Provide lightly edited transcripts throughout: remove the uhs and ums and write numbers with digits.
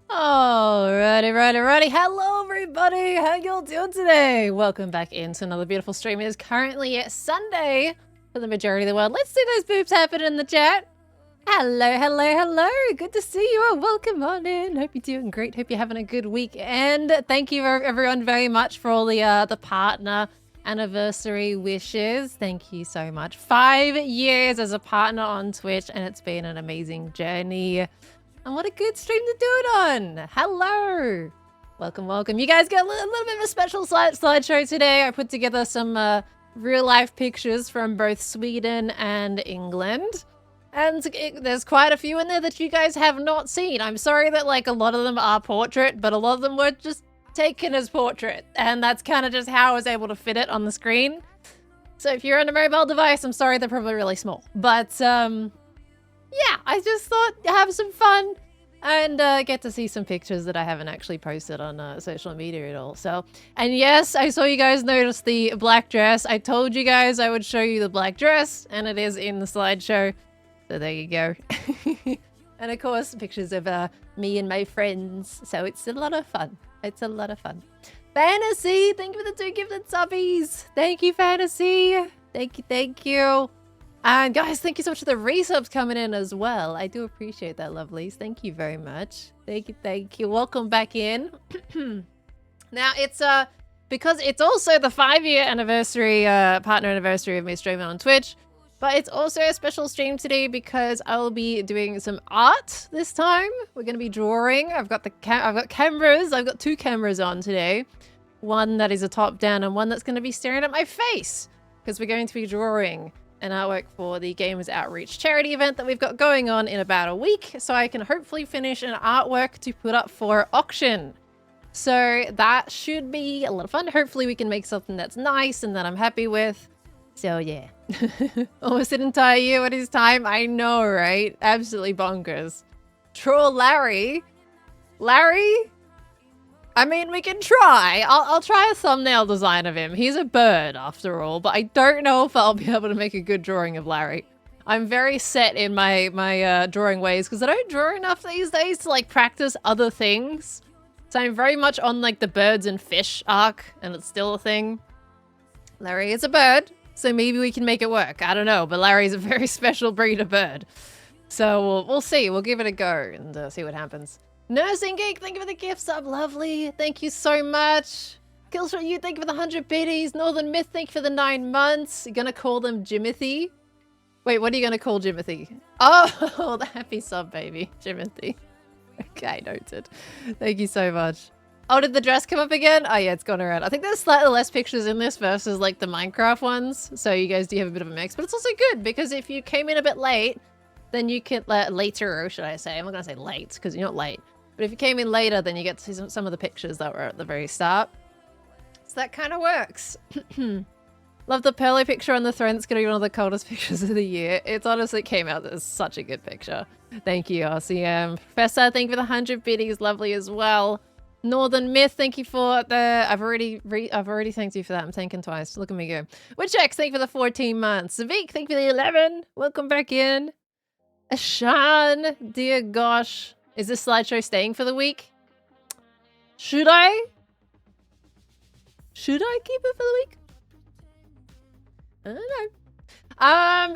Alrighty. Hello, everybody. How y'all doing today? Welcome back into another beautiful stream. It is currently Sunday for the majority of the world. Let's see those boobs happen in the chat. Hello. Good to see you all. Welcome on in. Hope you're doing great. Hope you're having a good weekend. Thank you everyone very much for all the partner anniversary wishes. Thank you so much. 5 years as a partner on Twitch, and it's been an amazing journey. And what a good stream to do it on. Hello. Welcome. You guys got a little bit of a special slideshow today. I put together some real life pictures from both Sweden and England. And there's quite a few in there that you guys have not seen. I'm sorry that like a lot of them are portrait, but a lot of them were just taken as portrait. And that's kind of just how I was able to fit it on the screen. So if you're on a mobile device, I'm sorry, they're probably really small. But yeah, I just thought have some fun and get to see some pictures that I haven't actually posted on social media at all. So, and yes, I saw you guys notice the black dress. I told you guys I would show you the black dress, and it is in the slideshow. So there you go. And of course, pictures of me and my friends. So it's a lot of fun. Fantasy, thank you for the 2 gifted subbies. Thank you, Fantasy. Thank you. And guys, thank you so much for the resubs coming in as well. I do appreciate that, lovelies. Thank you very much. Thank you. Welcome back in. Now, it's because it's also the 5-year anniversary, partner anniversary of me streaming on Twitch. But it's also a special stream today because I will be doing some art this time. We're going to be drawing. I've got cameras. I've got 2 cameras on today. One that is a top down and one that's going to be staring at my face because we're going to be drawing an artwork for the Gamers Outreach charity event that we've got going on in about a week. So I can hopefully finish an artwork to put up for auction. So that should be a lot of fun. Hopefully we can make something that's nice and that I'm happy with. So yeah. Almost an entire year at his time. I know, right? Absolutely bonkers. Troll Larry. I mean, we can try. I'll try a thumbnail design of him. He's a bird, after all, but I don't know if I'll be able to make a good drawing of Larry. I'm very set in my drawing ways because I don't draw enough these days to like practice other things. So I'm very much on like the birds and fish arc, and it's still a thing. Larry is a bird, so maybe we can make it work. I don't know, but Larry's a very special breed of bird. So we'll see. We'll give it a go and see what happens. Nursing Geek, thank you for the gift sub. Lovely. Thank you so much. Killshot you, thank you for the 100 biddies. Northern Myth, thank you for the 9 months. You're gonna call them Jimothy? Wait, what are you gonna call Jimothy? Oh, the happy sub, baby. Jimothy. Okay, noted. Thank you so much. Oh, did the dress come up again? Oh yeah, it's gone around. I think there's slightly less pictures in this versus like the Minecraft ones. So you guys do have a bit of a mix, but it's also good because if you came in a bit late, then you can, later, should I say? I'm not gonna say late because you're not late. But if you came in later, then you get to see some of the pictures that were at the very start. So that kind of works. Love the pearly picture on the throne. It's going to be one of the coldest pictures of the year. It's honestly came out as such a good picture. Thank you, RCM. Professor, thank you for the 100 biddies. Lovely as well. Northern Myth, thank you for the... I've already thanked you for that. I'm thanking twice. Look at me go. Witchex, thank you for the 14 months. Savik, thank you for the 11. Welcome back in. Ashan, dear gosh. Is this slideshow staying for the week? Should I? Should I keep it for the week? I don't know.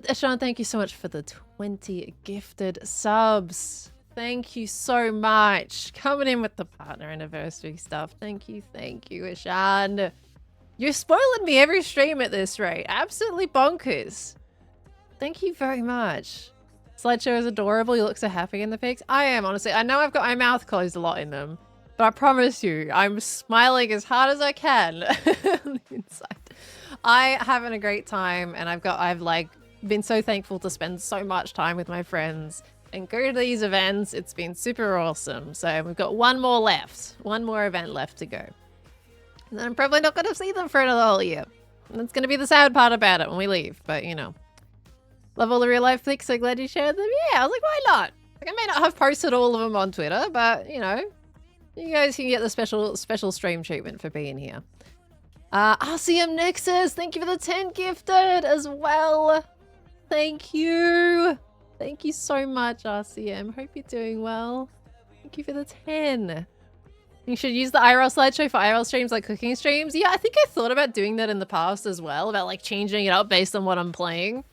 Ashan, thank you so much for the 20 gifted subs. Thank you so much. Coming in with the partner anniversary stuff. Thank you, Ashan. You're spoiling me every stream at this rate. Absolutely bonkers. Thank you very much. Slideshow is adorable. You look so happy in the pics. I am, honestly. I know I've got my mouth closed a lot in them, but I promise you, I'm smiling as hard as I can on the inside. I having a great time, and I've like been so thankful to spend so much time with my friends and go to these events. It's been super awesome. So we've got one more left, one more event left to go. And then I'm probably not going to see them for another whole year. And that's going to be the sad part about it when we leave, but you know. Love all the real life flicks. So glad you shared them. Yeah, I was like, why not? Like, I may not have posted all of them on Twitter, but you know, you guys can get the special stream treatment for being here. RCM Nexus, thank you for the 10 gifted as well. Thank you. Thank you so much, RCM. Hope you're doing well. Thank you for the 10. You should use the IRL slideshow for IRL streams like cooking streams. Yeah, I think I thought about doing that in the past as well, about like changing it up based on what I'm playing.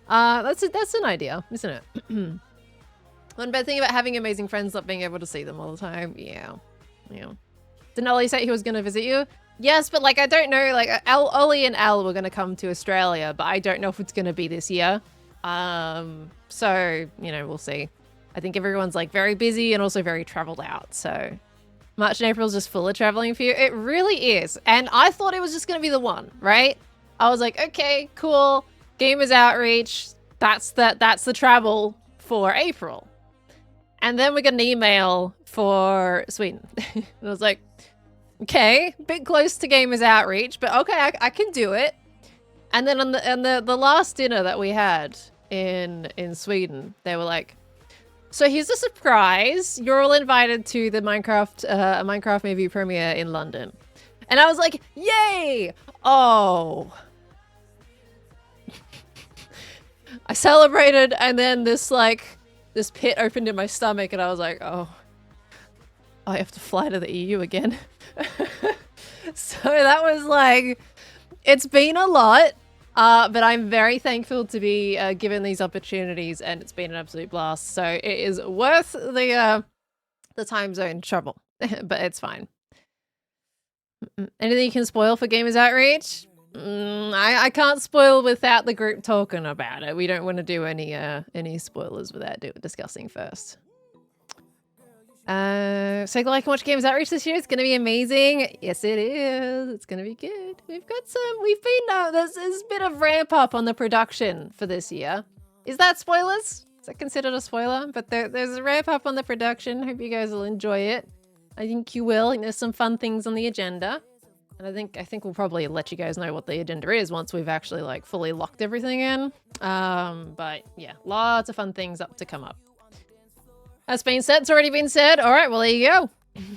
That's an idea, isn't it? One bad thing about having amazing friends, not being able to see them all the time. Yeah. Didn't Ollie say he was going to visit you? Yes, but like I don't know, like Ollie and Al were going to come to Australia, but I don't know if it's going to be this year. So, you know, we'll see. I think everyone's like very busy and also very traveled out, so... March and April is just full of traveling for you. It really is. And I thought it was just going to be the one, right? I was like, okay, cool. Gamers Outreach. That's the travel for April. And then we got an email for Sweden. And I was like, okay, a bit close to Gamers Outreach, but okay, I can do it. And then on the last dinner that we had in Sweden, they were like, so here's a surprise. You're all invited to the Minecraft movie premiere in London. And I was like, yay! Oh. I celebrated, and then this pit opened in my stomach, and I was like, oh, I have to fly to the EU again. So that was like, it's been a lot. But I'm very thankful to be given these opportunities, and it's been an absolute blast. So it is worth the time zone trouble, but it's fine. Anything you can spoil for Gamers Outreach? I can't spoil without the group talking about it. We don't want to do any spoilers without discussing first. So I can watch Gamers Outreach this year. It's gonna be amazing. Yes, it is. It's gonna be good. There's a bit of ramp up on the production for this year. Is that spoilers? Is that considered a spoiler? But there's a ramp up on the production. Hope you guys will enjoy it. I think you will. I think there's some fun things on the agenda. And I think we'll probably let you guys know what the agenda is once we've actually like fully locked everything in. But yeah, lots of fun things up to come up. That's been said. It's already been said. All right, well, there you go.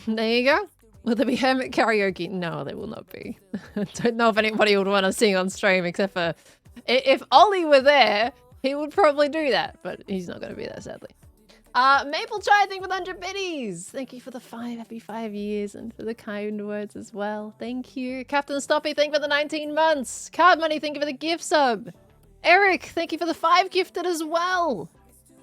There you go. Will there be Hermit karaoke? No, there will not be. I don't know if anybody would want to sing on stream, except for if Ollie were there, he would probably do that, but he's not going to be there, sadly. Maple Chai, thank you for the 100 biddies. Thank you for the happy 5 years, and for the kind words as well. Thank you. Captain Stoppy, thank you for the 19 months. Card Money, thank you for the gift sub. Eric, thank you for the 5 gifted as well.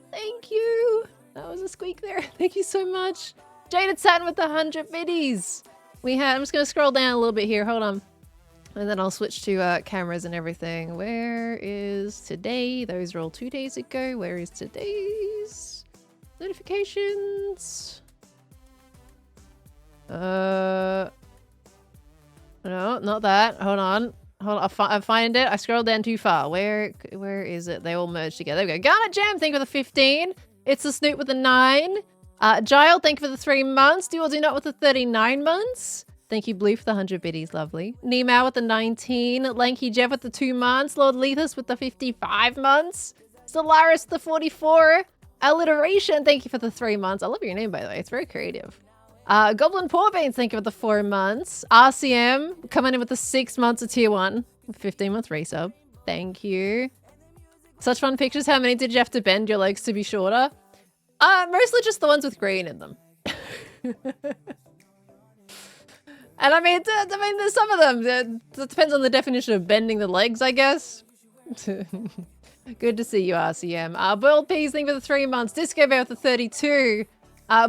Thank you. That was a squeak there. Thank you so much. Jaded Satin with the 100 biddies. I'm just going to scroll down a little bit here. Hold on. And then I'll switch to cameras and everything. Where is today? Those are all 2 days ago. Where is today's notifications? No, not that. Hold on. I find it. I scrolled down too far. Where is it? They all merged together. There we go. Garnet Jam, thank you for the 15. It's the Snoot with the 9. Gile, thank you for the 3 months. Do or do not with the 39 months. Thank you, Blue, for the 100 biddies. Lovely. Nemau with the 19. Lanky Jeff with the 2 months. Lord Lethus with the 55 months. Solaris with the 44. Alliteration, thank you for the 3 months. I love your name, by the way. It's very creative. Goblin Poorbeans, thank you for the 4 months. RCM coming in with the 6 months of tier 1. 15-month resub. Thank you. Such fun pictures. How many did you have to bend your legs to be shorter? Mostly just the ones with green in them. And I mean, there's some of them. It depends on the definition of bending the legs, I guess. Good to see you, RCM. Boiled Peas, thank you for the 3 months. Disco Bear with the 32.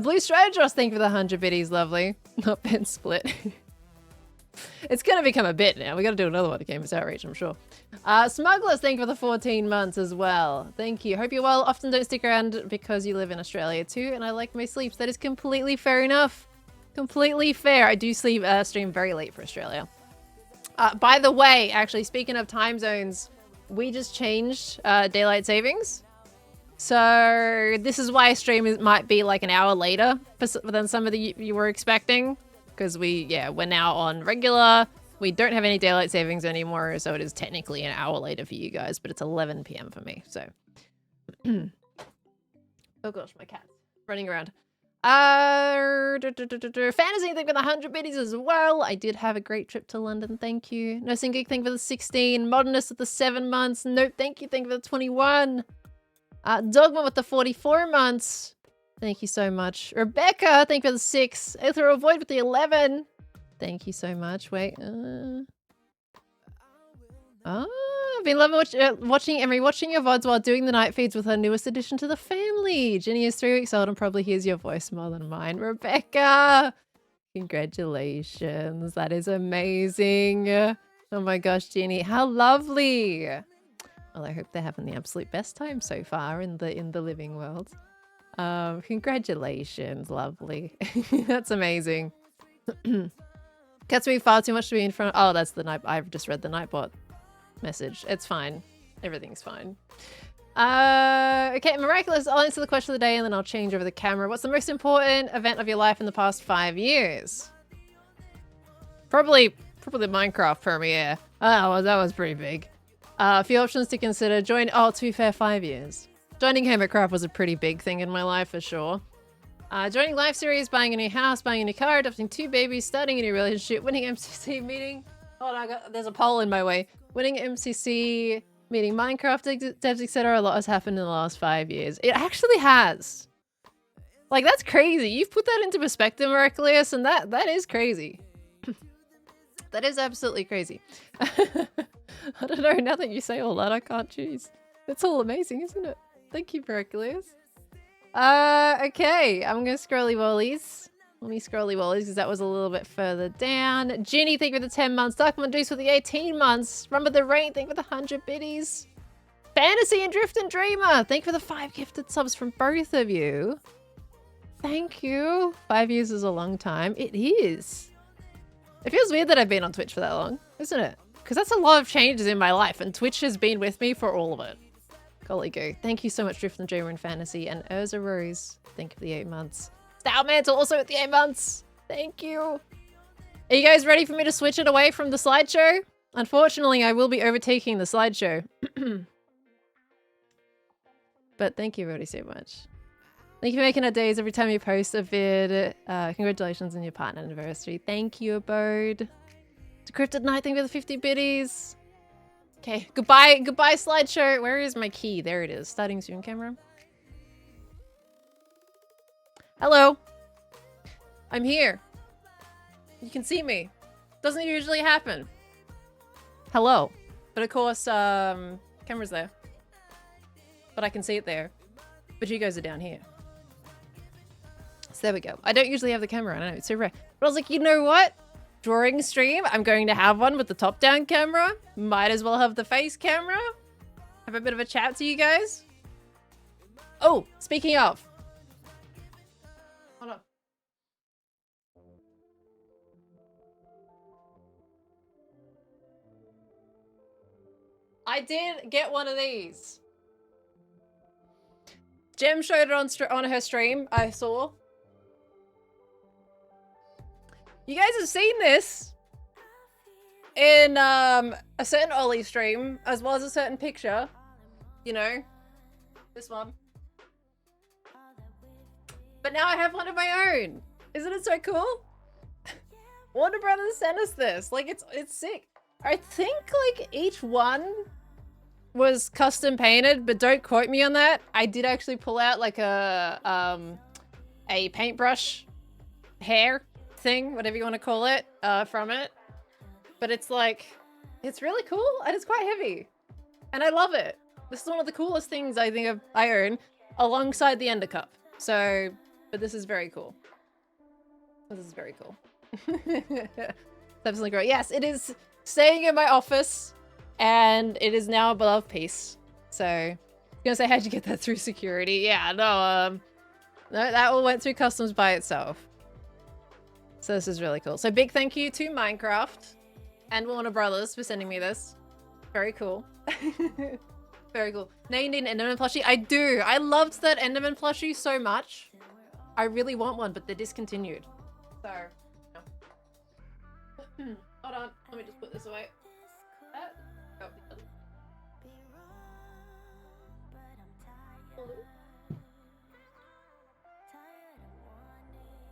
Blue Strategos, thank you for the 100 biddies. Lovely. Not bent split. It's going to become a bit now. We got to do another one to Gamers Outreach, I'm sure. Smugglers, thank you for the 14 months as well. Thank you. Hope you're well. Often don't stick around because you live in Australia too, and I like my sleeps. That is completely fair enough. Completely fair. I do stream very late for Australia. By the way, actually, speaking of time zones, we just changed daylight savings. So this is why stream might be like an hour later than some of you were expecting. Because we're now on regular. We don't have any daylight savings anymore, so it is technically an hour later for you guys, but it's 11 p.m. for me, so. Oh gosh, my cat's running around. Fantasy, thank you for the 100 biddies as well. I did have a great trip to London, thank you. No Geek, thank you for the 16. Modernist with the 7 months. Nope, thank you for the 21. Dogma with the 44 months. Thank you so much. Rebecca, thank you for the 6. Aether Void with the 11. Thank you so much. Wait. I've been loving watching and rewatching your VODs while doing the night feeds with our newest addition to the family. Ginny is 3 weeks old and probably hears your voice more than mine. Rebecca! Congratulations. That is amazing. Oh my gosh, Ginny. How lovely. Well, I hope they're having the absolute best time so far in the living world. Congratulations. Lovely. That's amazing. Gets me far too much to be in front of. Oh, that's the night. I've just read the Nightbot message. It's fine. Everything's fine. Okay, Miraculous. I'll answer the question of the day and then I'll change over the camera. What's the most important event of your life in the past 5 years? Probably Minecraft premiere. Oh, that was pretty big. A few options to consider. To be fair, 5 years. Joining Hermitcraft was a pretty big thing in my life for sure. Joining live series, buying a new house, buying a new car, adopting 2 babies, starting a new relationship, winning MCC meeting. Oh, there's a poll in my way. Winning MCC, meeting Minecraft devs, etc. A lot has happened in the last 5 years. It actually has. Like, that's crazy. You've put that into perspective, Miraculous, and that is crazy. That is absolutely crazy. I don't know, now that you say all that, I can't choose. It's all amazing, isn't it? Thank you, Miraculous. Okay, I'm gonna scrolly wollies. Let me scrolly wollies because that was a little bit further down. Ginny, thank you for the 10 months. Darkman Deuce for the 18 months. Remember the Rain, thank you for the 100 biddies. Fantasy and Drift and Dreamer, thank you for the 5 gifted subs from both of you. Thank you. 5 years is a long time. It is. It feels weird that I've been on Twitch for that long, isn't it? Because that's a lot of changes in my life and Twitch has been with me for all of it. Golly goo. Thank you so much, Drift and Dreamer and Fantasy. And Urza Rose, thank you for the 8 months. Stout Mantle also at the 8 months. Thank you. Are you guys ready for me to switch it away from the slideshow? Unfortunately, I will be overtaking the slideshow. But thank you everybody so much. Thank you for making our days every time you post a vid. Congratulations on your partner anniversary. Thank you, Abode. Decrypted Night, thank you for the 50 biddies. Okay, goodbye slideshow. Where is my key? There it is. Starting soon, camera. Hello. I'm here. You can see me. Doesn't usually happen. Hello. But of course, camera's there. But I can see it there. But you guys are down here. So there we go. I don't usually have the camera. I know, it's so rare. But I was like, you know what? Drawing stream, I'm going to have one with the top-down camera. Might as well have the face camera. Have a bit of a chat to you guys. Oh, speaking of. Hold on. I did get one of these. Jem showed it on her stream, I saw. You guys have seen this in a certain Ollie stream, as well as a certain picture. You know, this one. But now I have one of my own. Isn't it so cool? Warner Brothers sent us this. Like, it's sick. I think, like, each one was custom painted, but don't quote me on that. I did actually pull out, like, a paintbrush hair thing, whatever you want to call it, from it. But it's like, it's really cool and it's quite heavy. And I love it. This is one of the coolest things I think I own, alongside the Ender Cup. So, but this is very cool. This is very cool. It's absolutely great. Yes, it is staying in my office and it is now a beloved piece. So, I was gonna say, how'd you get that through security? Yeah, no, that all went through customs by itself. So this is really cool. So big thank you to Minecraft and Warner Brothers for sending me this. Very cool. Very cool. Now you need an Enderman plushie? I do. I loved that Enderman plushie so much. I really want one, but they're discontinued. So, no. Hold on. Let me just put this away. Oh,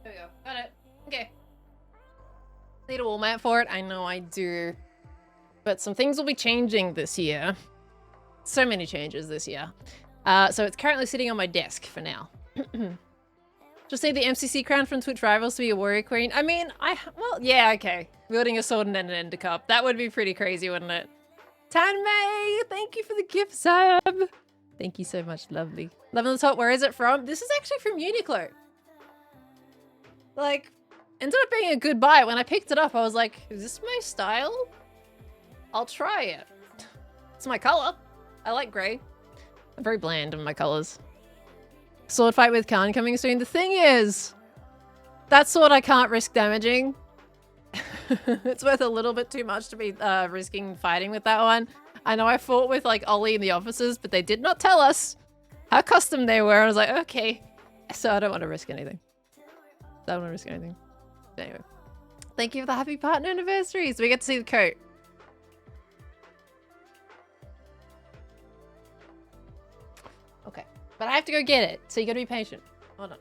there we go. Got it. Okay. Need a wall mat for it? I know I do. But some things will be changing this year. So many changes this year. So it's currently sitting on my desk for now. Just need the MCC crown from Twitch Rivals to be a warrior queen. I mean, well, yeah, okay. Wielding a sword and then an ender cup. That would be pretty crazy, wouldn't it? Tanmay, thank you for the gift sub. Thank you so much, lovely. Love on the top, where is it from? This is actually from Uniqlo. Like, ended up being a good buy. When I picked it up, I was like, is this my style? I'll try it. It's my color. I like gray. I'm very bland in my colors. Sword fight with Khan coming soon. The thing is, that sword I can't risk damaging. It's worth a little bit too much to be risking fighting with that one. I know I fought with like Ollie and the officers, but they did not tell us how custom they were. I was like, okay. So I don't want to risk anything. Don't want to risk anything. Anyway. Thank you for the happy partner anniversary. So we get to see the coat. Okay. But I have to go get it. So you gotta be patient. Hold on.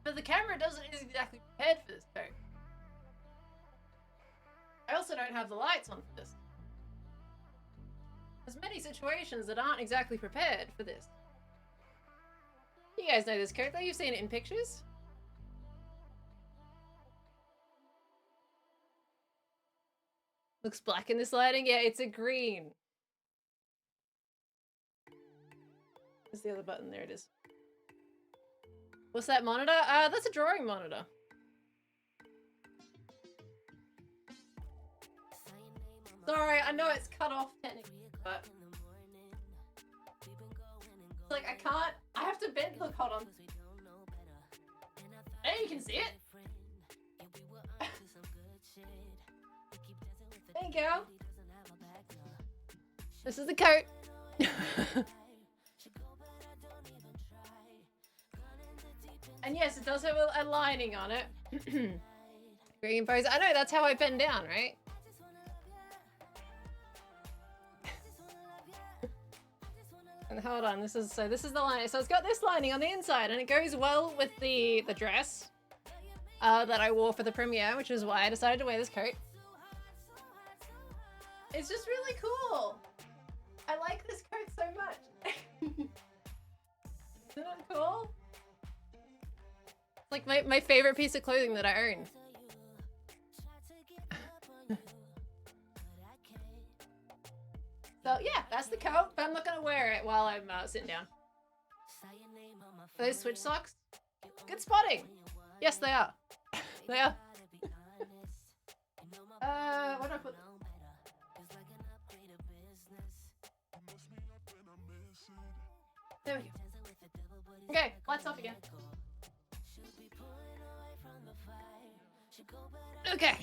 But the camera isn't exactly prepared for this coat. I also don't have the lights on for this. There's many situations that aren't exactly prepared for this. You guys know this coat though, you've seen it in pictures. Looks black in this lighting? Yeah, it's a green. Where's the other button? There it is. What's that monitor? That's a drawing monitor. Sorry, I know it's cut off technically, but like I can't. I have to bend. Look, hold on. Hey, you can see it. There you go. This is the coat. And yes, it does have a lining on it. Green pose. I know, that's how I bend down, right? And hold on, this is the lining. So it's got this lining on the inside, and it goes well with the dress that I wore for the premiere, which is why I decided to wear this coat. It's just really cool. I like this coat so much. Isn't it cool? Like my favorite piece of clothing that I own. So yeah, that's the coat, but I'm not gonna wear it while I'm sitting down. Are those switch socks? Good spotting. Yes, they are. They are. Where do I put them? There we go. Okay, lights off again. Okay,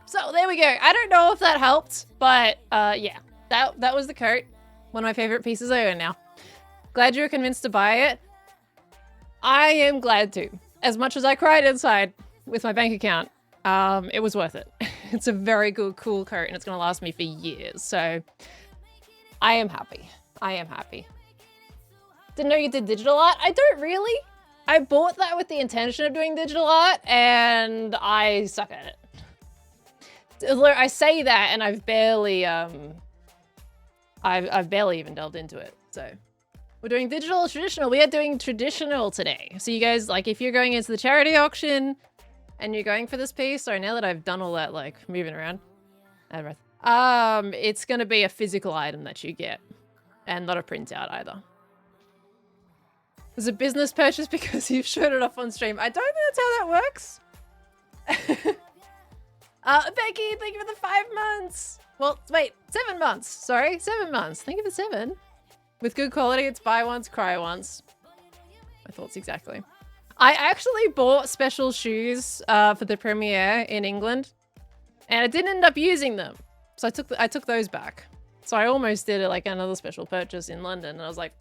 so there we go. I don't know if that helped, but yeah, that was the coat. One of my favorite pieces I own now. Glad you were convinced to buy it. I am glad to. As much as I cried inside with my bank account, it was worth it. It's a very good, cool coat, and it's gonna last me for years. So I am happy. I am happy. Didn't know you did digital art. I don't really. I bought that with the intention of doing digital art, and I suck at it. I say that, and I've barely even delved into it. So we're doing digital or traditional. We are doing traditional today. So you guys, like, if you're going into the charity auction and you're going for this piece, sorry, now that I've done all that, like, moving around, it's gonna be a physical item that you get, and not a printout either. It's a business purchase because you've showed it off on stream. I don't think that's how that works. Becky, thank you for the 5 months. Well, wait, 7 months. Sorry, 7 months. Thank you for 7. With good quality, it's buy once, cry once. My thoughts exactly. I actually bought special shoes for the premiere in England, and I didn't end up using them. So I took those back. So I almost did like another special purchase in London, and I was like,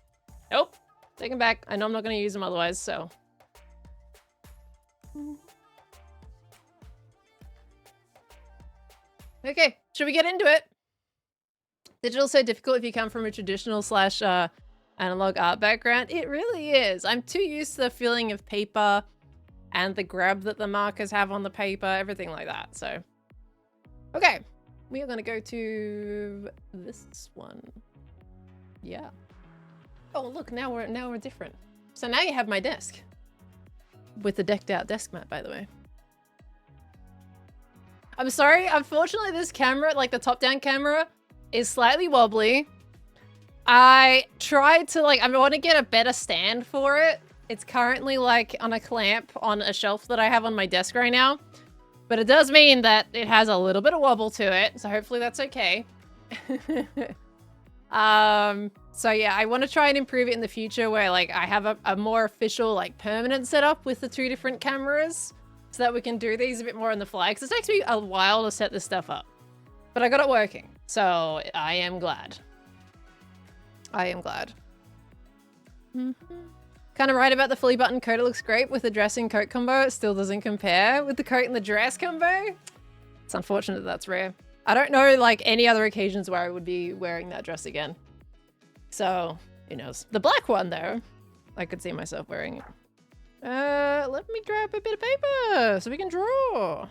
nope. Take them back. I know I'm not going to use them otherwise, so. Okay, should we get into it? Digital's so difficult if you come from a traditional / analog art background. It really is. I'm too used to the feeling of paper and the grab that the markers have on the paper, everything like that, so. Okay, we are gonna go to this one. Yeah. Oh, look, now we're different. So now you have my desk. With the decked out desk mat, by the way. I'm sorry, unfortunately this camera, like the top-down camera, is slightly wobbly. I tried to, like, I want to get a better stand for it. It's currently, like, on a clamp on a shelf that I have on my desk right now. But it does mean that it has a little bit of wobble to it, so hopefully that's okay. So yeah, I want to try and improve it in the future where, like, I have a more official, like, permanent setup with the 2 different cameras so that we can do these a bit more on the fly, because it takes me a while to set this stuff up. But I got it working, so I am glad. I am glad. Kind of right about the fully buttoned coat. It looks great with the dress and coat combo. It still doesn't compare with the coat and the dress combo. It's unfortunate that's rare. I don't know, like, any other occasions where I would be wearing that dress again. So, who knows? The black one, though, I could see myself wearing it. Let me grab a bit of paper so we can draw.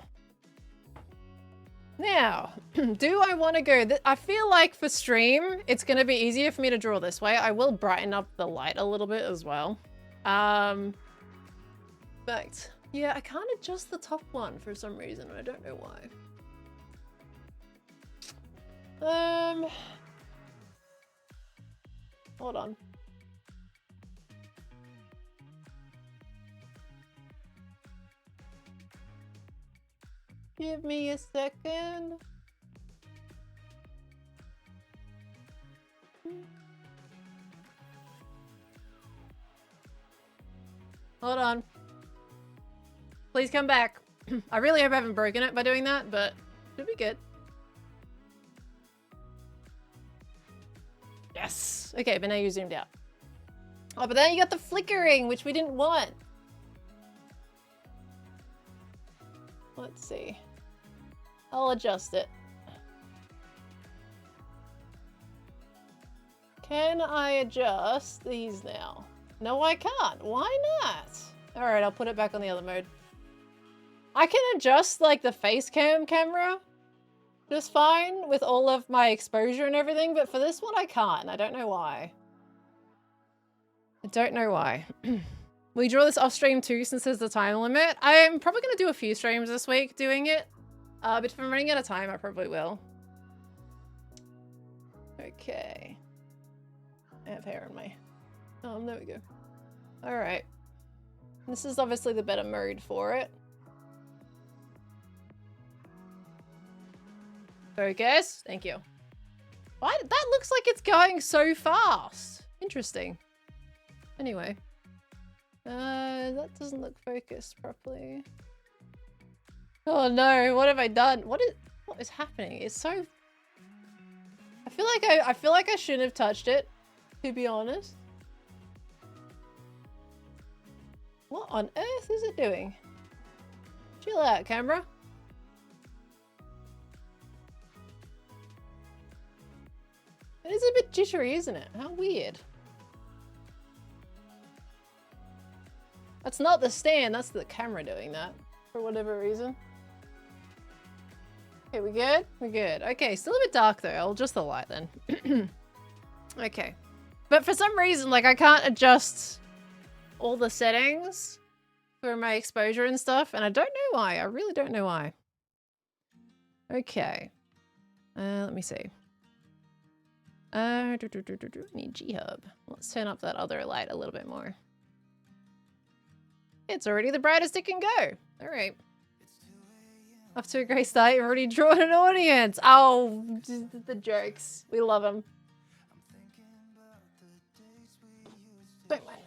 Now, do I want to go... I feel like for stream, it's going to be easier for me to draw this way. I will brighten up the light a little bit as well. But, yeah, I can't adjust the top one for some reason. I don't know why. Hold on. Give me a second. Hold on. Please come back. I really hope I haven't broken it by doing that, but should be good. Yes. Okay, but now you zoomed out. Oh, but then you got the flickering, which we didn't want. Let's see. I'll adjust it. Can I adjust these now? No, I can't. Why not? All right, I'll put it back on the other mode. I can adjust, like, the face cam camera just fine with all of my exposure and everything, but for this one I can't. I don't know why. I don't know why. We draw this off stream too since there's the time limit. I'm probably going to do a few streams this week doing it. But if I'm running out of time, I probably will. Okay. I have hair in my... there we go. Alright. This is obviously the better mode for it. Focus. Thank you. Why? That looks like it's going so fast. Interesting. Anyway. That doesn't look focused properly. Oh no, what have I done? What is happening? It's so... I feel like I shouldn't have touched it, to be honest. What on earth is it doing? Chill out, camera. It is a bit jittery, isn't it? How weird. That's not the stand, that's the camera doing that, for whatever reason. Okay, we good? We're good. Okay, still a bit dark though. I'll adjust the light then. Okay. But for some reason, like, I can't adjust all the settings for my exposure and stuff, and I don't know why. I really don't know why. Okay. Let me see. I need G-Hub. Let's turn up that other light a little bit more. It's already the brightest it can go. All right. Off to a great start. You've already drawn an audience. Oh, the jokes. We love them. Don't mind.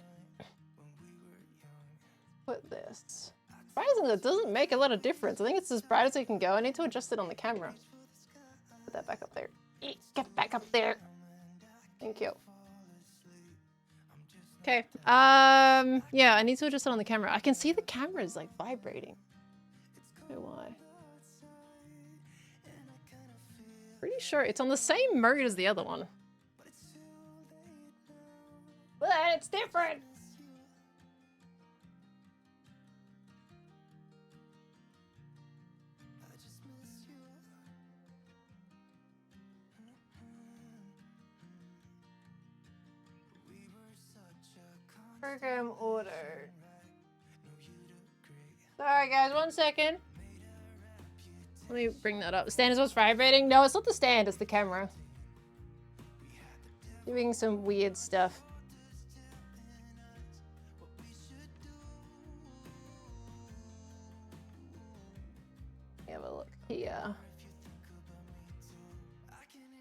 Put this. Surprisingly, it doesn't make a lot of difference. I think it's as bright as it can go. I need to adjust it on the camera. Put that back up there. Get back up there. Thank you. Okay. Yeah, I need to adjust it on the camera. I can see the camera's like vibrating. I don't know why. Pretty sure it's on the same mode as the other one. But it's different. Program order. Sorry guys, 1 second. Let me bring that up. The stand is what's vibrating? No, it's not the stand, it's the camera. Doing some weird stuff. Have a look here.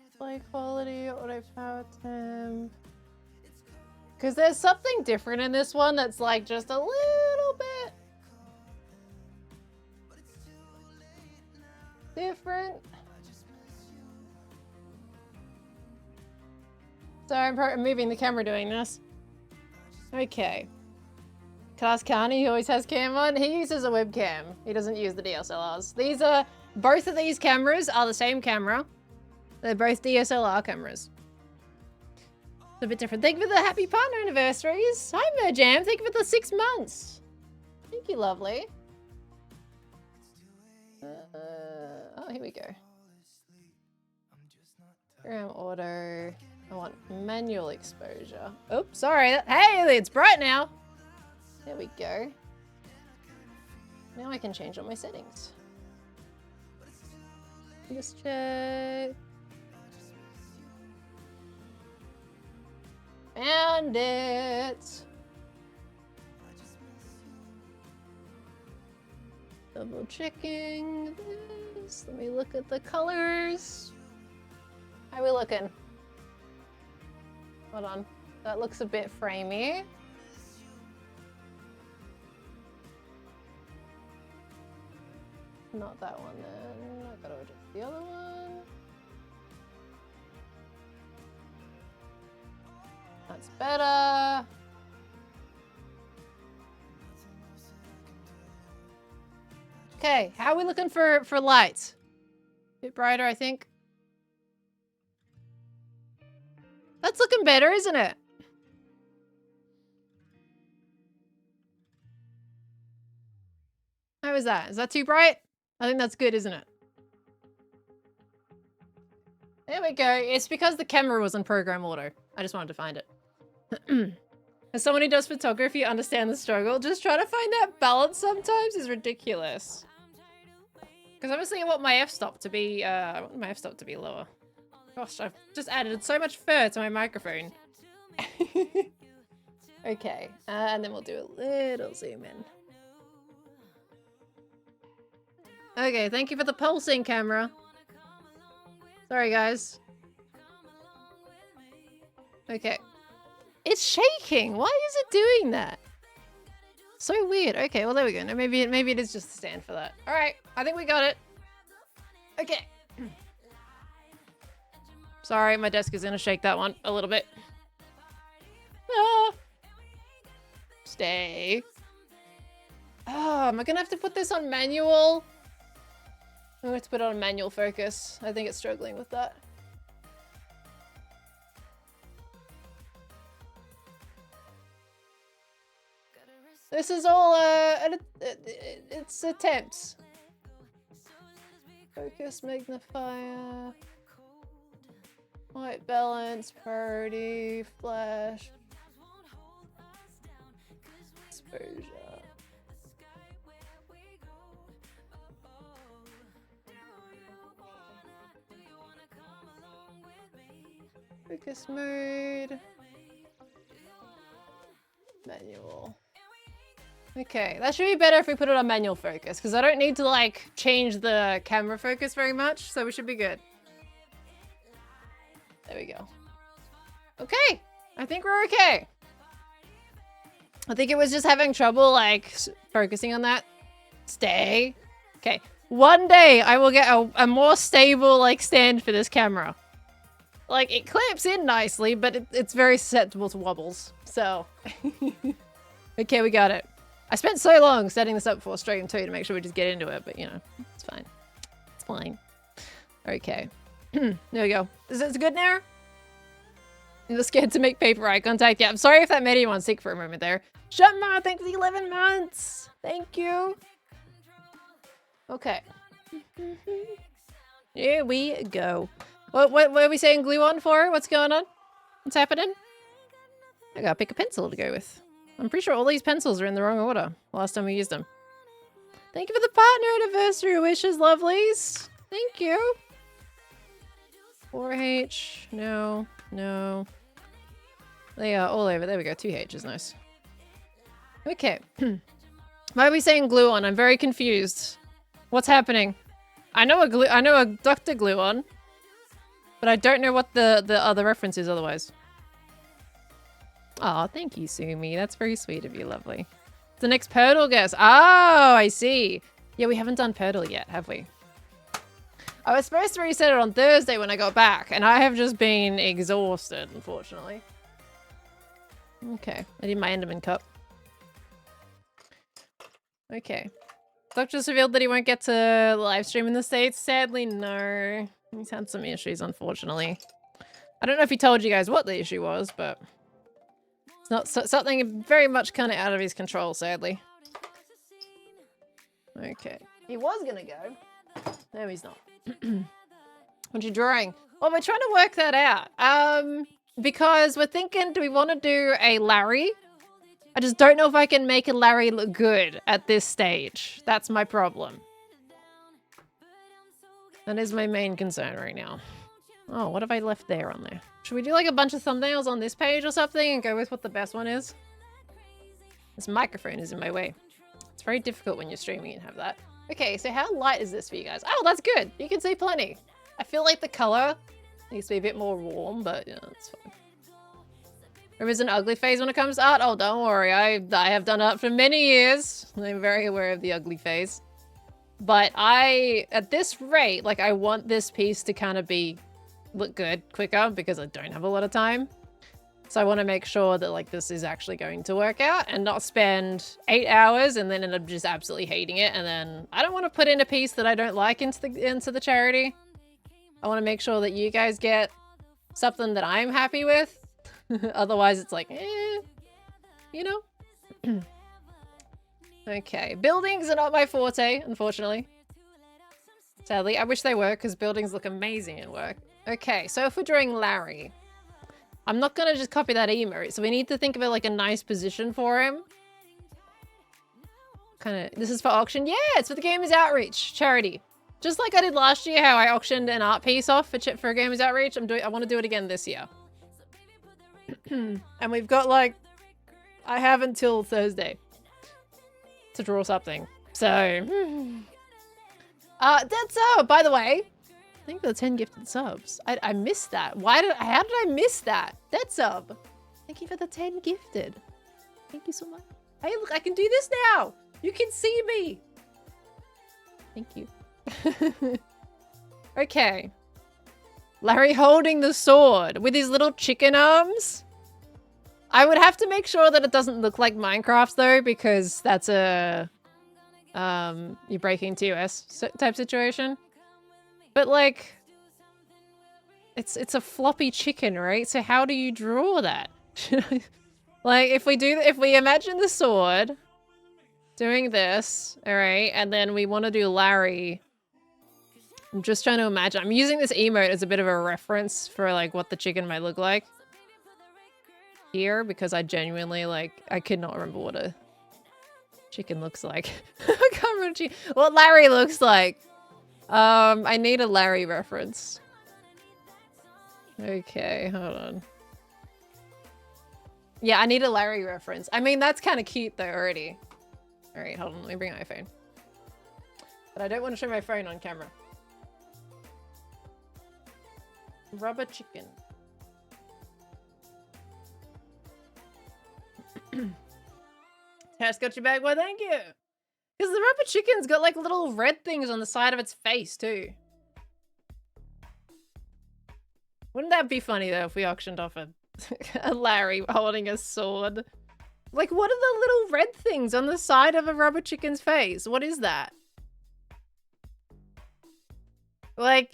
Display quality, auto power temp. Because there's something different in this one that's like just a little bit different. Sorry, I'm moving the camera doing this. Okay. Cast Carney, he always has cam on. He uses a webcam. He doesn't use the DSLRs. These are, both of these cameras are the same camera. They're both DSLR cameras. It's a bit different. Thank you for the happy partner anniversaries. Hi, Merjam. Thank you for the 6 months. Thank you, lovely. Oh, here we go. Program order. I want manual exposure. Oops, sorry. Hey, it's bright now. There we go. Now I can change all my settings. Just check. Found it. Double checking this. Let me look at the colors. How are we looking? Hold on. That looks a bit framey. Not that one then. I gotta adjust the other one. That's better. Okay, how are we looking for lights? Bit brighter, I think. That's looking better, isn't it? How is that? Is that too bright? I think that's good, isn't it? There we go. It's because the camera was in program order. I just wanted to find it. As someone who does photography, understand the struggle. Just trying to find that balance sometimes is ridiculous. Because obviously I want my f-stop to be, lower. Gosh, I've just added so much fur to my microphone. Okay, and then we'll do a little zoom in. Okay, thank you for the pulsing camera. Sorry, guys. Okay. It's shaking! Why is it doing that? So weird. Okay, well there we go. No, maybe it is just the stand for that. Alright, I think we got it. Okay. Sorry, my desk is gonna shake that one a little bit. Ah. Stay. Oh, am I gonna have to put this on manual? I'm gonna have to put it on manual focus. I think it's struggling with that. This is all, it's attempts. Focus, magnifier, white balance, priority, flash, exposure. Focus mode, manual. Okay, that should be better if we put it on manual focus, because I don't need to, like, change the camera focus very much, so we should be good. There we go. Okay, I think we're okay. I think it was just having trouble, like, focusing on that. Stay. Okay, one day I will get a more stable, like, stand for this camera. Like, it clamps in nicely, but it's very susceptible to wobbles. So, okay, we got it. I spent so long setting this up before stream too to make sure we just get into it, but you know, it's fine. It's fine. Okay. There we go. Is it good now? You're scared to make paper eye contact. Yeah, I'm sorry if that made anyone sick for a moment there. Shutma, thanks for the 11 months. Thank you. Okay. Here we go. What are we saying glue on for? What's going on? What's happening? I gotta pick a pencil to go with. I'm pretty sure all these pencils are in the wrong order last time we used them. Thank you for the partner anniversary wishes, lovelies. Thank you. 4H. No. No. They are all over. There we go. 2H is nice. Okay. Why are we saying glue on? I'm very confused. What's happening? I know a Dr. Glue on, but I don't know what the other reference is otherwise. Oh, thank you, Sumi. That's very sweet of you, lovely. The next Purtle guess. Oh, I see. Yeah, we haven't done Purtle yet, have we? I was supposed to reset it on Thursday when I got back, and I have just been exhausted, unfortunately. Okay, I did my Enderman cup. Okay. Doctor's revealed that he won't get to live stream in the States. Sadly, no. He's had some issues, unfortunately. I don't know if he told you guys what the issue was, but it's not something very much kind of out of his control, sadly. Okay. He was gonna go. No, he's not. What you drawing? Well, we're trying to work that out. Because we're thinking, do we want to do a Larry? I just don't know if I can make a Larry look good at this stage. That's my problem. That is my main concern right now. Oh, what have I left there on there? Should we do like a bunch of thumbnails on this page or something and go with what the best one is? This microphone is in my way. It's very difficult when you're streaming and have that. Okay, so how light is this for you guys? Oh, that's good. You can see plenty. I feel like the color needs to be a bit more warm, but yeah, it's fine. There is an ugly phase when it comes to art. Oh, don't worry. I have done art for many years. I'm very aware of the ugly phase. But at this rate, like I want this piece to kind of look good quicker because I don't have a lot of time. So I want to make sure that like this is actually going to work out and not spend 8 hours and then end up just absolutely hating it. And then I don't want to put in a piece that I don't like into the charity. I want to make sure that you guys get something that I'm happy with. Otherwise it's like, you know? Okay, buildings are not my forte, unfortunately. Sadly, I wish they were because buildings look amazing in work. Okay, so if we're drawing Larry, I'm not gonna just copy that emote, so we need to think of it like a nice position for him. This is for auction? Yeah, it's for the Gamers Outreach charity. Just like I did last year, how I auctioned an art piece off for Gamers Outreach, I want to do it again this year. And we've got like, I have until Thursday to draw something. So, that's by the way, thank you for the 10 gifted subs. I missed that. How did I miss that? That sub. Thank you for the 10 gifted. Thank you so much. Hey, look, I can do this now. You can see me. Thank you. Okay. Larry holding the sword with his little chicken arms. I would have to make sure that it doesn't look like Minecraft though, because that's a you're breaking TOS type situation. But like, it's a floppy chicken, right? So how do you draw that? Like if we imagine the sword doing this, all right, and then we want to do Larry. I'm just trying to imagine. I'm using this emote as a bit of a reference for like what the chicken might look like here, because I genuinely I could not remember what a chicken looks like. I can't remember what Larry looks like. I need a Larry reference. Okay, hold on. Yeah, I need a Larry reference. I mean, that's kind of cute though already. All right, hold on. Let me bring out my phone. But I don't want to show my phone on camera. Rubber chicken. Tess got your bag. Well, thank you. Because the rubber chicken's got like little red things on the side of its face too. Wouldn't that be funny though if we auctioned off a Larry holding a sword? Like, what are the little red things on the side of a rubber chicken's face? What is that? Like,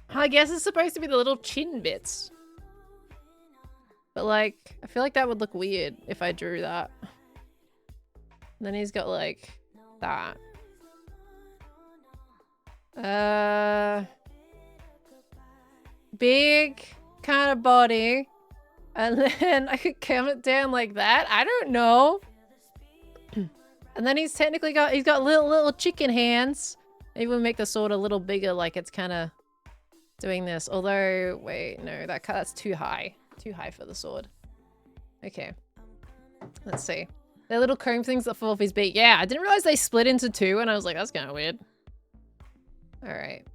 I guess it's supposed to be the little chin bits. But like, I feel like that would look weird if I drew that. Then he's got like that. Big kind of body. And then I could count it down like that. I don't know. And then he's technically got, he's got little chicken hands. Maybe we'll make the sword a little bigger, like it's kind of doing this. Although, wait, no, that's too high. Too high for the sword. Okay. Let's see. They're little comb things that fall off his beak. Yeah, I didn't realize they split into two, and I was like, that's kind of weird. All right.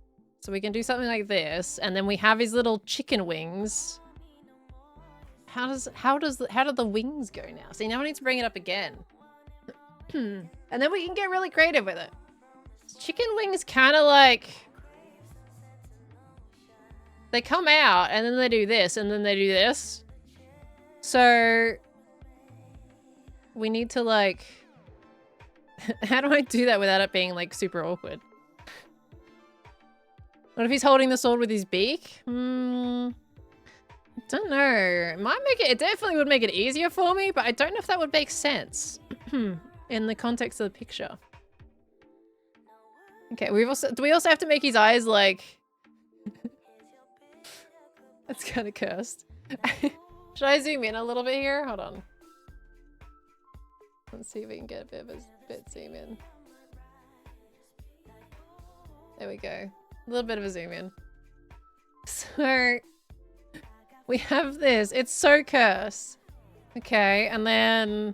So we can do something like this, and then we have his little chicken wings. How do the wings go now? See, now I need to bring it up again. And then we can get really creative with it. Chicken wings kind of like, they come out and then they do this and then they do this. So we need to like, how do I do that without it being like super awkward? What if he's holding the sword with his beak? Don't know. It might make it, it definitely would make it easier for me, but I don't know if that would make sense in the context of the picture. Okay, do we also have to make his eyes like... That's kind of cursed. Should I zoom in a little bit here? Hold on. Let's see if we can get a bit of a zoom in. There we go. A little bit of a zoom in. So we have this. It's so cursed. Okay, and then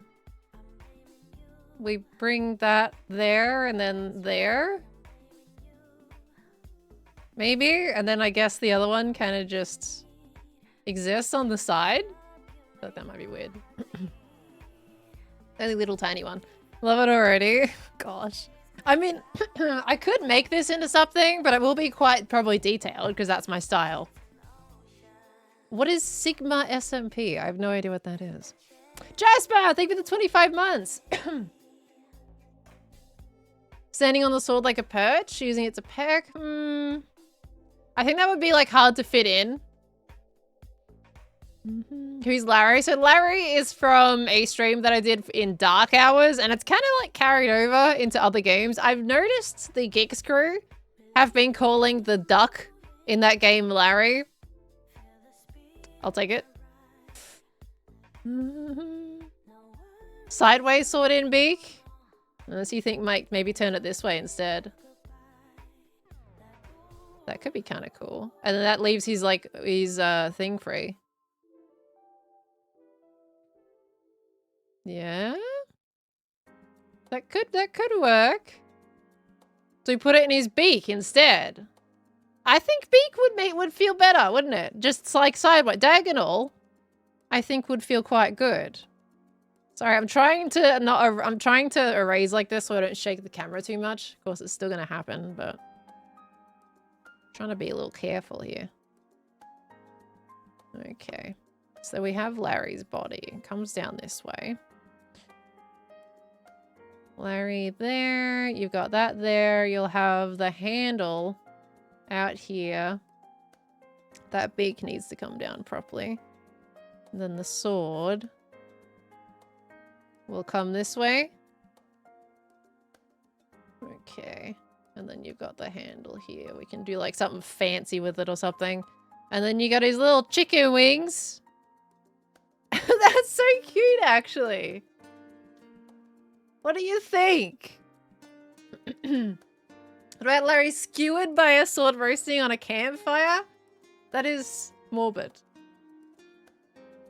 we bring that there and then there. Maybe, and then I guess the other one kind of just exists on the side. I thought that might be weird. Only little tiny one. Love it already. Gosh. I mean, I could make this into something, but it will be quite probably detailed because that's my style. What is Sigma SMP? I have no idea what that is. Jasper, thank you for the 25 months. Standing on the sword like a perch, using it to peck. I think that would be like hard to fit in. Who's Larry? So Larry is from a stream that I did in Dark Hours, and it's kind of like carried over into other games. I've noticed the Geeks crew have been calling the duck in that game Larry. I'll take it. Sideways sword in beak. Unless you think Mike maybe turn it this way instead. That could be kind of cool. And then that leaves his like his thing free. Yeah. That could work. So we put it in his beak instead. I think beak would feel better, wouldn't it? Just like sideways, diagonal. I think would feel quite good. Sorry, I'm trying to erase like this so I don't shake the camera too much. Of course, it's still gonna happen, but I'm trying to be a little careful here. Okay, so we have Larry's body. It comes down this way. Larry there. You've got that there. You'll have the handle out here. That beak needs to come down properly. And then the sword will come this way. Okay. And then you've got the handle here. We can do like something fancy with it or something. And then you got his little chicken wings. That's so cute, actually. What do you think? What about Larry skewered by a sword roasting on a campfire? That is morbid.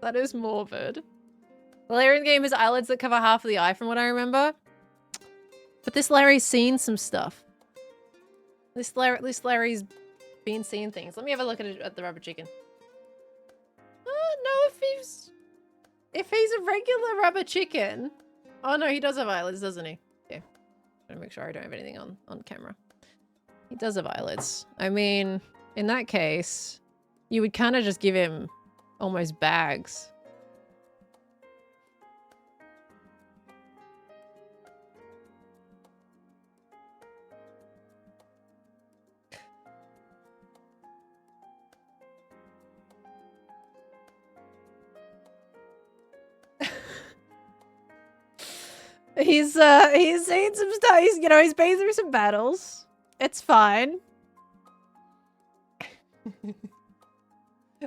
That is morbid. The Larry in the game has eyelids that cover half of the eye from what I remember. But this Larry's seen some stuff. This Larry's been seeing things. Let me have a look at the rubber chicken. I don't know if he's a regular rubber chicken. Oh no, he does have eyelids, doesn't he? Yeah. Trying to make sure I don't have anything on camera. He does have eyelids. I mean, in that case, you would kind of just give him almost bags. He's seen some stuff. He's been through some battles. It's fine.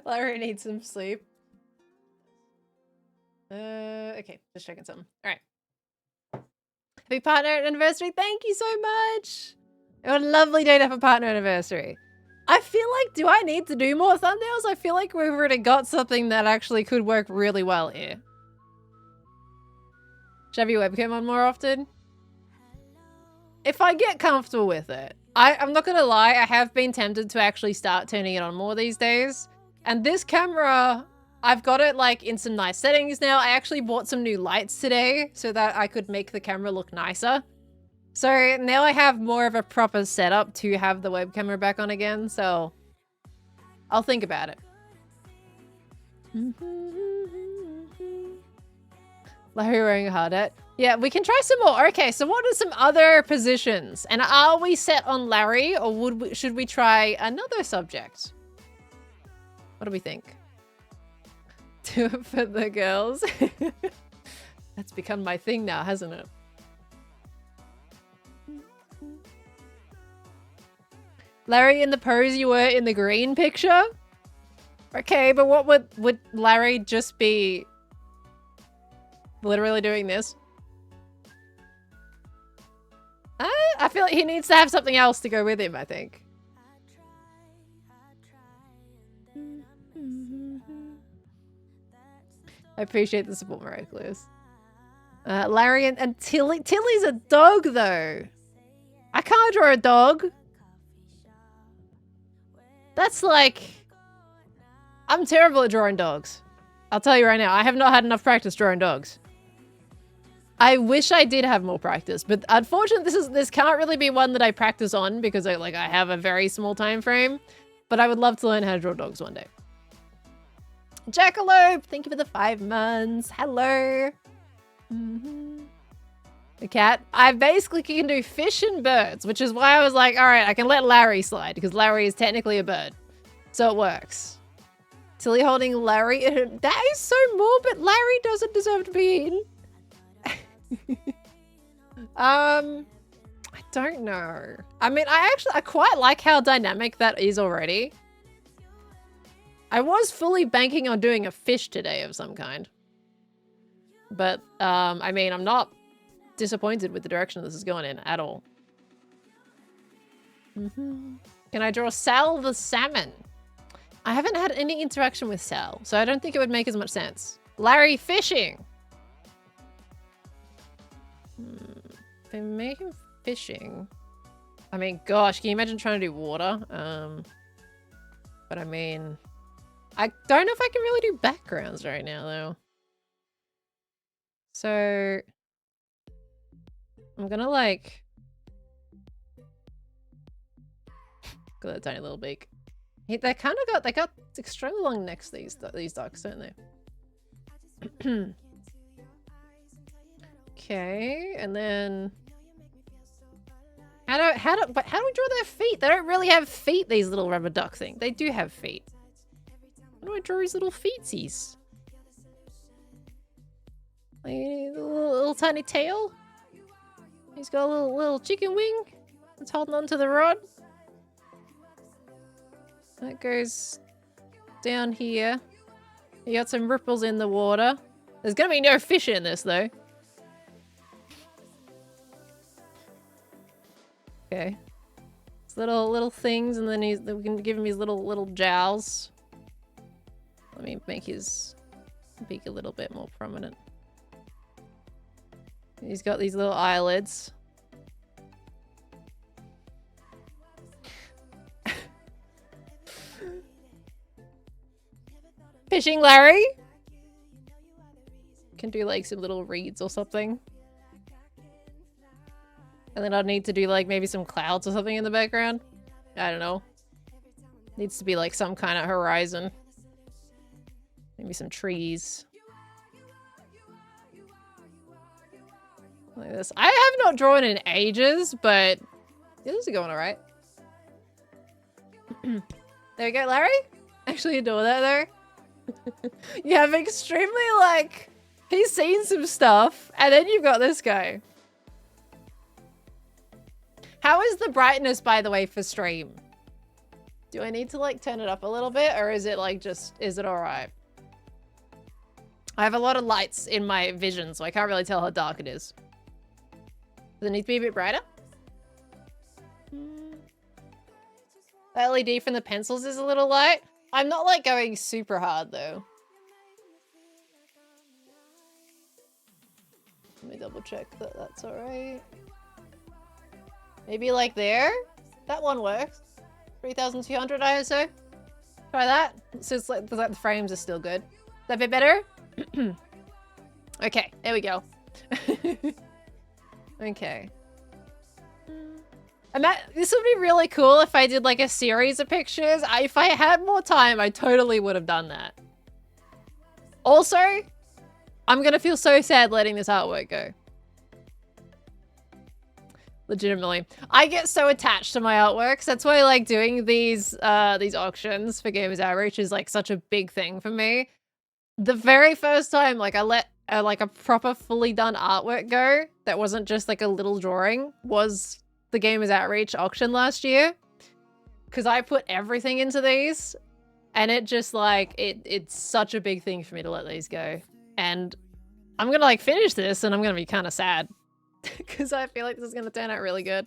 Larry needs some sleep. Okay, just checking something. All right. Happy partner anniversary. Thank you so much. What a lovely day to have a partner anniversary. I feel like, do I need to do more thumbnails? I feel like we've already got something that actually could work really well here. Should I have your webcam on more often? If I get comfortable with it. I'm not gonna lie, I have been tempted to actually start turning it on more these days. And this camera, I've got it like in some nice settings now. I actually bought some new lights today so that I could make the camera look nicer. So now I have more of a proper setup to have the web camera back on again, so I'll think about it. Larry wearing a hard hat. Yeah, we can try some more. Okay, so what are some other positions? And are we set on Larry, or should we try another subject? What do we think? Do it for the girls. That's become my thing now, hasn't it? Larry in the pose you were in the green picture? Okay, but what would Larry just be literally doing this? I feel like he needs to have something else to go with him, I think. I appreciate the support, Miraculous. Larry and Tilly. Tilly's a dog, though. I can't draw a dog. That's like... I'm terrible at drawing dogs. I'll tell you right now, I have not had enough practice drawing dogs. I wish I did have more practice, but unfortunately this can't really be one that I practice on because I have a very small time frame, but I would love to learn how to draw dogs one day. Jackalope, thank you for the 5 months. Hello. The cat. I basically can do fish and birds, which is why I was like, all right, I can let Larry slide because Larry is technically a bird. So it works. Tilly holding Larry. That is so morbid. Larry doesn't deserve to be eaten. I don't know. I mean, I quite like how dynamic that is already. I was fully banking on doing a fish today of some kind. But, I mean, I'm not disappointed with the direction this is going in at all. Can I draw Sal the salmon? I haven't had any interaction with Sal, so I don't think it would make as much sense. Larry fishing! If I make him fishing... I mean, gosh, can you imagine trying to do water? But I mean... I don't know if I can really do backgrounds right now, though. So... I'm gonna, like... Look at that tiny little beak. They kind of got... They got extremely long necks, these ducks, don't they? Okay, and then... How do we draw their feet? They don't really have feet, these little rubber duck things. They do have feet. How do I draw his little feetsies? Like a little tiny tail. He's got a little chicken wing. It's holding onto the rod. That goes down here. You got some ripples in the water. There's gonna be no fish in this though. Okay. It's little things, and then we can give him his little jowls. Let me make his beak a little bit more prominent. He's got these little eyelids. Fishing Larry? Can do like some little reeds or something. And then I'd need to do like maybe some clouds or something in the background. I don't know. Needs to be like some kind of horizon. Maybe some trees. Like this. I have not drawn in ages, but this is going alright. There we go, Larry. Actually adore that though. You have extremely like, he's seen some stuff, and then you've got this guy. How is the brightness, by the way, for stream? Do I need to like turn it up a little bit, or is it like just, is it alright? I have a lot of lights in my vision, so I can't really tell how dark it is. Does it need to be a bit brighter? The LED from the pencils is a little light. I'm not like going super hard though. Let me double check that that's alright. Maybe like there? That one works. 3200 ISO. Try that. So it's like the frames are still good. Is that a bit better? Okay, there we go. Okay. This would be really cool if I did like a series of pictures. If I had more time, I totally would have done that. Also, I'm gonna feel so sad letting this artwork go. Legitimately. I get so attached to my artworks. That's why like doing these auctions for Gamers Outreach is like such a big thing for me. The very first time like I let like a proper fully done artwork go that wasn't just like a little drawing was the Gamers Outreach auction last year, because I put everything into these, and it just like it's such a big thing for me to let these go. And I'm gonna like finish this and I'm gonna be kind of sad because I feel like this is gonna turn out really good,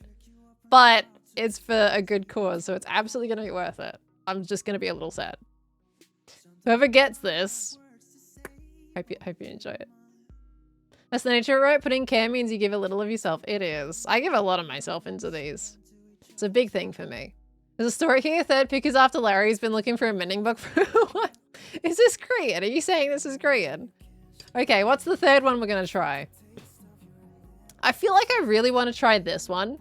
but it's for a good cause, so it's absolutely gonna be worth it. I'm just gonna be a little sad. Whoever gets this, hope you enjoy it. That's the nature, right? Putting care means you give a little of yourself. It is. I give a lot of myself into these. It's a big thing for me. There's a story here. Third pick is after Larry's been looking for a mending book for a while. Is this Korean? Are you saying this is Korean? Okay, what's the third one we're gonna try? I feel like I really want to try this one.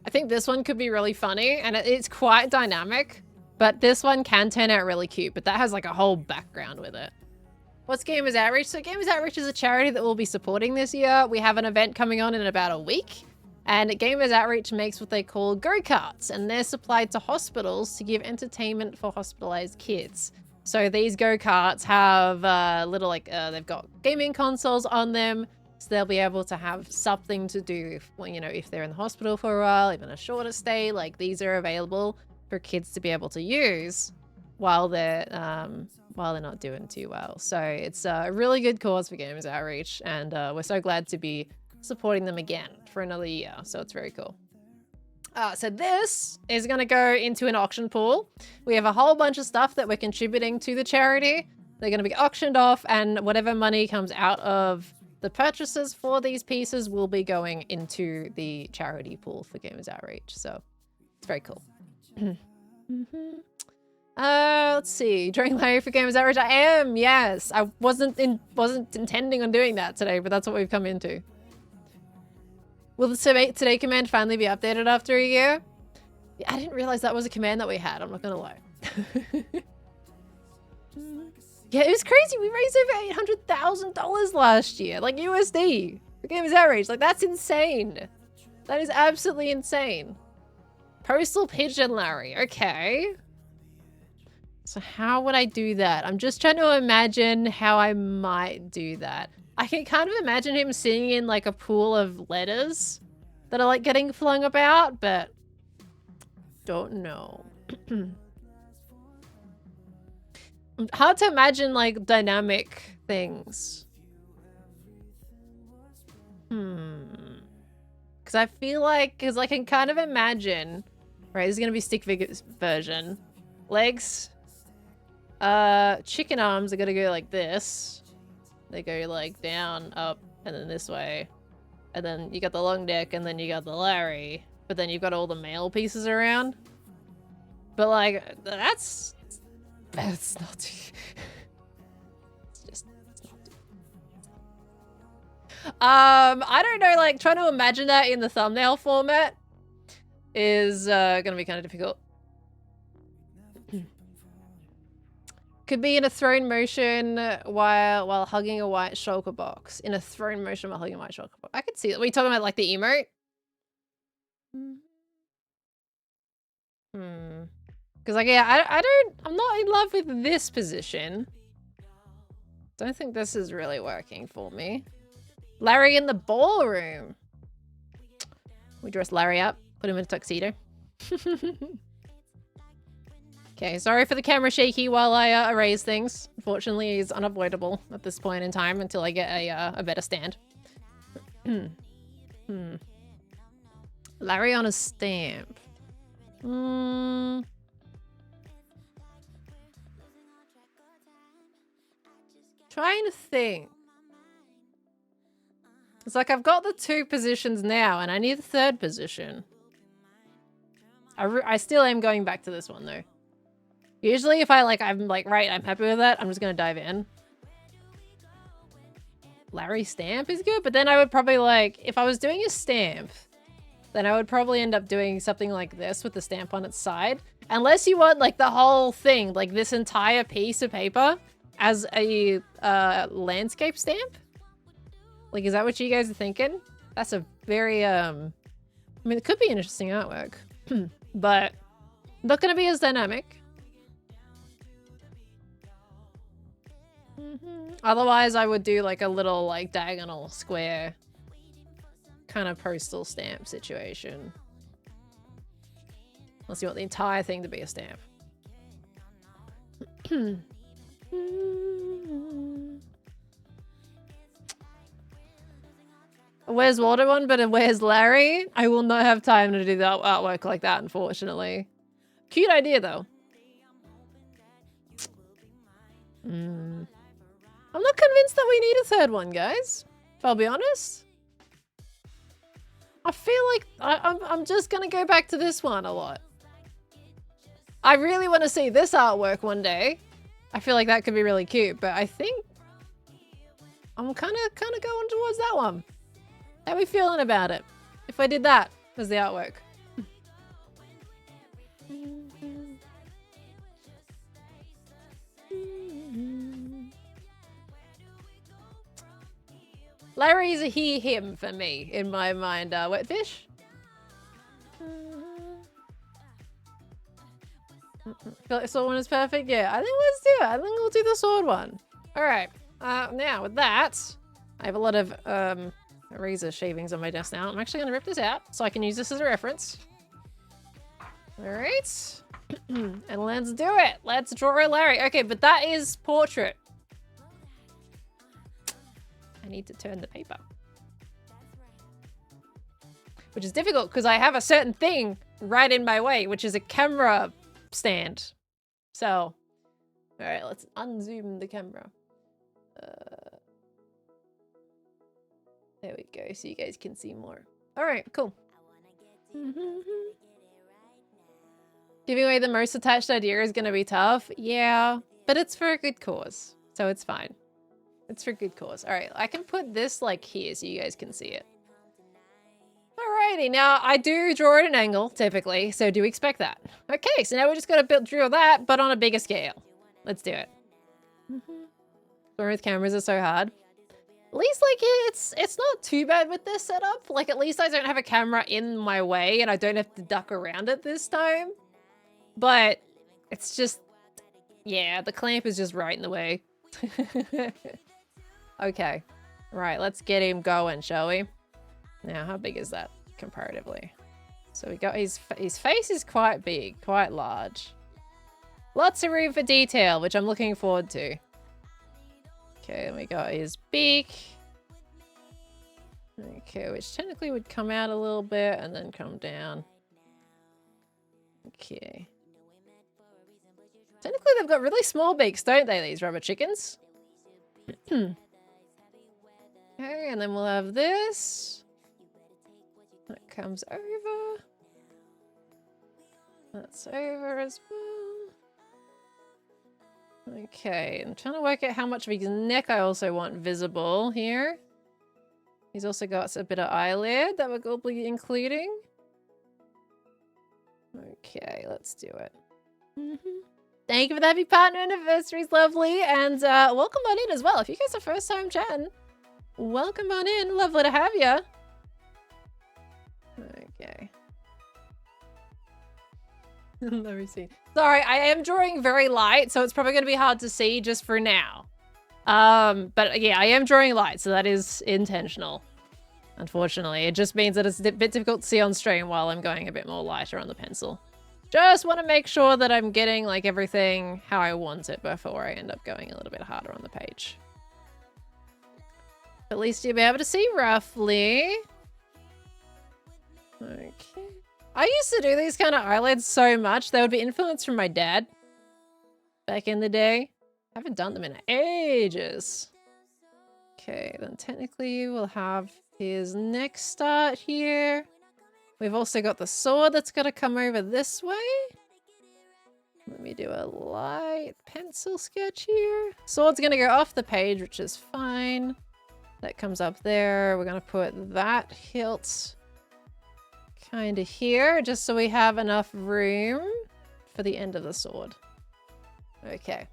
I think this one could be really funny, and it's quite dynamic, but this one can turn out really cute, but that has like a whole background with it. What's Gamers Outreach? So Gamers Outreach is a charity that we'll be supporting this year. We have an event coming on in about a week, and Gamers Outreach makes what they call go-karts, and they're supplied to hospitals to give entertainment for hospitalized kids. So these go-karts have little like, they've got gaming consoles on them, so they'll be able to have something to do if, well, you know, if they're in the hospital for a while, even a shorter stay. Like these are available for kids to be able to use while they're not doing too well. So it's a really good cause for Gamers Outreach, and we're so glad to be supporting them again for another year. So it's very cool. So this is going to go into an auction pool. We have a whole bunch of stuff that we're contributing to the charity. They're going to be auctioned off, and whatever money comes out of the purchases for these pieces will be going into the charity pool for Gamers Outreach. So it's very cool. Let's see. Drawing Larry for Gamers Outreach. I am, yes. I wasn't intending on doing that today, but that's what we've come into. Will the today command finally be updated after a year? Yeah, I didn't realize that was a command that we had. I'm not gonna lie. Yeah, it was crazy. We raised over $800,000 last year, like USD for Gamers Outreach. Like that's insane. That is absolutely insane. Postal pigeon, Larry. Okay. So how would I do that? I'm just trying to imagine how I might do that. I can kind of imagine him sitting in like a pool of letters that are like getting flung about, but don't know. Hard to imagine like dynamic things. Because I feel like, because I can kind of imagine, right, this is going to be stick figure version. Legs. Chicken arms are going to go like this. They go like down, up, and then this way. And then you got the long neck, and then you got the Larry. But then you've got all the male pieces around. But like, that's not it's not I don't know, like trying to imagine that in the thumbnail format is gonna be kind of difficult. Could be in a thrown motion while hugging a white shulker box. In a thrown motion while hugging a white shulker box. I could see that. Were you talking about like the emote? Because like, yeah, I'm not in love with this position. Don't think this is really working for me. Larry in the ballroom. We dress Larry up, put him in a tuxedo. Okay, sorry for the camera shaky while I erase things. Unfortunately, it's unavoidable at this point in time until I get a better stand. Larry on a stamp. Trying to think. It's like I've got the 2 positions now and I need the 3rd position. I still am going back to this one though. Usually if I'm like, right, I'm happy with that, I'm just gonna dive in. Larry stamp is good, but then I would probably like, if I was doing a stamp, then I would probably end up doing something like this with the stamp on its side. Unless you want like the whole thing, like this entire piece of paper as a landscape stamp. Like, is that what you guys are thinking? That's a very, I mean, it could be interesting artwork, but not gonna be as dynamic. Otherwise, I would do like a little like diagonal square kind of postal stamp situation. Unless you want the entire thing to be a stamp. Where's Walter one, but where's Larry? I will not have time to do the artwork like that, unfortunately. Cute idea, though. I'm not convinced that we need a 3rd one, guys. If I'll be honest. I feel like I'm just gonna go back to this one a lot. I really want to see this artwork one day. I feel like that could be really cute, but I think I'm kind of going towards that one. How are we feeling about it? If I did that as the artwork. Larry's a he, him for me, in my mind. Wetfish? Feel like sword one is perfect? Yeah, I think let's do it. I think we'll do the sword one. Alright. Now, with that, I have a lot of razor shavings on my desk now. I'm actually going to rip this out so I can use this as a reference. Alright. And let's do it. Let's draw a Larry. Okay, but that is portrait. I need to turn the paper. Which is difficult because I have a certain thing right in my way, which is a camera stand. So, all right, let's unzoom the camera. There we go, so you guys can see more. All right, cool. Giving away the most attached idea is going to be tough. Yeah, but it's for a good cause, so it's fine. It's for good cause. All right, I can put this like here so you guys can see it. Alrighty, now I do draw at an angle typically, so do expect that. Okay, so now we're just gonna draw that, but on a bigger scale. Let's do it. Drawing with cameras is so hard. At least like it's not too bad with this setup. Like at least I don't have a camera in my way and I don't have to duck around it this time. But it's just, yeah, the clamp is just right in the way. Okay, right, let's get him going, shall we? Now, how big is that comparatively? So we got his face is quite big, quite large. Lots of room for detail, which I'm looking forward to. Okay, and we got his beak. Okay, which technically would come out a little bit and then come down. Okay. Technically, they've got really small beaks, don't they, these rubber chickens? Okay, and then we'll have this. That comes over. That's over as well. Okay, I'm trying to work out how much of his neck I also want visible here. He's also got a bit of eyelid that we'll be including. Okay, let's do it. Thank you for the happy partner anniversaries, lovely. And welcome on in as well. If you guys are first time chatting, welcome on in. Lovely to have you. Okay. Let me see. Sorry, I am drawing very light, so it's probably going to be hard to see just for now. But yeah, I am drawing light, so that is intentional. Unfortunately, it just means that it's a bit difficult to see on stream while I'm going a bit more lighter on the pencil. Just want to make sure that I'm getting like everything how I want it before I end up going a little bit harder on the page. At least you'll be able to see roughly. Okay. I used to do these kind of eyelids so much. They would be influenced from my dad back in the day. I haven't done them in ages. Okay, then technically we'll have his neck start here. We've also got the sword that's got to come over this way. Let me do a light pencil sketch here. Sword's going to go off the page, which is fine. That comes up there. We're going to put that hilt kind of here, just so we have enough room for the end of the sword. Okay.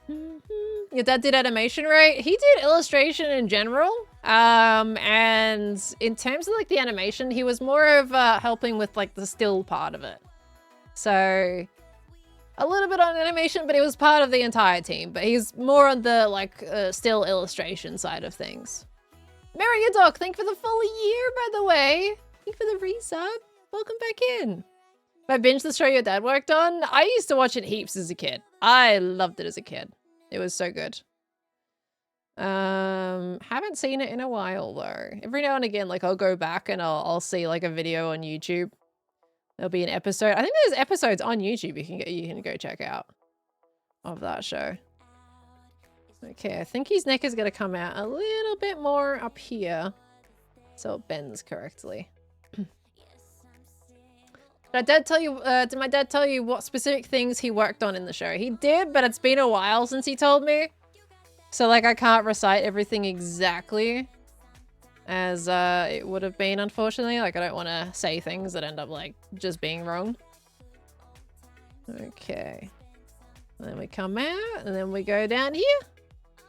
Your dad did animation, right? He did illustration in general. And in terms of like the animation, he was more of helping with like the still part of it. So a little bit on animation, but he was part of the entire team. But he's more on the like still illustration side of things. Mary Doc, thank you for the full year, by the way. Thank you for the resub. Welcome back in. I binged the show your dad worked on. I used to watch it heaps as a kid. I loved it as a kid. It was so good. Haven't seen it in a while though. Every now and again, like I'll go back and I'll see like a video on YouTube. There'll be an episode. I think there's episodes on YouTube you can go check out of that show. Okay, I think his neck is gonna come out a little bit more up here so it bends correctly. Did my dad tell you what specific things he worked on in the show? He did, but it's been a while since he told me. So like I can't recite everything exactly as it would have been, unfortunately. Like I don't want to say things that end up like just being wrong. Okay. And then we come out and then we go down here,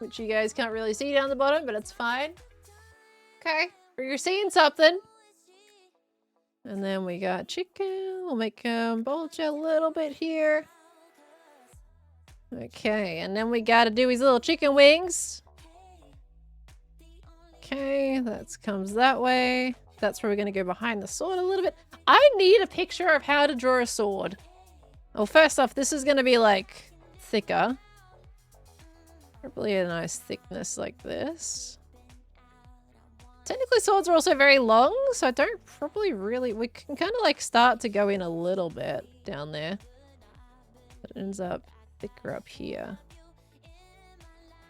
which you guys can't really see down the bottom, but it's fine. Okay, you're seeing something. And then we got chicken. We'll make him bulge a little bit here. Okay, and then we gotta do his little chicken wings. Okay, that comes that way. That's where we're gonna go behind the sword a little bit. I need a picture of how to draw a sword. Well, first off, this is gonna be like thicker. Probably a nice thickness like this. Technically, swords are also very long, so I don't probably really... We can kind of like start to go in a little bit down there. But it ends up thicker up here.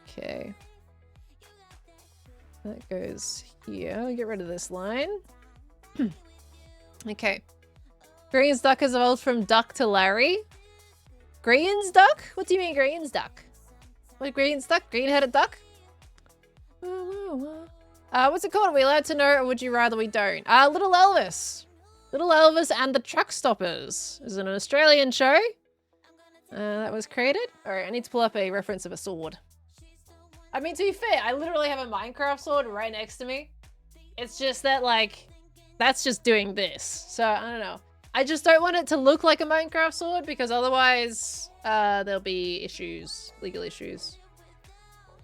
Okay. That goes here. I'll get rid of this line. Okay. Green's duck has evolved from duck to Larry. Green's duck? What do you mean Green's duck? What, Green's duck? Green-headed duck? What's it called? Are we allowed to know, or would you rather we don't? Little Elvis. Little Elvis and the Truck Stoppers is an Australian show that was created. All right, I need to pull up a reference of a sword. I mean, to be fair, I literally have a Minecraft sword right next to me. It's just that, like, that's just doing this. So, I don't know. I just don't want it to look like a Minecraft sword because otherwise there'll be issues, legal issues.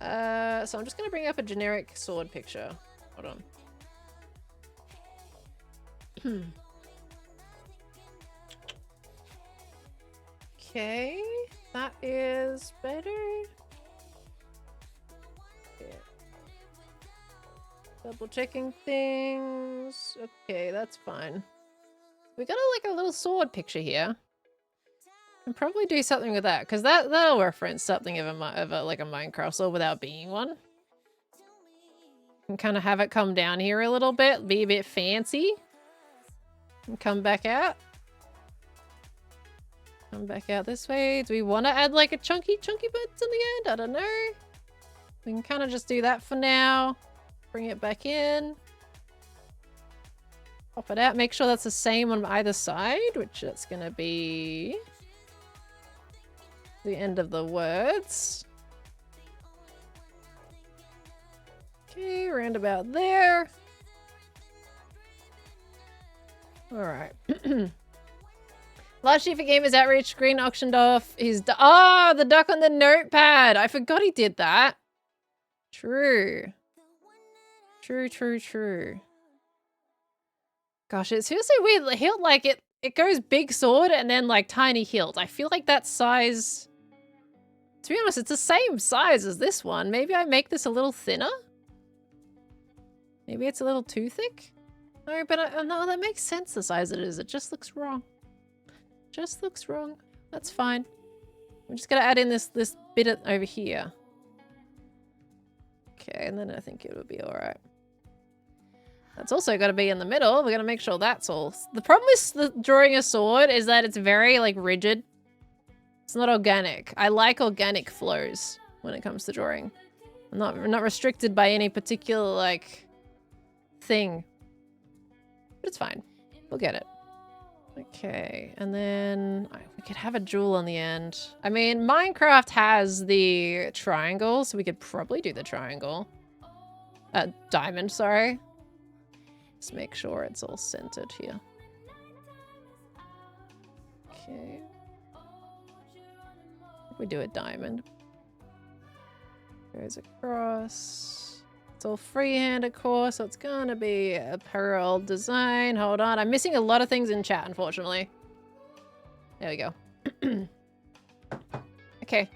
So I'm just going to bring up a generic sword picture. Hold on. Okay, that is better. Yeah. Double checking things. Okay, that's fine. We got like a little sword picture here. And probably do something with that, because that'll reference something of a like a Minecraft sword without being one. And kind of have it come down here a little bit, be a bit fancy. And come back out. Come back out this way. Do we want to add like a chunky bits in the end? I don't know. We can kind of just do that for now. Bring it back in. Pop it out. Make sure that's the same on either side, which it's going to be the end of the words. Okay, around about there. Alright. Last year for Gamers Outreach, Green auctioned off his... Oh, the duck on the notepad! I forgot he did that. True. True. Gosh, it's seriously weird. The hilt, like, it goes big sword and then, like, tiny hilt. I feel like that size... To be honest, it's the same size as this one. Maybe I make this a little thinner? Maybe it's a little too thick? No, but no, that makes sense the size it is. It just looks wrong. Just looks wrong. That's fine. I'm just gonna add in this bit over here. Okay, and then I think it will be alright. That's also got to be in the middle. We're gonna make sure that's all. The problem with drawing a sword is that it's very, like, rigid. It's not organic. I like organic flows when it comes to drawing. I'm not restricted by any particular, like, thing. But it's fine. We'll get it. Okay, and then we could have a jewel on the end. I mean, Minecraft has the triangle, so we could probably do the triangle. Diamond, sorry. Just make sure it's all centered here. Okay. We do a diamond. Goes across. It's all freehand, of course, so it's gonna be a pearl design. Hold on, I'm missing a lot of things in chat, unfortunately. There we go. Okay.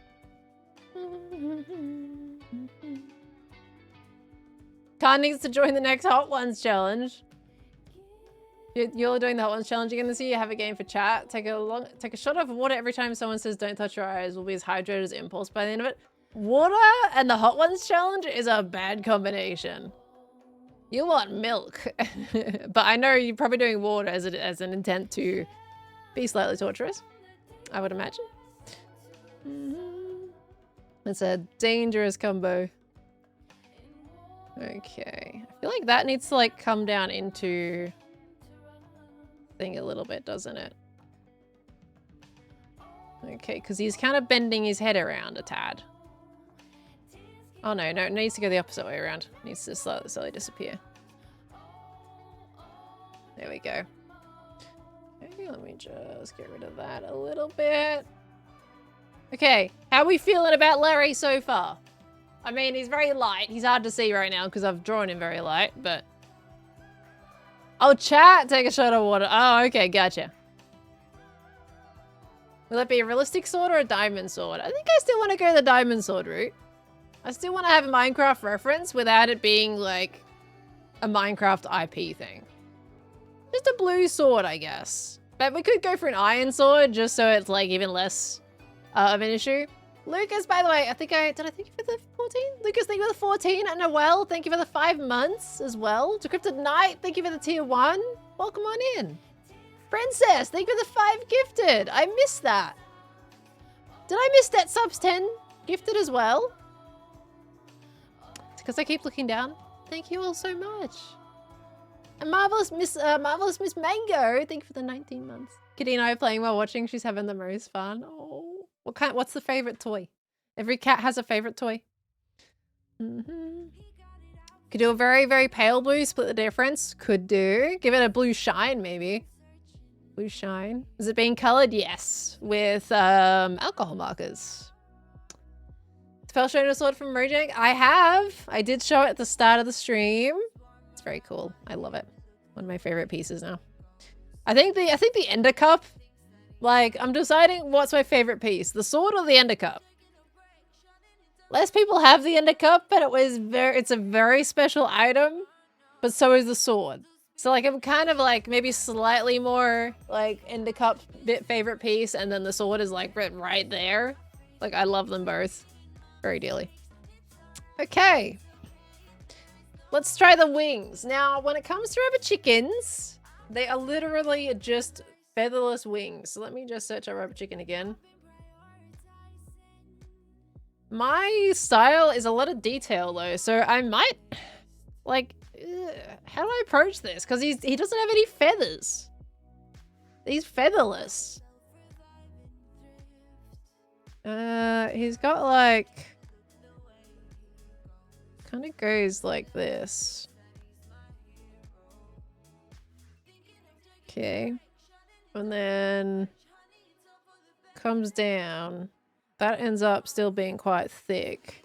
Khan needs to join the next Hot Ones challenge. You're doing the Hot Ones challenge again this year. Have a game for chat. Take a shot of water every time someone says don't touch your eyes. Will be as hydrated as Impulse by the end of it. Water and the Hot Ones challenge is a bad combination. You want milk. But I know you're probably doing water as an intent to be slightly torturous, I would imagine. It's a dangerous combo. Okay. I feel like that needs to, like, come down into thing a little bit, doesn't it? Okay, because he's kind of bending his head around a tad. Oh no, it needs to go the opposite way around. It needs to slowly disappear. There we go. Okay, let me just get rid of that a little bit. Okay, how are we feeling about Larry so far? I mean, he's very light. He's hard to see right now because I've drawn him very light, but... Oh, chat! Take a shot of water. Oh, okay, gotcha. Will that be a realistic sword or a diamond sword? I think I still want to go the diamond sword route. I still want to have a Minecraft reference without it being, like, a Minecraft IP thing. Just a blue sword, I guess. But we could go for an iron sword just so it's, like, even less of an issue. Lucas, by the way, did I thank you for the 14? Lucas, thank you for the 14. And Noel, thank you for the 5 months as well. Decrypted Knight, thank you for the tier 1. Welcome on in. Princess, thank you for the 5 gifted. I missed that. Did I miss that subs 10 gifted as well? It's because I keep looking down. Thank you all so much. And Marvelous Miss Mango, thank you for the 19 months. Kitty and I are playing while watching. She's having the most fun. Oh. What's the favorite toy? Every cat has a favorite toy. Could do a very, very pale blue, split the difference. Could do. Give it a blue shine, maybe. Blue shine. Is it being colored? Yes. With alcohol markers. Spell showing a sword from Mojang? I have. I did show it at the start of the stream. It's very cool. I love it. One of my favorite pieces now. I think the Ender Cup. Like, I'm deciding what's my favorite piece, the sword or the Ender Cup. Less people have the Ender Cup, but it's a very special item, but so is the sword. So, like, I'm kind of, like, maybe slightly more, like, Ender Cup favorite piece, and then the sword is, like, right there. Like, I love them both very dearly. Okay. Let's try the wings. Now, when it comes to rubber chickens, they are literally just... featherless wings. So let me just search our rubber chicken again. My style is a lot of detail though, so I might like how do I approach this? Because he doesn't have any feathers. He's featherless. He's got like... kind of goes like this. Okay. And then comes down. That ends up still being quite thick.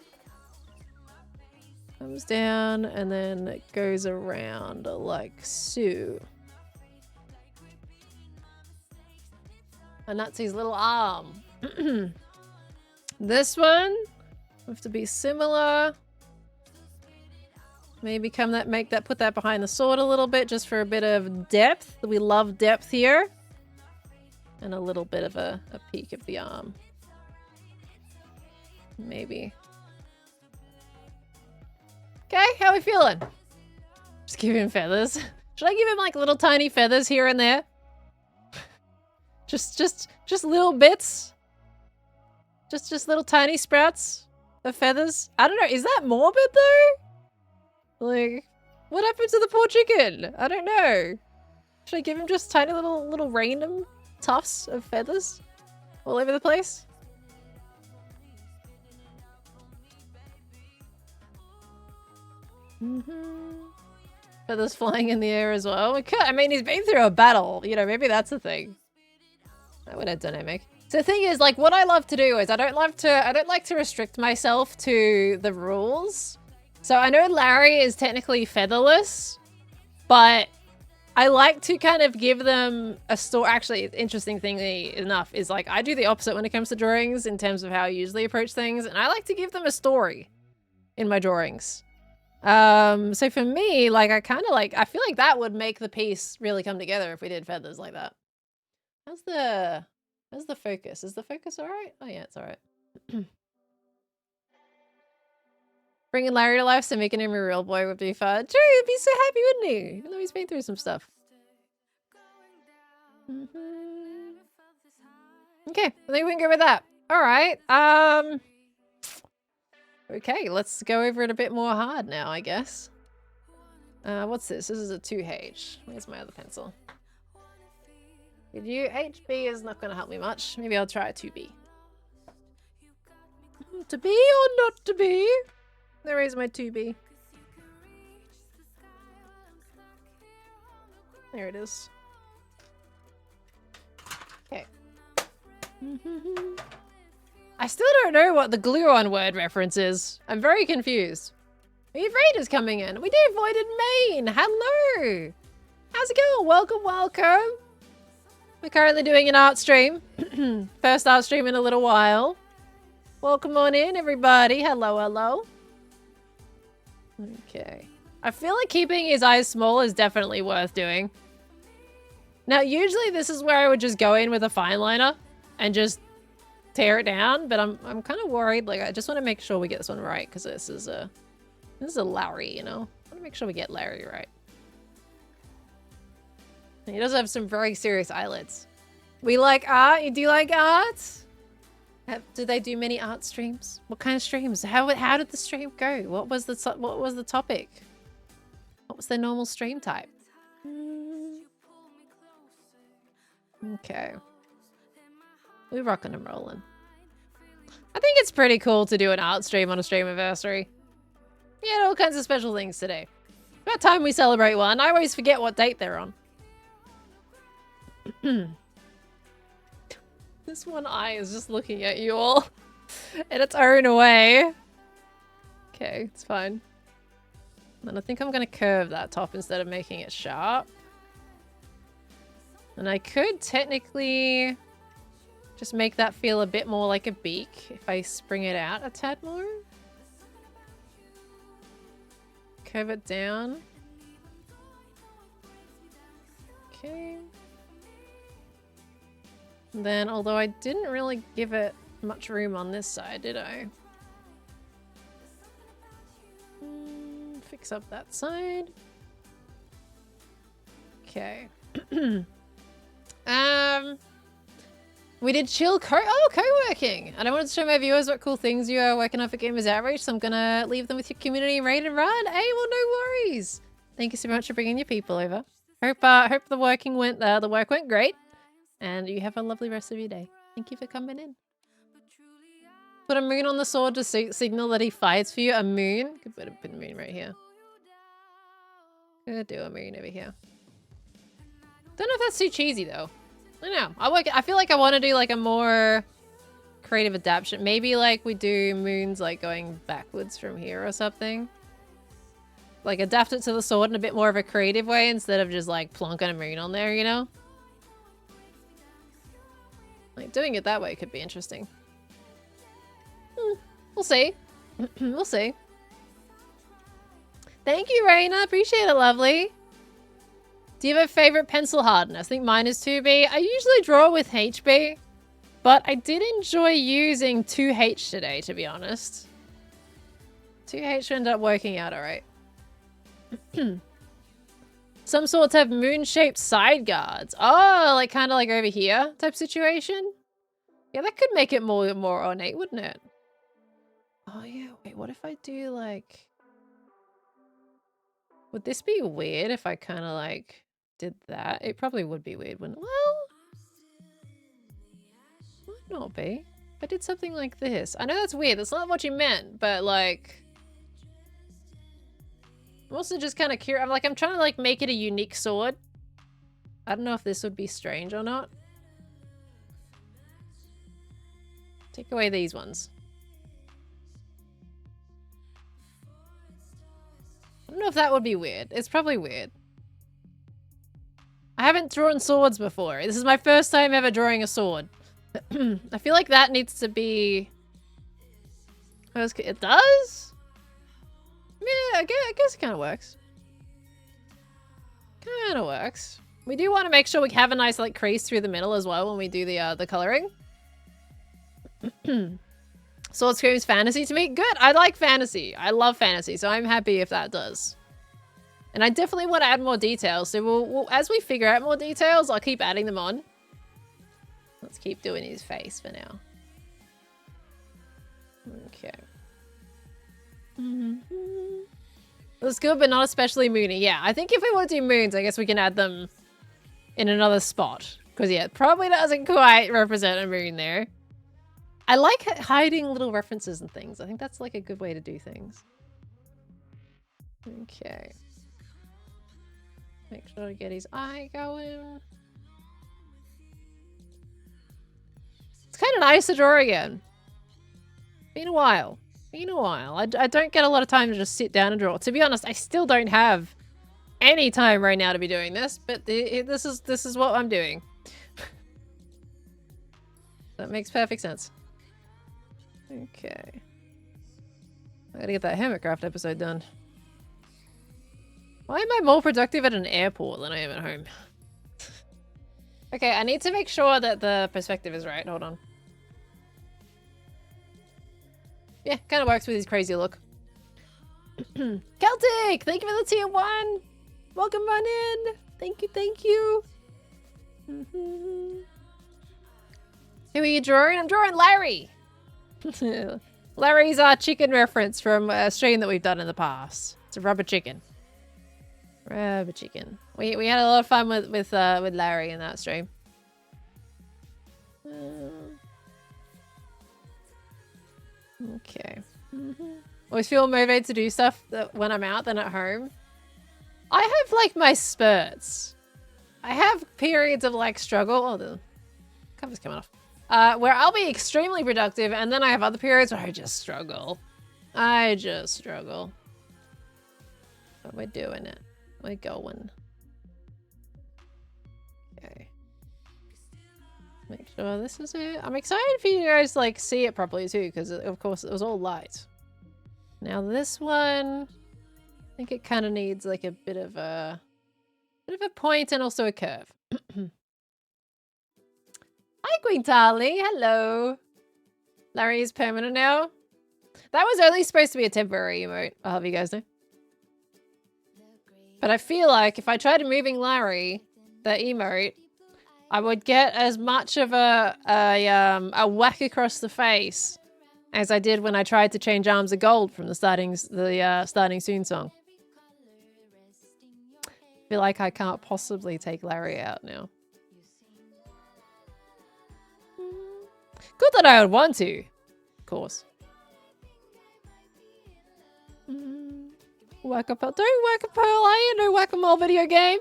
Comes down and then it goes around like so. And that's his little arm. This one have to be similar. Maybe put that behind the sword a little bit just for a bit of depth. We love depth here. And a little bit of a peak of the arm. Maybe. Okay, how are we feeling? Just give him feathers. Should I give him like little tiny feathers here and there? just little bits? Just little tiny sprouts of feathers? I don't know, is that morbid though? Like, what happened to the poor chicken? I don't know. Should I give him just tiny little random tufts of feathers all over the place? Feathers flying in the air as well. We could, I mean, he's been through a battle. You know, maybe that's the thing. That would add dynamic. So the thing is, like, what I love to do is I don't like to restrict myself to the rules. So I know Larry is technically featherless, but I like to kind of give them a story. Actually, interesting thing enough is like I do the opposite when it comes to drawings in terms of how I usually approach things, and I like to give them a story in my drawings. So for me, like I feel like that would make the piece really come together if we did feathers like that. How's the focus? Is the focus all right? Oh yeah, it's all right. Bringing Larry to life, so making him a real boy would be fun. True, he'd be so happy, wouldn't he? Even though he's been through some stuff. Okay, I think we can go with that. All right. Okay, let's go over it a bit more hard now, I guess. What's this? This is a 2H. Where's my other pencil? With you, HB is not going to help me much. Maybe I'll try a 2B. To be or not to be? There is my 2B. There it is. Okay. I still don't know what the glue on word reference is. I'm very confused. We have raiders coming in. We do Voided Main. Hello. How's it going? Welcome, welcome. We're currently doing an art stream. First art stream in a little while. Welcome on in, everybody. Hello, hello. Okay. I feel like keeping his eyes small is definitely worth doing. Now, usually this is where I would just go in with a fine liner and just tear it down, but I'm kind of worried. Like, I just want to make sure we get this one right because this is a Larry, you know. I want to make sure we get Larry right. He does have some very serious eyelids. We like art. Do you like art? Do they do many art streams? What kind of streams? How did the stream go? What was the topic? What was the normal stream type? Okay. We're rocking and rolling. I think it's pretty cool to do an art stream on a stream anniversary. We had all kinds of special things today. About time we celebrate one. I always forget what date they're on. This one eye is just looking at you all in its own way. Okay, it's fine. And I think I'm going to curve that top instead of making it sharp. And I could technically just make that feel a bit more like a beak if I spring it out a tad more. Curve it down. Okay. And then, although I didn't really give it much room on this side, did I? Fix up that side. Okay. We did chill co-working. And I wanted to show my viewers what cool things you are working on for Gamers Outreach, so I'm gonna leave them with your community raid and run. Hey, well, no worries. Thank you so much for bringing your people over. Hope the work went great. And you have a lovely rest of your day. Thank you for coming in. Put a moon on the sword to signal that he fights for you. A moon? Could put a moon right here. Gonna do a moon over here. Don't know if that's too cheesy though. I don't know. I feel like I want to do like a more creative adaptation. Maybe like we do moons like going backwards from here or something. Like adapt it to the sword in a bit more of a creative way instead of just like plonking a moon on there, you know? Like doing it that way could be interesting. We'll see. We'll see. Thank you, Raina. Appreciate it, lovely. Do you have a favorite pencil hardness? I think mine is 2B. I usually draw with HB, but I did enjoy using 2H today, to be honest. 2H ended up working out all right. Some swords have moon-shaped side guards. Oh, like kind of like over here type situation. Yeah, that could make it more ornate, wouldn't it? Oh yeah, wait, what if I do like... Would this be weird if I kind of like did that? It probably would be weird, wouldn't it? Well, might not be. If I did something like this. I know that's weird. That's not what you meant, but like... I'm also just kind of curious. I'm trying to like make it a unique sword. I don't know if this would be strange or not. Take away these ones. I don't know if that would be weird. It's probably weird. I haven't drawn swords before. This is my first time ever drawing a sword. I feel like that needs to be... It does? Yeah, I guess it kind of works. Kind of works. We do want to make sure we have a nice like crease through the middle as well when we do the coloring. Sword screams fantasy to me. Good. I like fantasy. I love fantasy, so I'm happy if that does. And I definitely want to add more details. So we'll as we figure out more details, I'll keep adding them on. Let's keep doing his face for now. Okay. Looks good, but not especially moony. Yeah, I think if we want to do moons, I guess we can add them in another spot. Because, yeah, it probably doesn't quite represent a moon there. I like hiding little references and things. I think that's, like, a good way to do things. Okay. Make sure to get his eye going. It's kind of nice to draw again. Been a while. Been a while. I don't get a lot of time to just sit down and draw. To be honest, I still don't have any time right now to be doing this, but this is what I'm doing. That makes perfect sense. Okay. I gotta get that Hermitcraft episode done. Why am I more productive at an airport than I am at home? Okay, I need to make sure that the perspective is right. Hold on. Yeah, kind of works with his crazy look. Celtic! Thank you for the tier 1! Welcome on in! Thank you, thank you! Who are you drawing? I'm drawing Larry! Larry's our chicken reference from a stream that we've done in the past. It's a rubber chicken. Rubber chicken. We had a lot of fun with Larry in that stream. Okay. Always feel motivated to do stuff when I'm out than at home. I have like my spurts. I have periods of like struggle. Oh, the cover's coming off. Where I'll be extremely productive, and then I have other periods where I just struggle. I just struggle. But we're doing it. We're going. Okay. Make sure this is it. I'm excited for you guys like see it properly too, because of course it was all light. Now this one, I think it kind of needs like a bit of a point and also a curve. Hi Quintali, hello. Larry is permanent now. That was only supposed to be a temporary emote, I'll have you guys know. But I feel like if I tried moving Larry, the emote, I would get as much of a whack across the face as I did when I tried to change Arms of Gold from the Starting Soon song. I feel like I can't possibly take Larry out now. Good that I would want to. Of course. Whack-a-pearl. Don't whack-a-pearl. I ain't no whack-a-mole video game.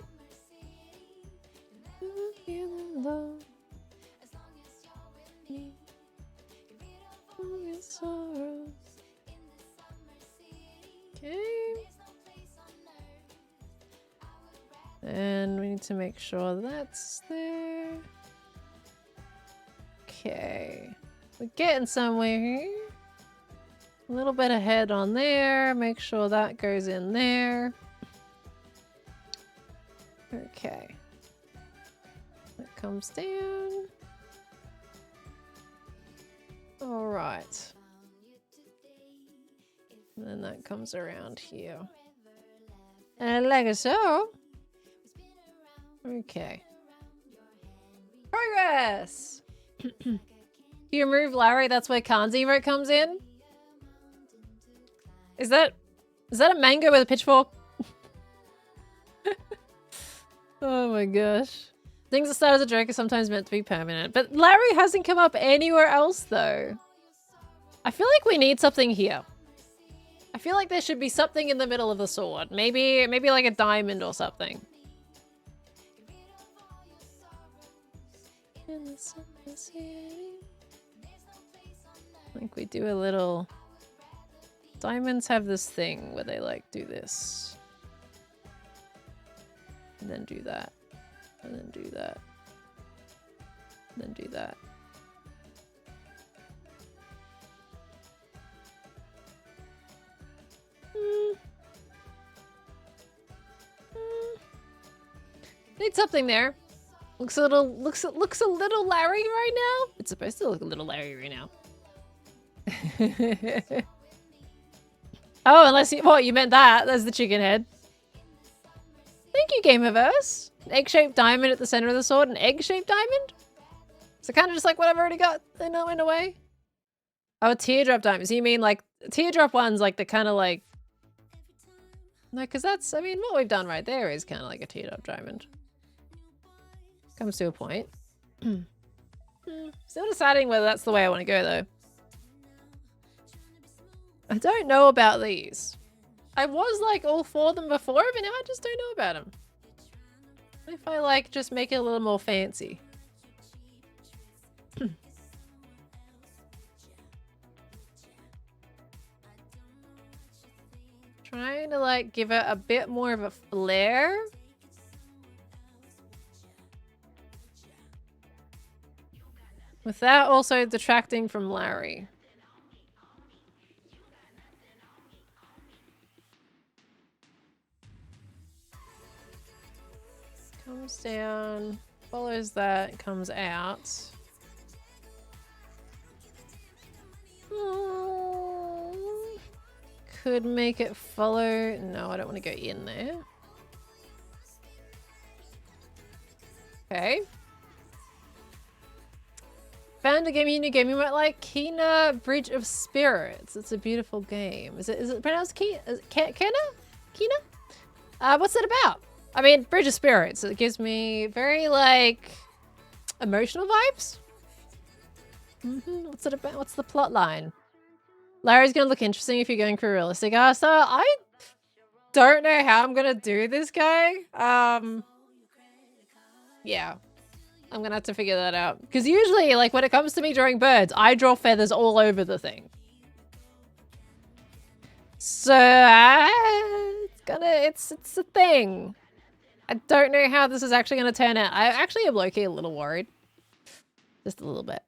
Okay. And we need to make sure that's there. Okay. We're getting somewhere here. A little bit of head on there. Make sure that goes in there. Okay. That comes down. All right. And then that comes around here. And like so. Okay. Progress! Do you remove Larry? That's where Khan's emote comes in? Is that a mango with a pitchfork? Oh my gosh. Things that start as a joke are sometimes meant to be permanent. But Larry hasn't come up anywhere else though. I feel like we need something here. I feel like there should be something in the middle of the sword. Maybe like a diamond or something. I think we do a little... Diamonds have this thing where they like do this. And then do that. And then do that. And then do that. Need something there. Looks a little Larry right now. It's supposed to look a little Larry right now. Oh, unless you, what, you meant that. That's the chicken head. Thank you, Gameverse. An egg-shaped diamond at the center of the sword. An egg-shaped diamond? So kind of just like what I've already got in a way. Oh, a teardrop diamond. So you mean like teardrop ones, like the kind of like... No, because that's, I mean, what we've done right there is kind of like a teardrop diamond. Comes to a point. Still deciding whether that's the way I want to go, though. I don't know about these. I was like all for them before, but now I just don't know about them. What if I like just make it a little more fancy? Trying to like give it a bit more of a flair. Without also detracting from Larry. Comes down, follows that, comes out. Could make it follow. No, I don't want to go in there. Okay. Found a game you might like. Kena Bridge of Spirits. It's a beautiful game. Is it pronounced Kena? Kena? What's it about? I mean, Bridge of Spirits. It gives me very like emotional vibes. What's it about? What's the plot line? Larry's gonna look interesting if you're going for realistic. So I don't know how I'm gonna do this guy. Yeah. I'm gonna have to figure that out. Because usually, like, when it comes to me drawing birds, I draw feathers all over the thing. So, it's a thing. I don't know how this is actually gonna turn out. I actually am low-key a little worried. Just a little bit.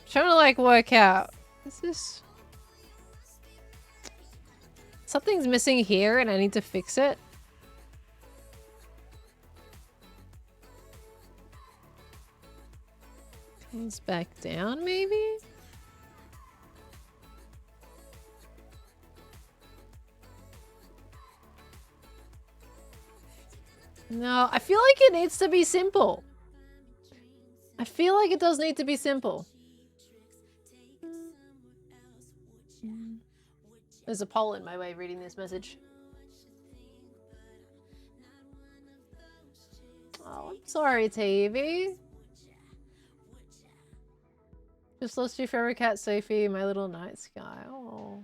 Trying to like work out. Is this... Something's missing here and I need to fix it. Comes back down maybe? No, I feel like it needs to be simple. I feel like it does need to be simple. There's a poll in my way of reading this message. Oh, I'm sorry, TV. Just lost your favorite cat, Sophie, my little night sky. Oh.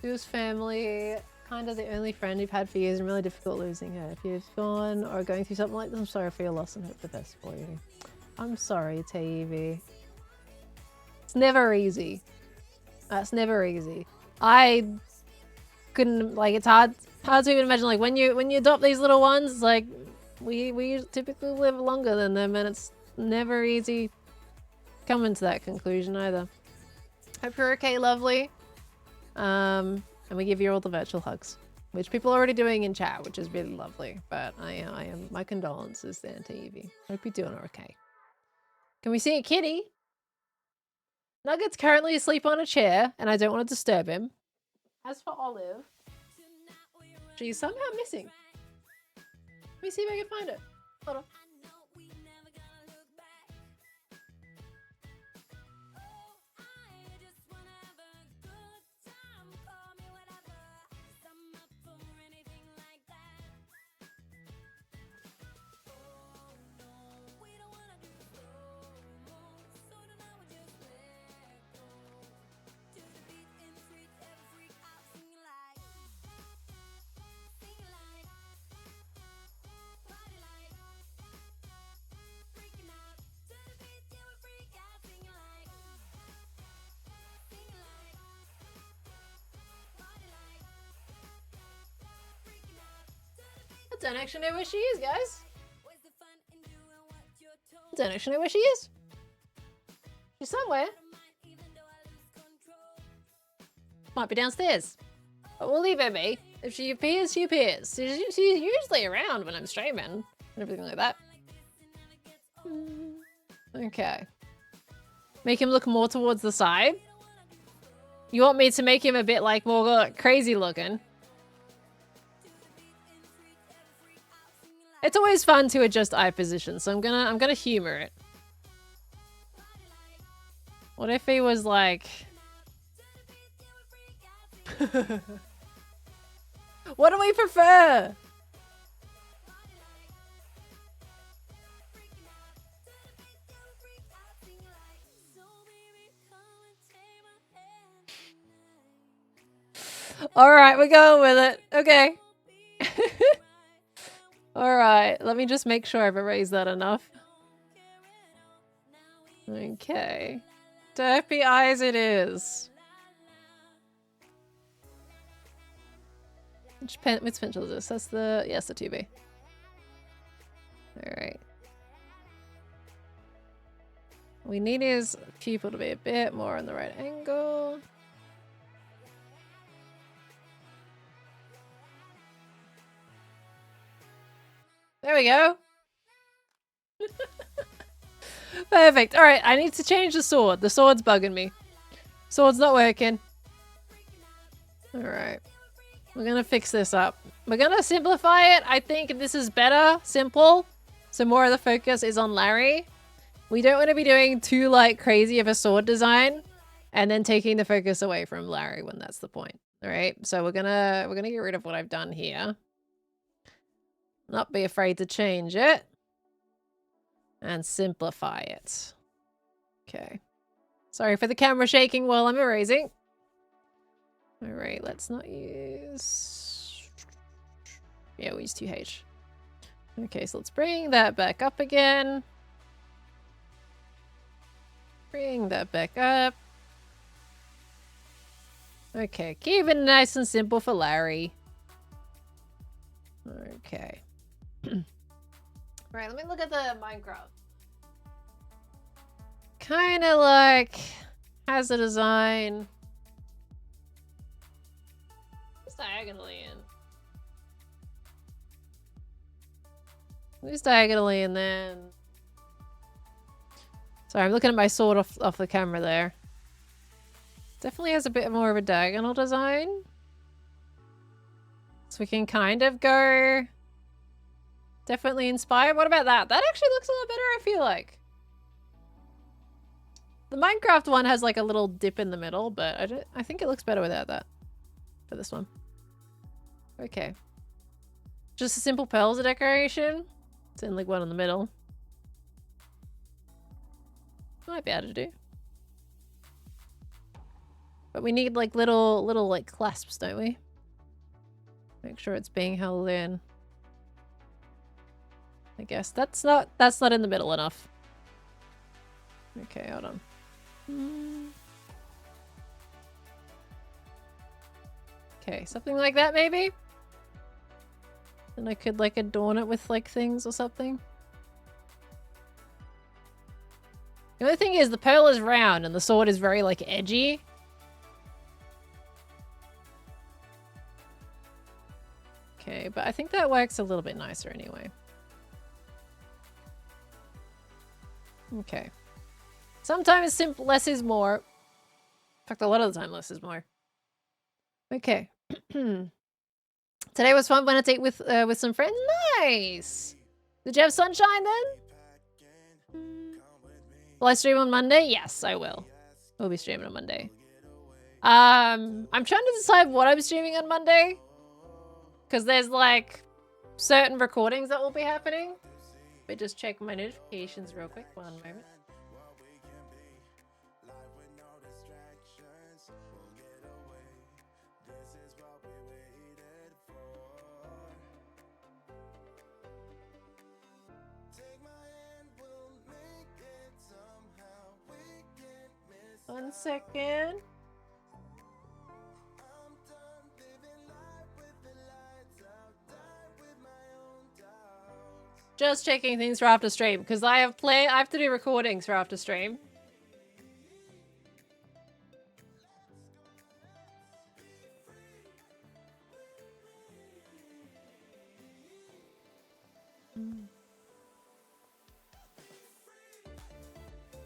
She was family, kind of the only friend you've had for years, and really difficult losing her. If you've gone or going through something like this, I'm sorry for your loss and hope the best for you. I'm sorry, TV. It's never easy. That's never easy. I couldn't, like, it's hard to even imagine, like, when you adopt these little ones, like, we typically live longer than them, and it's never easy coming to that conclusion either. Hope you're okay, lovely. And we give you all the virtual hugs, which people are already doing in chat, which is really lovely. But I am my condolences there to Evie. Hope you're doing okay. Can we see a kitty? Nugget's currently asleep on a chair, and I don't want to disturb him. As for Olive, she's somehow missing. Let me see if I can find it. Hold on. I don't actually know where she is, guys. I don't actually know where she is. She's somewhere. Might be downstairs. But we'll leave her be. If she appears, she appears. She's usually around when I'm streaming and everything like that. Okay. Make him look more towards the side. You want me to make him a bit like more crazy looking? It's always fun to adjust eye position, so I'm gonna humor it. What if he was like... What do we prefer? Alright, we're going with it. Okay. Alright, let me just make sure I've erased that enough. Okay. Derpy eyes it is. Which pencil is this? That's the... Yes, the 2B. Alright. We need his pupil to be a bit more in the right angle. There we go. Perfect. All right, I need to change the sword. The sword's bugging me. Sword's not working. All right. We're going to fix this up. We're going to simplify it. I think this is better. Simple. So more of the focus is on Larry. We don't want to be doing too, like, crazy of a sword design and then taking the focus away from Larry when that's the point. All right. So we're going to get rid of what I've done here. Not be afraid to change it. And simplify it. Okay. Sorry for the camera shaking while I'm erasing. Alright, let's not use... Yeah, we'll use 2H. Okay, so let's bring that back up again. Bring that back up. Okay, keep it nice and simple for Larry. Okay. Right, let me look at the Minecraft. Kind of like has a design. Just diagonally in. Just diagonally and then. Sorry, I'm looking at my sword off the camera there. Definitely has a bit more of a diagonal design. So we can kind of go. Definitely inspired. What about that? That actually looks a lot better, I feel like. The Minecraft one has like a little dip in the middle, but I think it looks better without that for this one. Okay. Just a simple pearl as a decoration. It's in like one in the middle. Might be able to do. But we need like little like clasps, don't we? Make sure it's being held in. I guess that's not in the middle enough. Okay, hold on. Okay, something like that maybe? Then I could like adorn it with like things or something. The only thing is the pearl is round and the sword is very like edgy. Okay, but I think that works a little bit nicer anyway. Okay. Sometimes less is more. In fact, a lot of the time less is more. Okay. Today was fun. Went on a date with some friends. Nice! Did you have sunshine then? Will I stream on Monday? Yes, I will. We'll be streaming on Monday. I'm trying to decide what I'm streaming on Monday. Because there's like certain recordings that will be happening. Let me just check my notifications real quick. 1 moment. One second. Just checking things for after stream because I have to do recordings for after stream.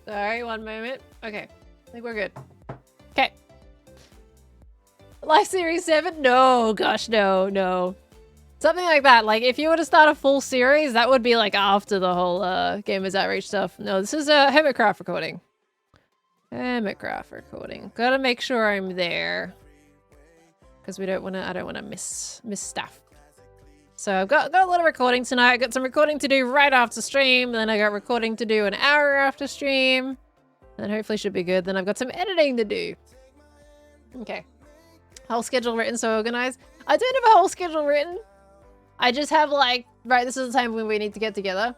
Sorry, 1 moment. Okay, I think we're good. Okay. Live Series 7? No, gosh, no. Something like that. Like, if you were to start a full series, that would be, like, after the whole Gamers Outreach stuff. No, this is a Hermitcraft recording. Hermitcraft recording. Gotta make sure I'm there. Because I don't want to miss stuff. So I've got a lot of recording tonight. I got some recording to do right after stream. Then I got recording to do an hour after stream. And then hopefully should be good. Then I've got some editing to do. Okay. Whole schedule written, so organized. I don't have a whole schedule written. I just have like, right, this is the time when we need to get together.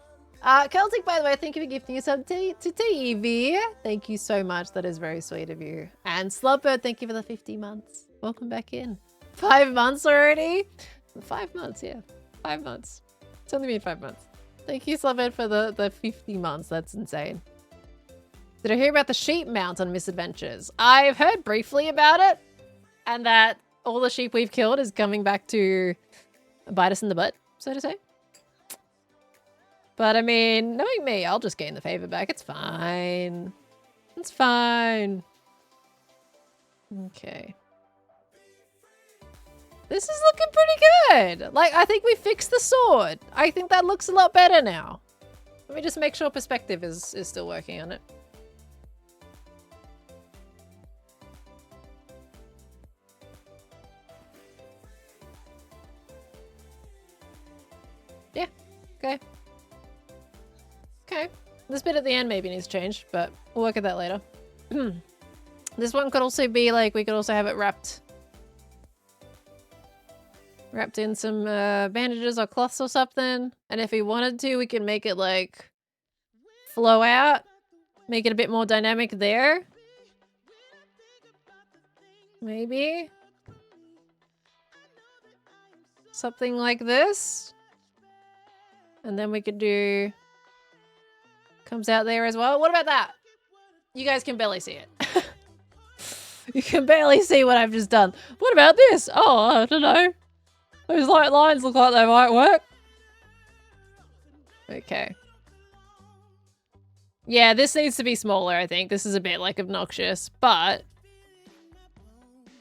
Celtic, by the way, thank you for gifting us up to TV. Thank you so much. That is very sweet of you. And Slubbird, thank you for the 50 months. Welcome back in. 5 months already? 5 months, yeah. 5 months. It's only been 5 months. Thank you, Slubbird, for the 50 months. That's insane. Did I hear about the sheep mount on Misadventures? I've heard briefly about it. And that all the sheep we've killed is coming back to bite us in the butt, so to say. But I mean, knowing me, I'll just gain the favor back. It's fine. It's fine. Okay. This is looking pretty good. Like, I think we fixed the sword. I think that looks a lot better now. Let me just make sure perspective is still working on it. Yeah, okay. Okay. This bit at the end maybe needs to change, but we'll work at that later. This one could also be like, we could also have it wrapped in some bandages or cloths or something. And if we wanted to, we can make it like flow out, make it a bit more dynamic there. Maybe. Something like this. And then we could do... Comes out there as well. What about that? You guys can barely see it. You can barely see what I've just done. What about this? Oh, I don't know. Those light lines look like they might work. Okay. Yeah, this needs to be smaller, I think. This is a bit, like, obnoxious, but...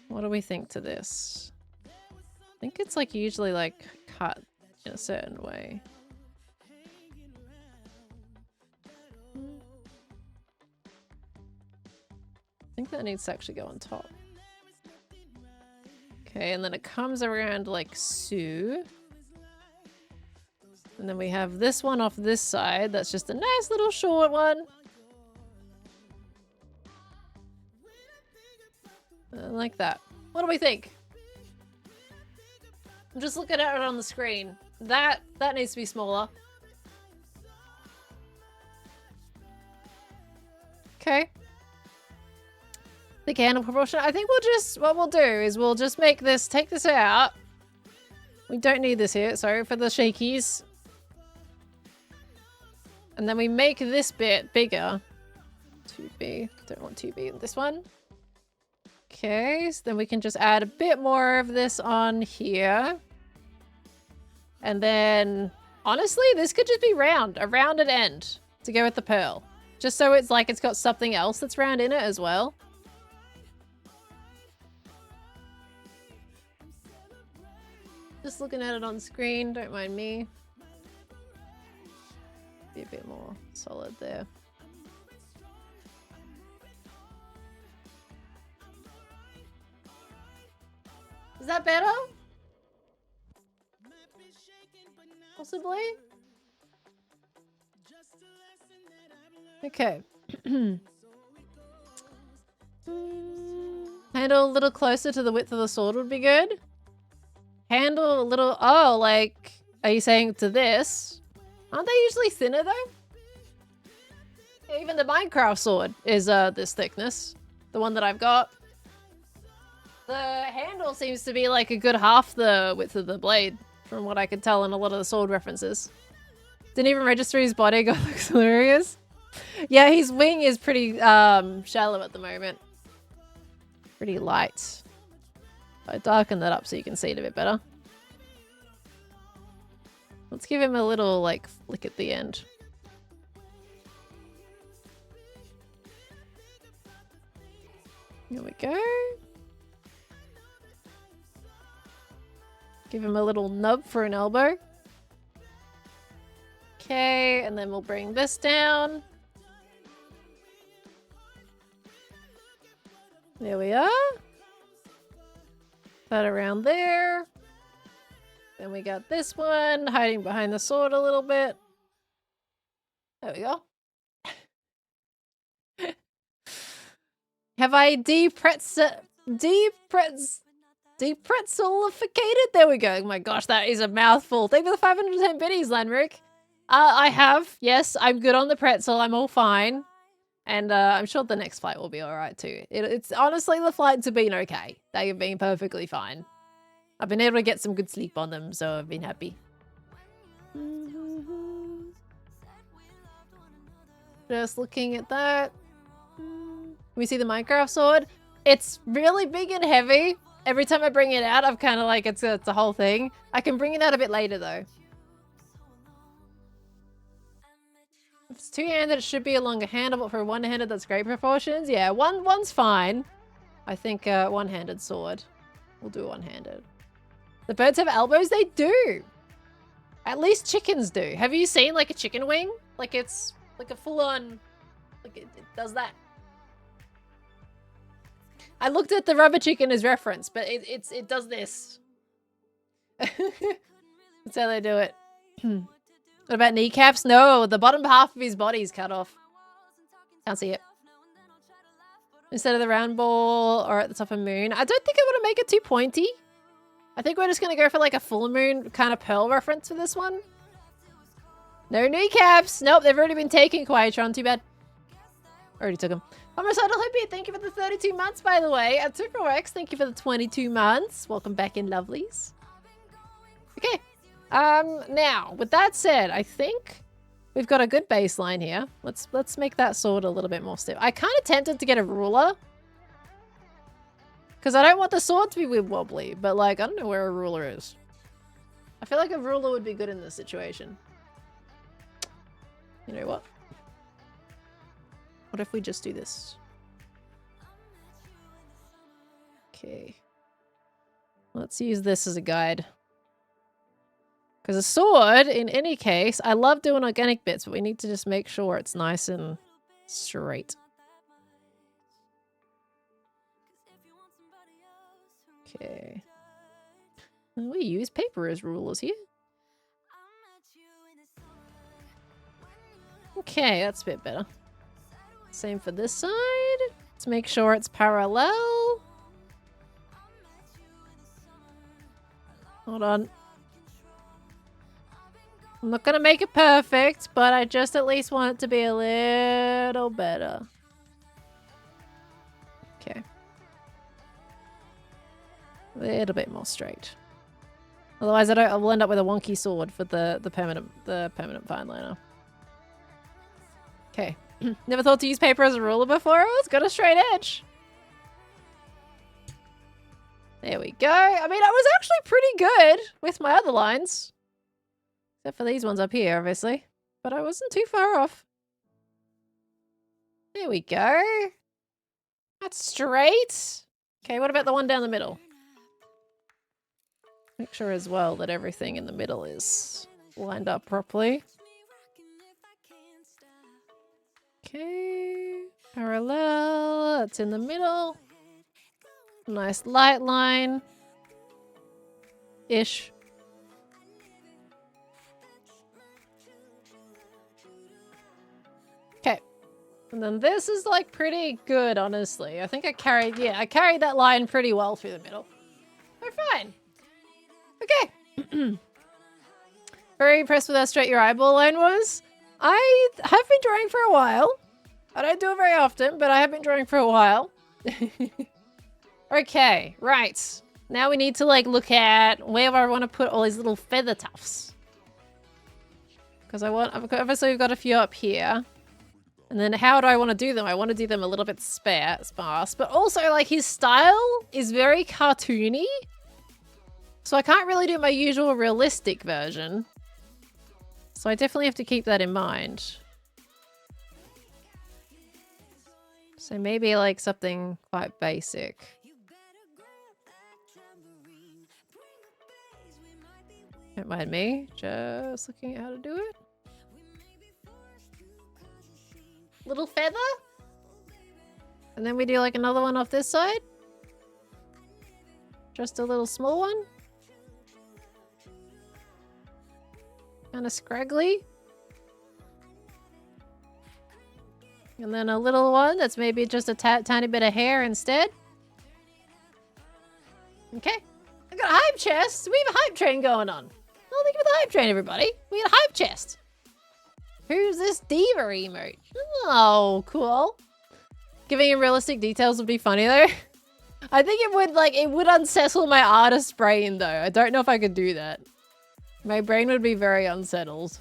What do we think to this? I think it's, like, usually, like, cut in a certain way. think that needs to actually go on top. Okay, and then it comes around like so. And then we have this one off this side. That's just a nice little short one. Like that. What do we think? I'm just looking at it on the screen. That needs to be smaller. Okay. The candle proportion. I think what we'll do is we'll just make this, take this out. We don't need this here, sorry for the shakies. And then we make this bit bigger. 2B, don't want 2B in this one. Okay, so then we can just add a bit more of this on here. And then, honestly, this could just be round, a rounded end to go with the pearl. Just so it's like it's got something else that's round in it as well. Just looking at it on screen, don't mind me. Be a bit more solid there. Is that better? Possibly? Okay. Handle a little closer to the width of the sword would be good. Handle a little... Oh, like... Are you saying to this? Aren't they usually thinner, though? Even the Minecraft sword is this thickness. The one that I've got. The handle seems to be like a good half the width of the blade, from what I could tell in a lot of the sword references. Didn't even register his body, got luxurious. Yeah, his wing is pretty shallow at the moment. Pretty light. I darken that up so you can see it a bit better. Let's give him a little, like, flick at the end. Here we go. Give him a little nub for an elbow. Okay, and then we'll bring this down. There we are. That around there. Then we got this one hiding behind the sword a little bit. There we go. Have I depretzelificated? There we go. Oh my gosh, that is a mouthful. Thank you for the 510 biddies, Landrick. I have. Yes, I'm good on the pretzel. I'm all fine. And I'm sure the next flight will be alright too. It's honestly, the flights have been okay. They have been perfectly fine. I've been able to get some good sleep on them, so I've been happy. Just looking at that. We see the Minecraft sword. It's really big and heavy. Every time I bring it out, I'm kind of like, it's a whole thing. I can bring it out a bit later though. If it's two-handed, it should be a longer handle, but for one-handed, that's great proportions. Yeah, one's fine. I think one-handed sword. We'll do one-handed. The birds have elbows? They do. At least chickens do. Have you seen like a chicken wing? Like it's like a full-on, like it does that. I looked at the rubber chicken as reference, but it does this. That's how they do it. What about kneecaps? No, the bottom half of his body is cut off. Can't see it. Instead of the round ball or at the top of moon. I don't think I want to make it too pointy. I think we're just going to go for like a full moon kind of pearl reference for this one. No kneecaps. Nope, they've already been taken, Quietron. Too bad. Already took them. Homicidal Hippie, thank you for the 32 months, by the way. And Superrex, thank you for the 22 months. Welcome back in, lovelies. Okay. Now, with that said, I think we've got a good baseline here. Let's make that sword a little bit more stiff. I kind of tempted to get a ruler. Because I don't want the sword to be wobbly, but like, I don't know where a ruler is. I feel like a ruler would be good in this situation. You know what? What if we just do this? Okay. Let's use this as a guide. Because a sword, in any case, I love doing organic bits, but we need to just make sure it's nice and straight. Okay. We use paper as rulers here. Okay, that's a bit better. Same for this side. Let's make sure it's parallel. Hold on. I'm not gonna make it perfect, but I just at least want it to be a little better. Okay. A little bit more straight. Otherwise, I will end up with a wonky sword for the permanent fine liner. Okay. Never thought to use paper as a ruler before. Oh, it's got a straight edge. There we go. I mean, I was actually pretty good with my other lines. Except for these ones up here, obviously. But I wasn't too far off. There we go. That's straight. Okay, what about the one down the middle? Make sure as well that everything in the middle is lined up properly. Okay, parallel, that's in the middle. Nice light line. Ish. Okay. And then this is like pretty good, honestly. I think I carried that line pretty well through the middle. We're fine. Okay. Very impressed with how straight your eyeball line was. I have been drawing for a while. I don't do it very often, but I have been drawing for a while. Okay, right. Now we need to like look at where I want to put all these little feather tufts. Because obviously we've got a few up here. And then how do I want to do them? I want to do them a little bit sparse, but also like his style is very cartoony. So I can't really do my usual realistic version. So I definitely have to keep that in mind. So maybe like something quite basic. Don't mind me, just looking at how to do it. Little feather. And then we do like another one off this side. Just a little small one. Kind of scraggly. And then a little one that's maybe just a tiny bit of hair instead. Okay. I got a hype chest. We have a hype train going on. Well, think of the hype train, everybody. We got a hype chest. Who's this diva emote? Oh, cool. Giving him realistic details would be funny though. I think it would unsettle my artist brain though. I don't know if I could do that. My brain would be very unsettled.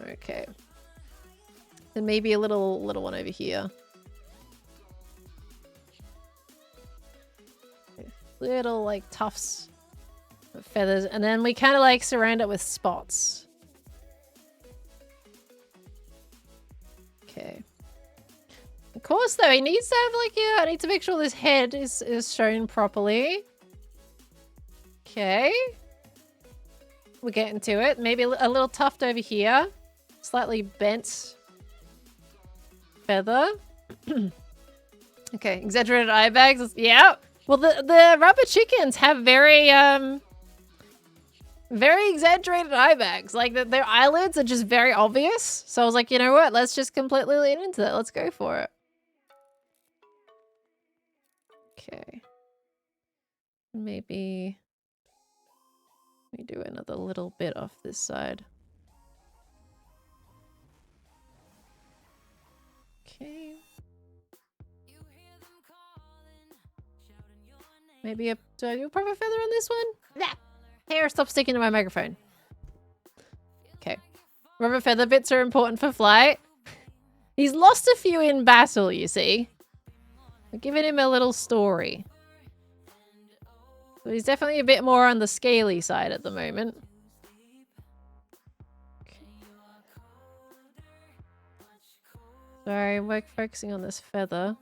Okay. Then maybe a little one over here. Little like tufts of feathers, and then we kind of like surround it with spots. Okay. Of course, though, he needs to have like, yeah, I need to make sure this head is shown properly. Okay. We're getting to it. Maybe a little tuft over here. Slightly bent feather. Okay, exaggerated eye bags. Yeah. Well, the rubber chickens have very exaggerated eye bags. Like, their eyelids are just very obvious. So I was like, you know what? Let's just completely lean into that. Let's go for it. Okay. Maybe we do another little bit off this side. Okay. Maybe do I do a proper feather on this one? Nah. Hair, stop sticking to my microphone. Okay. Rubber feather bits are important for flight. He's lost a few in battle, you see. We're giving him a little story. So he's definitely a bit more on the scaly side at the moment. Okay. Sorry, we're focusing on this feather.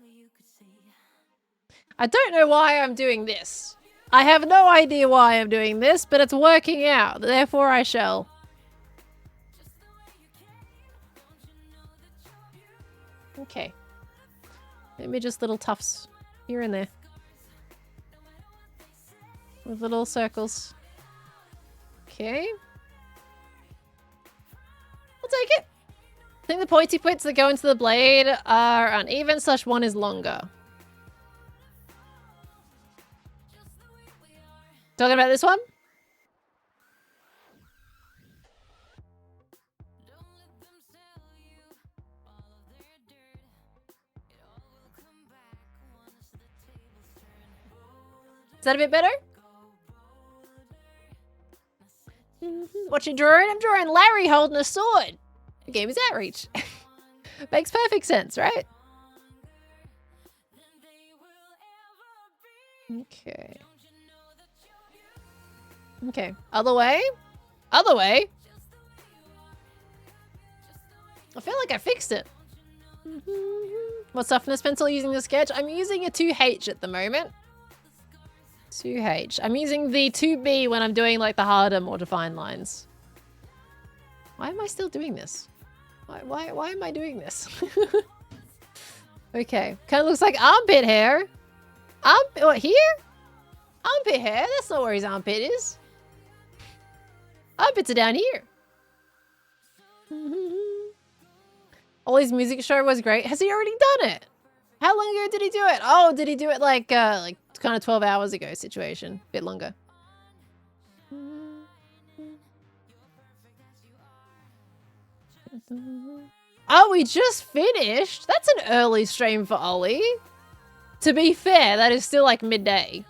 I don't know why I'm doing this. I have no idea why I'm doing this, but it's working out. Therefore, I shall. Okay. Maybe just little tufts here and there. with little circles. Okay. I'll take it. I think the pointy bits that go into the blade are uneven, such one is longer. Talking about this one? Is that a bit better? What you drawing? I'm drawing Larry holding a sword. Gamers Outreach. Makes perfect sense, right? Okay. Okay. Other way? Other way? I feel like I fixed it. What softness pencil using the sketch? I'm using a 2H at the moment. 2H. I'm using the 2B when I'm doing like the harder, more defined lines. Why am I still doing this? Why am I doing this? Okay. Kind of looks like armpit hair. What, here? Armpit hair? That's not where his armpit is. Armpits are down here. Ollie's music show was great. Has he already done it? How long ago did he do it? Oh, did he do it like kind of 12 hours ago situation? Bit longer. Oh, we just finished? That's an early stream for Ollie. To be fair, that is still like midday.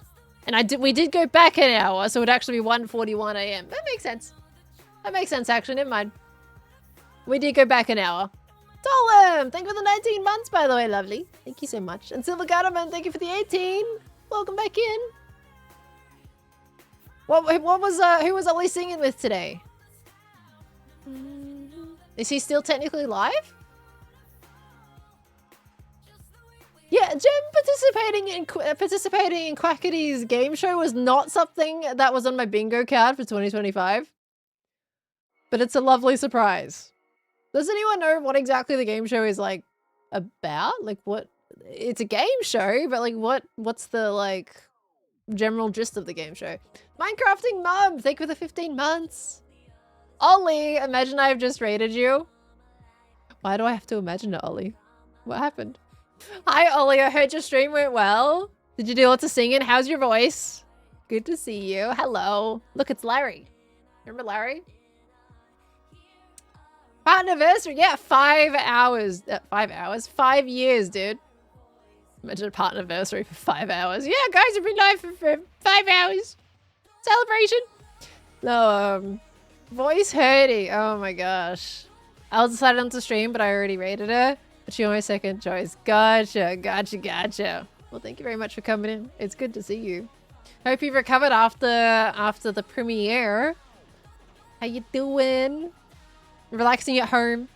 And we did go back an hour, so it'd actually be 1:41 AM. That makes sense. That makes sense, actually. Never mind. We did go back an hour. Tollem! Thank you for the 19 months, by the way, lovely. Thank you so much. And Silver Gardaman, thank you for the 18. Welcome back in. What was, who was Ollie singing with today? Is he still technically live? Yeah, Jem participating in Quackity's game show was not something that was on my bingo card for 2025. But it's a lovely surprise. Does anyone know what exactly the game show is like about? Like what? It's a game show, but like what's the like general gist of the game show? Minecrafting Mum, thank you for the 15 months. Ollie, imagine I've just raided you. Why do I have to imagine it, Ollie? What happened? Hi, Ollie. I heard your stream went well. Did you do lots of singing? How's your voice? Good to see you. Hello. Look, it's Larry. Remember Larry? Partnerversary. Yeah, 5 hours. 5 hours? 5 years, dude. Imagine a partnerversary for 5 hours. Yeah, guys, have been live for 5 hours. Celebration. No, voice hurting. Oh my gosh. I decided not to stream, but I already rated her. But you're my second choice. Gotcha, gotcha, gotcha. Well, thank you very much for coming in. It's good to see you. Hope you've recovered after the premiere. How you doing? Relaxing at home.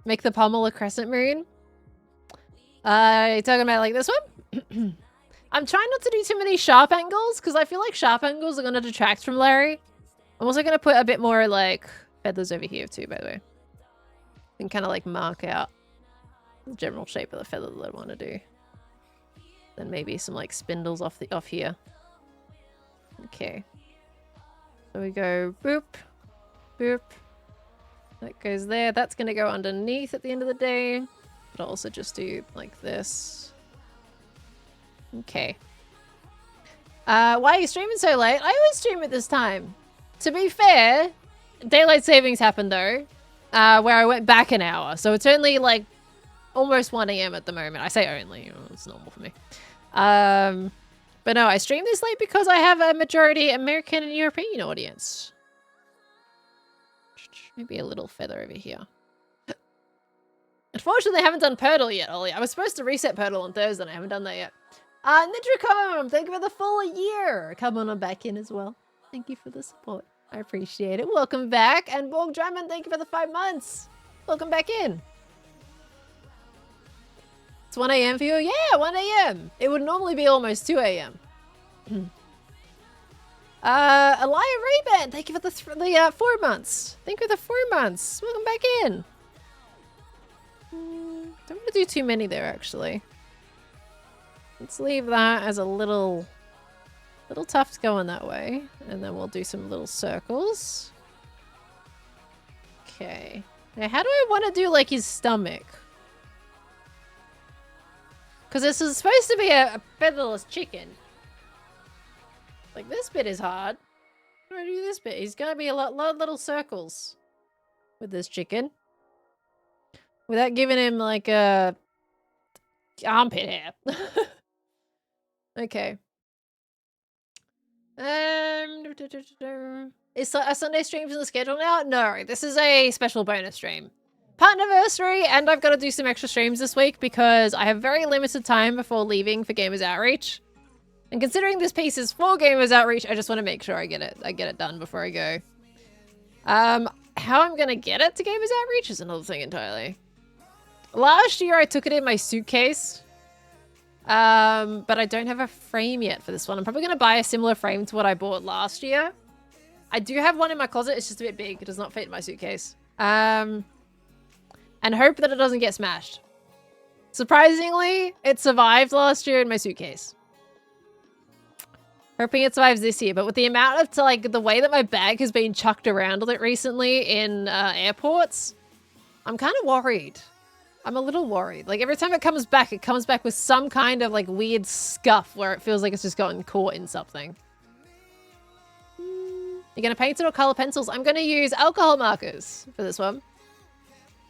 Make the pommel a crescent moon. You talking about like this one? I'm trying not to do too many sharp angles because I feel like sharp angles are going to detract from Larry. I'm also going to put a bit more like feathers over here too, by the way. And kind of like mark out the general shape of the feather that I want to do. Then maybe some like spindles off here. Okay. So we go boop, boop. That goes there. That's going to go underneath at the end of the day. But I'll also just do like this. Okay. Why are you streaming so late? I always stream at this time. To be fair, daylight savings happened though. Where I went back an hour. So it's only like almost 1 AM at the moment. I say only, it's normal for me. But no, I stream this late because I have a majority American and European audience. Maybe a little feather over here. Unfortunately, I haven't done Purtle yet, Ollie. I was supposed to reset Purtle on Thursday and I haven't done that yet. Ninja Common, thank you for the full year. Come on back in as well. Thank you for the support. I appreciate it. Welcome back. And Borg Drummond, thank you for the 5 months. Welcome back in. It's 1 AM for you? Yeah, 1 AM. It would normally be almost 2 AM. Elia Ray-Ban, thank you for the 4 months. Thank you for the 4 months. Welcome back in. Don't want to do too many there, actually. Let's leave that as a little Little tufts going that way. And then we'll do some little circles. Okay. Now, how do I want to do, like, his stomach? Because this is supposed to be a featherless chicken. Like, this bit is hard. How do I do this bit? He's going to be a lot of little circles with this chicken. Without giving him, like, a armpit hair. Okay. Is a Sunday streams in the schedule now? No, this is a special bonus stream. Partnerversary, and I've got to do some extra streams this week because I have very limited time before leaving for Gamers Outreach. And considering this piece is for Gamers Outreach, I just want to make sure I get it done before I go. How I'm gonna get it to Gamers Outreach is another thing entirely. Last year I took it in my suitcase. But I don't have a frame yet for this one. I'm probably gonna buy a similar frame to what I bought last year. I do have one in my closet, it's just a bit big. It does not fit in my suitcase. And hope that it doesn't get smashed. Surprisingly, it survived last year in my suitcase. Hoping it survives this year, but with the amount of, like, the way that my bag has been chucked around a bit recently in airports, I'm kind of worried. I'm a little worried. Like, every time it comes back with some kind of, like, weird scuff where it feels like it's just gotten caught in something. You're gonna paint it or color pencils? I'm gonna use alcohol markers for this one.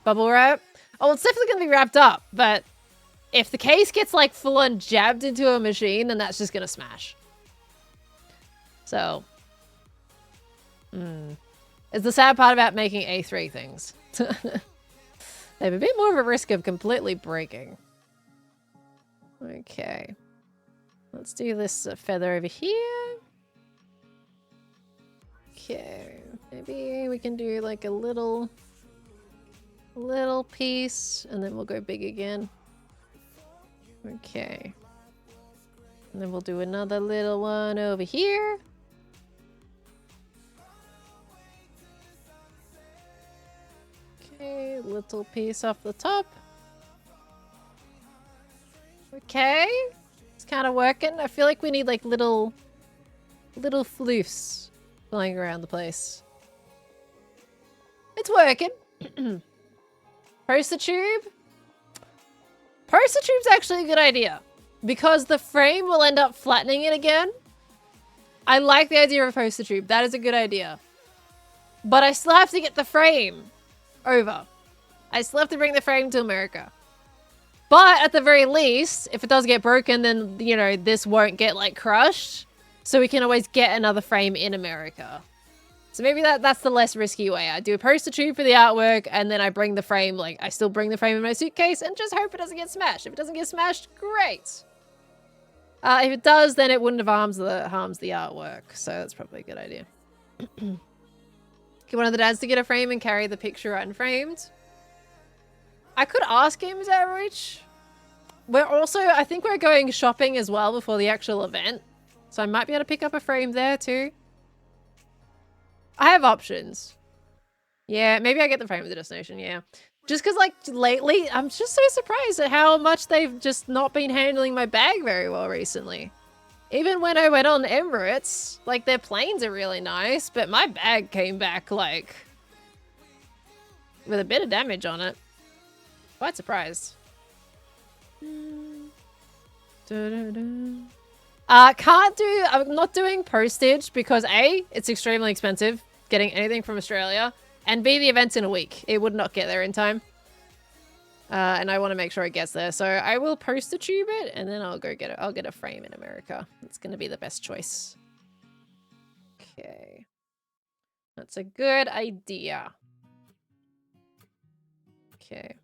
Bubble wrap. Oh, it's definitely gonna be wrapped up, but if the case gets, like, full on jabbed into a machine, then that's just gonna smash. So. It's the sad part about making A3 things. They have a bit more of a risk of completely breaking. Okay. Let's do this feather over here. Okay. Maybe we can do like a little piece and then we'll go big again. Okay. And then we'll do another little one over here. Okay, little piece off the top. Okay, it's kind of working. I feel like we need like little floofs flying around the place. It's working. Poster tube. Poster tube's actually a good idea because the frame will end up flattening it again. I like the idea of a poster tube. That is a good idea. But I still have to get the frame over. I still have to bring the frame to America. But at the very least, if it does get broken, then, you know, this won't get, like, crushed. So we can always get another frame in America. So maybe that's the less risky way. I do a poster tube for the artwork, and then I bring the frame, like, I still bring the frame in my suitcase and just hope it doesn't get smashed. If it doesn't get smashed, great. If it does, then it wouldn't have harms the artwork. So that's probably a good idea. Get one of the dads to get a frame and carry the picture unframed. I could ask Gamers Outreach. We're also, I think we're going shopping as well before the actual event. So I might be able to pick up a frame there too. I have options. Yeah, maybe I get the frame at the destination, yeah. Just because, like, lately, I'm just so surprised at how much they've just not been handling my bag very well recently. Even when I went on Emirates, like, their planes are really nice, but my bag came back, like, with a bit of damage on it. Quite surprised. I'm not doing postage because A, it's extremely expensive getting anything from Australia, and B, the event's in a week. It would not get there in time. And I want to make sure it gets there. So I will poster tube it and then I'll go get it. I'll get a frame in America. It's going to be the best choice. Okay. That's a good idea. Okay.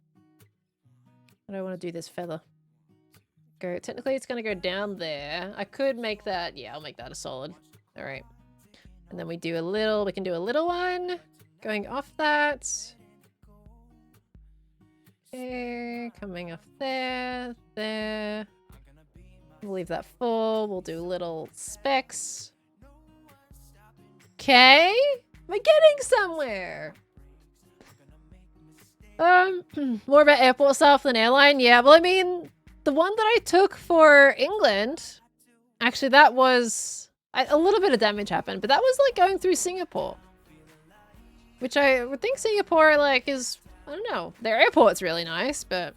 I don't want to do this feather. Technically it's going to go down there. I could make that. Yeah, I'll make that a solid. All right. And then we can do a little one going off that. Okay, coming off there. We'll leave that full. We'll do little specks. Okay, we're getting somewhere. More about airport stuff than airline. Yeah, well, I mean, the one that I took for England, actually, that was A little bit of damage happened, but that was like going through Singapore. Which I would think Singapore, like, is, I don't know. Their airport's really nice, but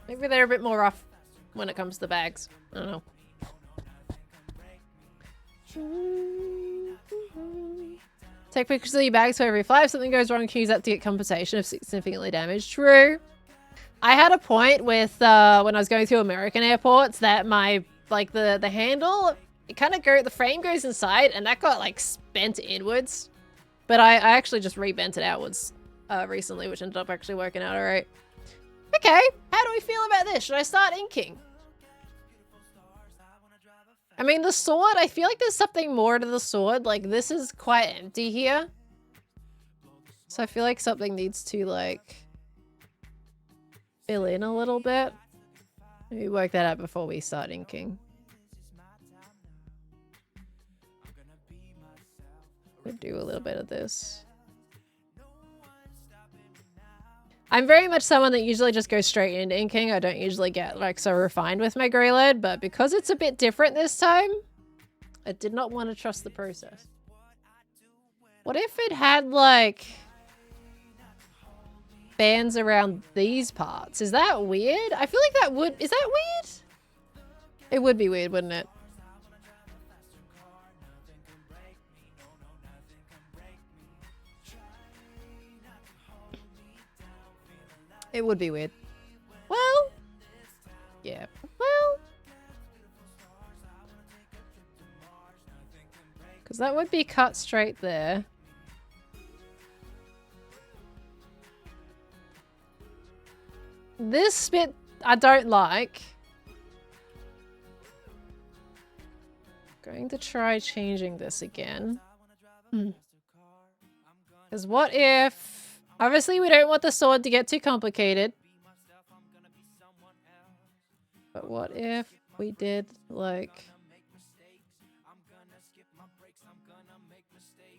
maybe they're a bit more rough when it comes to the bags. I don't know. Take pictures of your bags for every flight. If something goes wrong, you can use that to get compensation if significantly damaged. True. I had a point with, when I was going through American airports that my, like, the handle, it kind of the frame goes inside and that got, like, bent inwards. But I actually just rebent it outwards recently, which ended up actually working out alright. Okay, how do we feel about this? Should I start inking? I mean, the sword, I feel like there's something more to the sword. Like, this is quite empty here. So I feel like something needs to, like, fill in a little bit. Maybe work that out before we start inking. Could do a little bit of this. I'm very much someone that usually just goes straight into inking. I don't usually get like so refined with my grey lead, but because it's a bit different this time, I did not want to trust the process. What if it had like bands around these parts? Is that weird? I feel like that would, is that weird? It would be weird, wouldn't it? It would be weird. Well, yeah. Well, because that would be cut straight there. This bit I don't like. Going to try changing this again. Because what if... Obviously, we don't want the sword to get too complicated. But what if we did, like...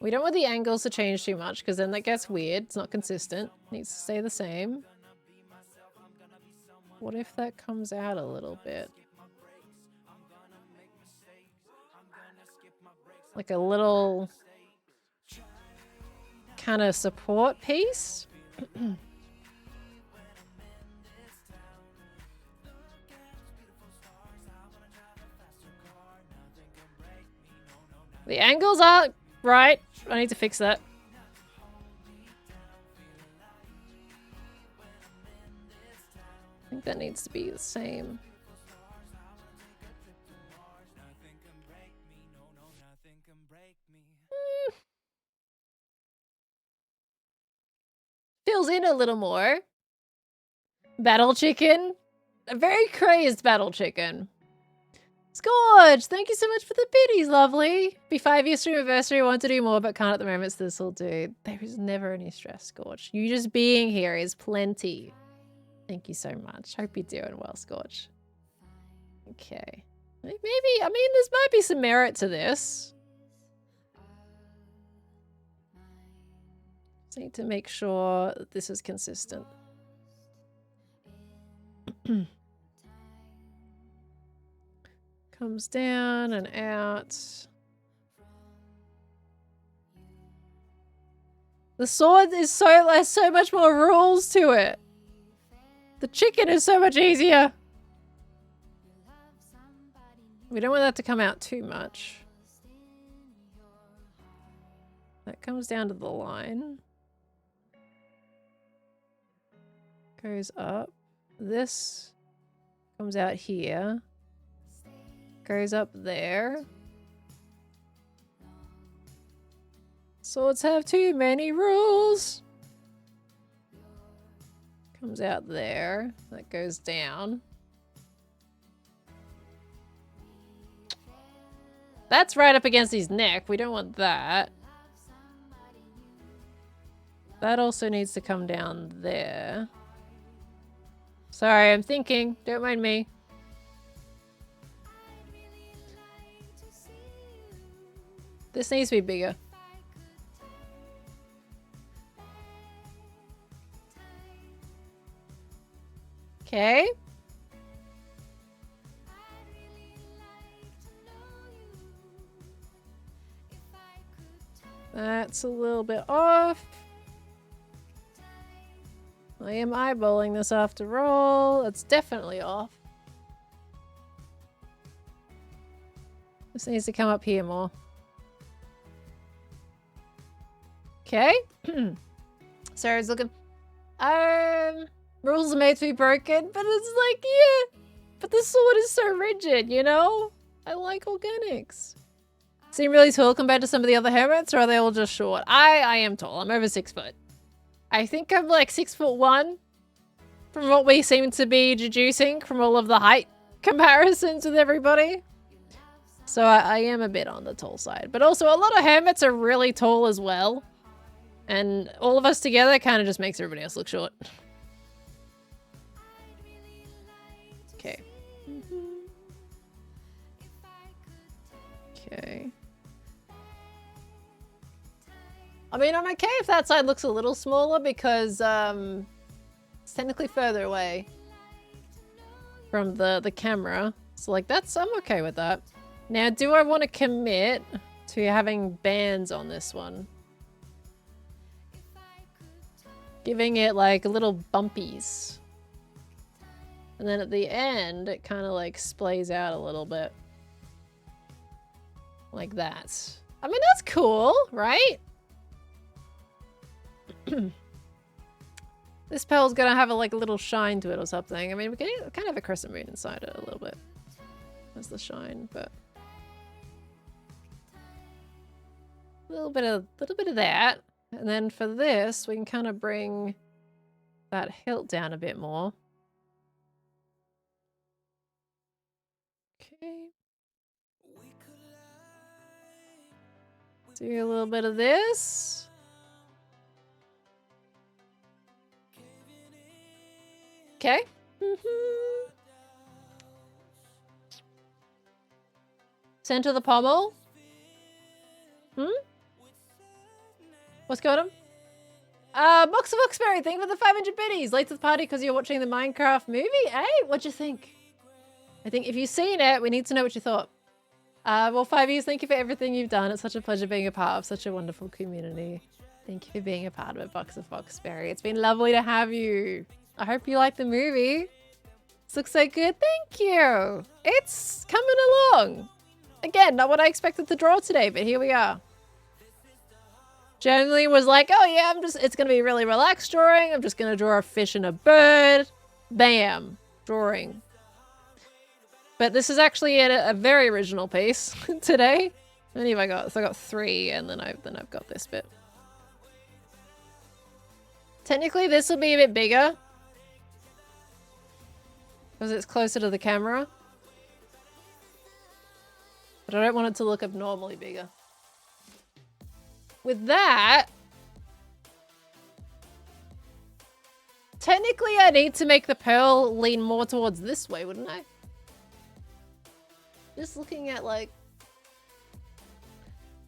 We don't want the angles to change too much, because then that gets weird. It's not consistent. It needs to stay the same. What if that comes out a little bit? Like a little... kind of support piece. The angles are right. I need to fix that. I think that needs to be the same. Fills in a little more. Battle chicken. A very crazed battle chicken. Scourge, thank you so much for the biddies, lovely. Be 5 years to anniversary, want to do more, but can't at the moment, so this will do. There is never any stress, Scourge. You just being here is plenty. Thank you so much. Hope you're doing well, Scourge. Okay. Maybe, I mean, there might be some merit to this. Just need to make sure that this is consistent. Comes down and out. The sword is has so much more rules to it. The chicken is so much easier. We don't want that to come out too much. That comes down to the line. Goes up. This comes out here. Goes up there. Swords have too many rules. Comes out there. That goes down. That's right up against his neck. We don't want that. That also needs to come down there. Sorry, I'm thinking. Don't mind me. This needs to be bigger. Okay. That's a little bit off. I am eyeballing this after all. It's definitely off. This needs to come up here more. Okay. Sarah's looking. Rules are made to be broken, but it's like, yeah. But the sword is so rigid, you know? I like organics. Seem really tall compared to some of the other hermits, or are they all just short? I am tall. I'm over 6 foot. I think I'm like 6'1" from what we seem to be deducing from all of the height comparisons with everybody. So I am a bit on the tall side. But also a lot of hermits are really tall as well. And all of us together kind of just makes everybody else look short. Okay. Okay. I mean, I'm okay if that side looks a little smaller because it's technically further away from the camera. So like I'm okay with that. Now, do I want to commit to having bands on this one? Giving it like little bumpies. And then at the end, it kind of like splays out a little bit. Like that. I mean, that's cool, right? This pearl's gonna have a like a little shine to it or something. I mean, we can kind of have a crescent moon inside it a little bit. There's the shine, but a little bit of that. And then for this, we can kind of bring that hilt down a bit more. Okay. Do a little bit of this. Okay. Center the pommel. What's going on? Box of Oxberry, thank you for the 500 biddies. Late to the party because you're watching the Minecraft movie? Hey, what'd you think? I think if you've seen it, we need to know what you thought. Well, 5 years, thank you for everything you've done. It's such a pleasure being a part of such a wonderful community. Thank you for being a part of it, Box of Foxberry. It's been lovely to have you. I hope you like the movie. This looks so good. Thank you. It's coming along. Again, not what I expected to draw today, but here we are. Generally was like, oh yeah, it's going to be a really relaxed drawing. I'm just going to draw a fish and a bird. Bam. Drawing. But this is actually a very original piece today. How many have I got? So I got 3, and then I've got this bit. Technically, this will be a bit bigger because it's closer to the camera. But I don't want it to look abnormally bigger. With that, technically I need to make the pearl lean more towards this way, wouldn't I? Just looking at like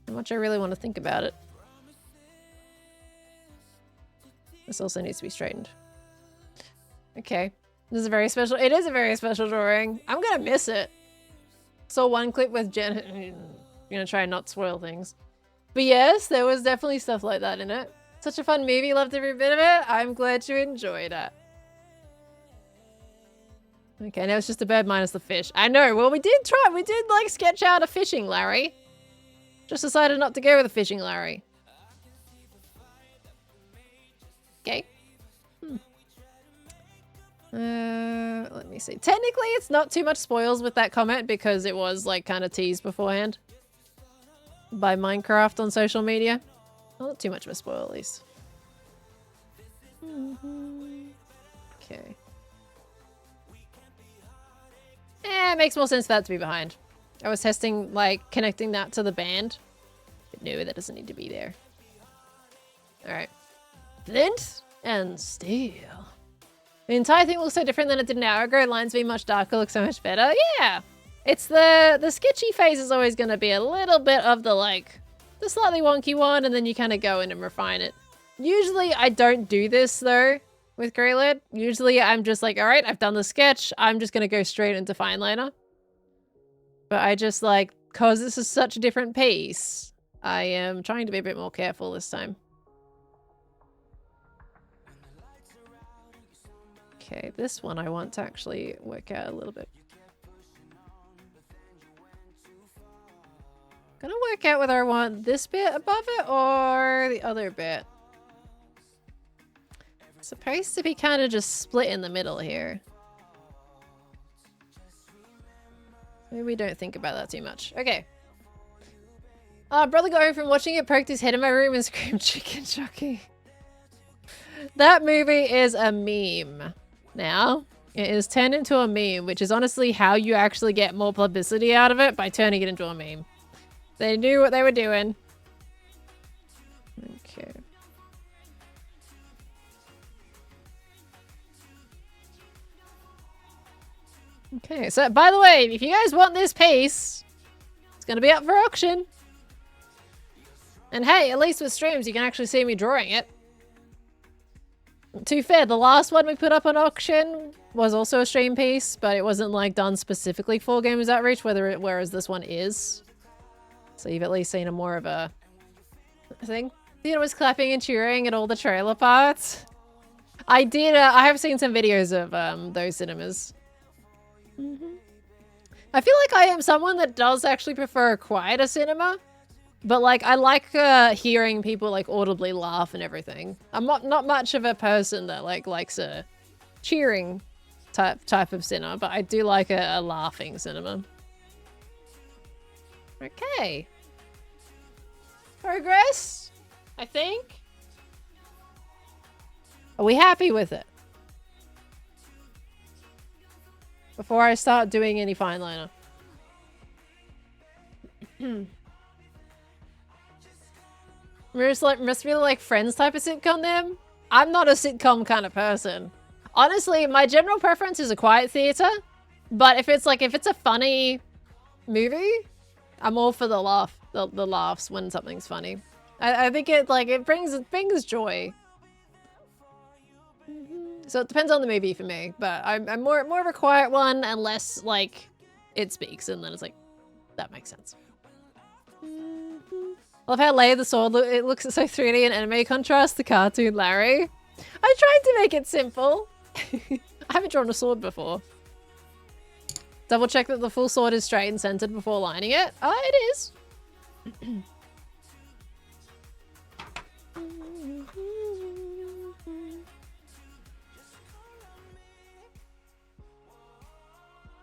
how much I really want to think about it. This also needs to be straightened. Okay. This is a very special, it is a very special drawing. I'm gonna miss it. Saw one clip with Jen, I'm gonna try and not spoil things. But yes, there was definitely stuff like that in it. Such a fun movie, loved every bit of it. I'm glad you enjoyed it. Okay, now it's just a bird minus the fish. I know, well we did like sketch out a fishing Larry. Just decided not to go with a fishing Larry. Okay. Let me see. Technically, it's not too much spoils with that comment because it was like kind of teased beforehand by Minecraft on social media. Not too much of a spoil, at least. Okay. It makes more sense for that to be behind. I was testing, like, connecting that to the band. But no, that doesn't need to be there. Alright. Flint and steel. The entire thing looks so different than it did an hour ago. Lines being much darker, look so much better. Yeah! It's the sketchy phase is always going to be a little bit of the, like, the slightly wonky one, and then you kind of go in and refine it. Usually, I don't do this, though, with Greylit. Usually, I'm just like, alright, I've done the sketch. I'm just going to go straight into fine liner. But I just, like, because this is such a different piece, I am trying to be a bit more careful this time. Okay, this one I want to actually work out a little bit. Gonna work out whether I want this bit above it or the other bit. It's supposed to be kind of just split in the middle here. Maybe we don't think about that too much. Okay. Brother got home from watching it, poked his head in my room and screamed chicken jockey. That movie is a meme. Now, it is turned into a meme, which is honestly how you actually get more publicity out of it, by turning it into a meme. They knew what they were doing. Okay. Okay, so by the way, if you guys want this piece, it's gonna be up for auction. And hey, at least with streams, you can actually see me drawing it. To be fair, the last one we put up on auction was also a stream piece, but it wasn't like done specifically for Gamers Outreach, whereas this one is. So you've at least seen a more of a thing. Theater was clapping and cheering at all the trailer parts. I did, I have seen some videos of those cinemas. I feel like I am someone that does actually prefer a quieter cinema. But like, I like hearing people like audibly laugh and everything. I'm not much of a person that like likes a cheering type of cinema, but I do like a laughing cinema. Okay. Progress, I think. Are we happy with it? Before I start doing any fine liner. Must be like Friends type of sitcom then? I'm not a sitcom kind of person. Honestly, my general preference is a quiet theater. But if it's a funny movie, I'm all for the laughs when something's funny. I think it brings joy. So it depends on the movie for me, but I'm more of a quiet one unless like it speaks, and then it's like that makes sense. I love how layered the sword it looks so 3D and anime contrast the cartoon Larry. I tried to make it simple. I haven't drawn a sword before. Double check that the full sword is straight and centered before lining it. Oh, it is.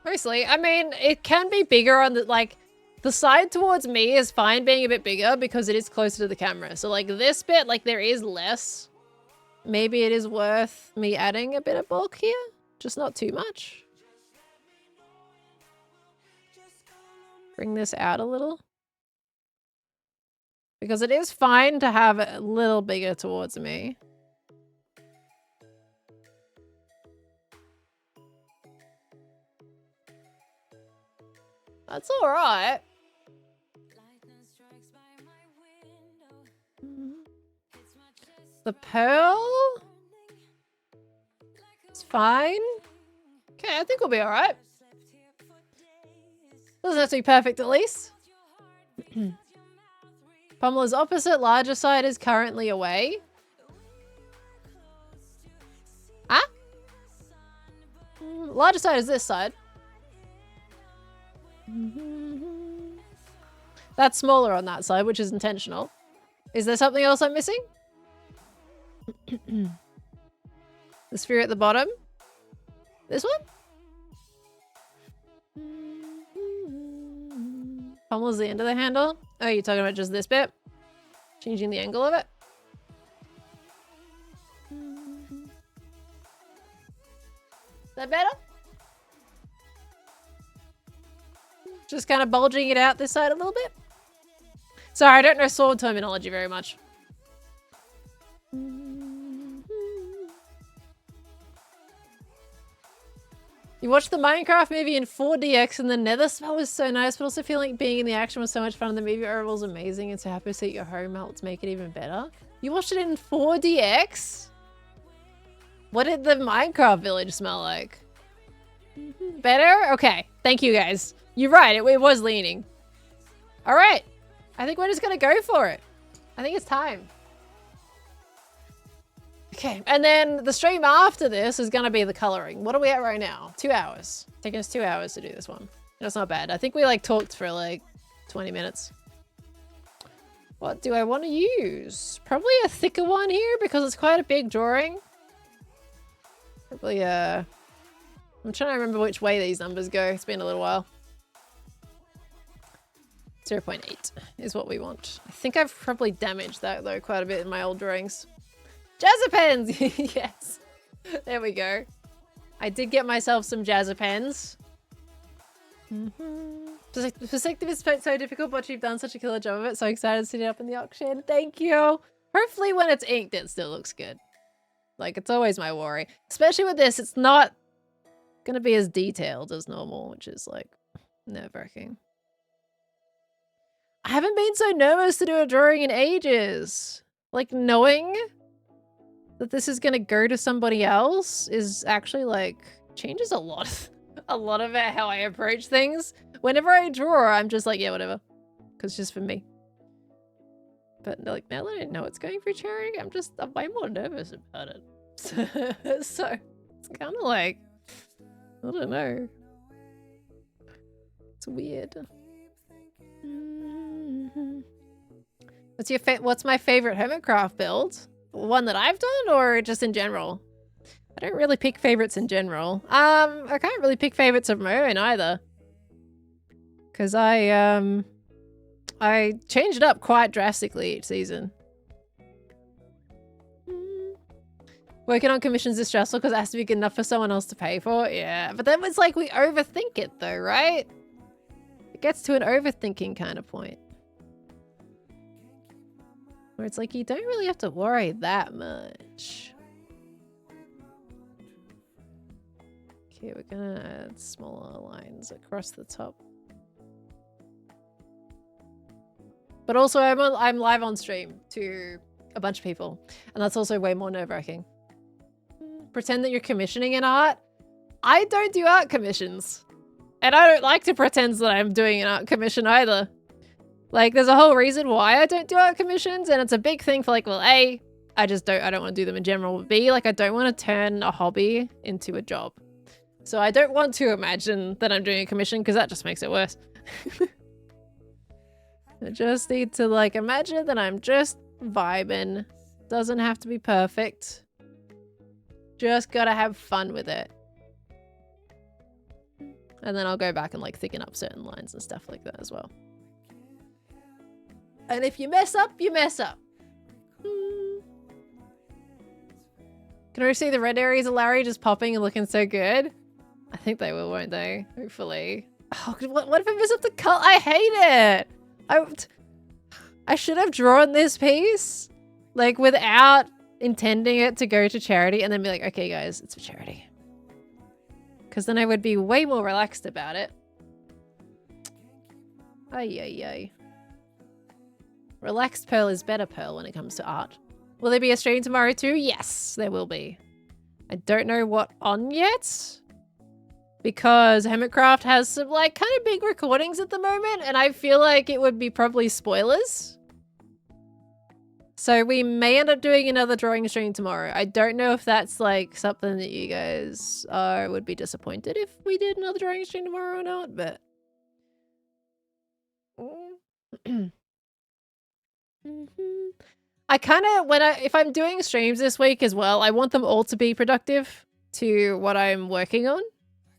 Mostly, I mean, it can be bigger on the side towards me is fine being a bit bigger because it is closer to the camera. So like this bit, like there is less. Maybe it is worth me adding a bit of bulk here, just not too much. Bring this out a little. Because it is fine to have it a little bigger towards me. That's all right. The pearl? It's fine. Okay, I think we'll be all right. Doesn't have to be perfect, at least. Pomela's opposite, larger side is currently away. Ah? Larger side is this side. That's smaller on that side, which is intentional. Is there something else I'm missing? The sphere at the bottom? This one? Pommel's the end of the handle? Oh, you're talking about just this bit? Changing the angle of it? Is that better? Just kind of bulging it out this side a little bit? Sorry, I don't know sword terminology very much. You watched the Minecraft movie in 4DX and the nether smell was so nice, but also feeling like being in the action was so much fun and the movie overall was amazing, and so happy to see your home helped make it even better. You watched it in 4DX? What did the Minecraft village smell like? Better? Okay. Thank you guys. You're right. It was leaning. All right. I think we're just gonna go for it. I think it's time. Okay, and then the stream after this is gonna be the coloring. What are we at right now? 2 hours. It's taking us 2 hours to do this one. That's not bad. I think we like talked for like 20 minutes. What do I want to use? Probably a thicker one here because it's quite a big drawing. Probably I'm trying to remember which way these numbers go. It's been a little while. 0.8 is what we want. I think I've probably damaged that though quite a bit in my old drawings. Jazzapens! Yes. There we go. I did get myself some Jazzapens. Perspective is so difficult, but you've done such a killer job of it. So excited to sit it up in the auction. Thank you. Hopefully when it's inked, it still looks good. Like, it's always my worry. Especially with this, it's not gonna be as detailed as normal, which is like nerve-wracking. I haven't been so nervous to do a drawing in ages. Like, knowing that this is gonna go to somebody else is actually like changes a lot. A lot about how I approach things. Whenever I draw, I'm just like, yeah, whatever. Because it's just for me. But like, now that I know it's going for charity, I'm way more nervous about it. So it's kind of like, I don't know. It's weird. What's my favorite Hermitcraft build? One that I've done or just in general? I don't really pick favorites in general. I can't really pick favorites of my own either. Because I change it up quite drastically each season. Working on commissions is stressful because it has to be good enough for someone else to pay for. Yeah, but then it's like we overthink it though, right? It gets to an overthinking kind of point. Where it's like you don't really have to worry that much. Okay, we're gonna add smaller lines across the top. But also I'm live on stream to a bunch of people, and that's also way more nerve-wracking. Pretend that you're commissioning an art. I don't do art commissions. And I don't like to pretend that I'm doing an art commission either. Like, there's a whole reason why I don't do art commissions, and it's a big thing for like, well, A, I don't want to do them in general. B, like, I don't want to turn a hobby into a job. So I don't want to imagine that I'm doing a commission because that just makes it worse. I just need to like imagine that I'm just vibing. Doesn't have to be perfect. Just gotta have fun with it. And then I'll go back and like thicken up certain lines and stuff like that as well. And if you mess up, you mess up. Can we see the red areas of Larry just popping and looking so good? I think they will, won't they? Hopefully. Oh, what if I mess up the color? I hate it! I should have drawn this piece, like, without intending it to go to charity and then be like, okay, guys, it's for charity. Because then I would be way more relaxed about it. Ay, ay, ay. Relaxed Pearl is better Pearl when it comes to art. Will there be a stream tomorrow too? Yes, there will be. I don't know what on yet. Because Hermitcraft has some like kind of big recordings at the moment, and I feel like it would be probably spoilers. So we may end up doing another drawing stream tomorrow. I don't know if that's like something that you guys would be disappointed if we did another drawing stream tomorrow or not, but I kind of, if I'm doing streams this week as well, I want them all to be productive to what I'm working on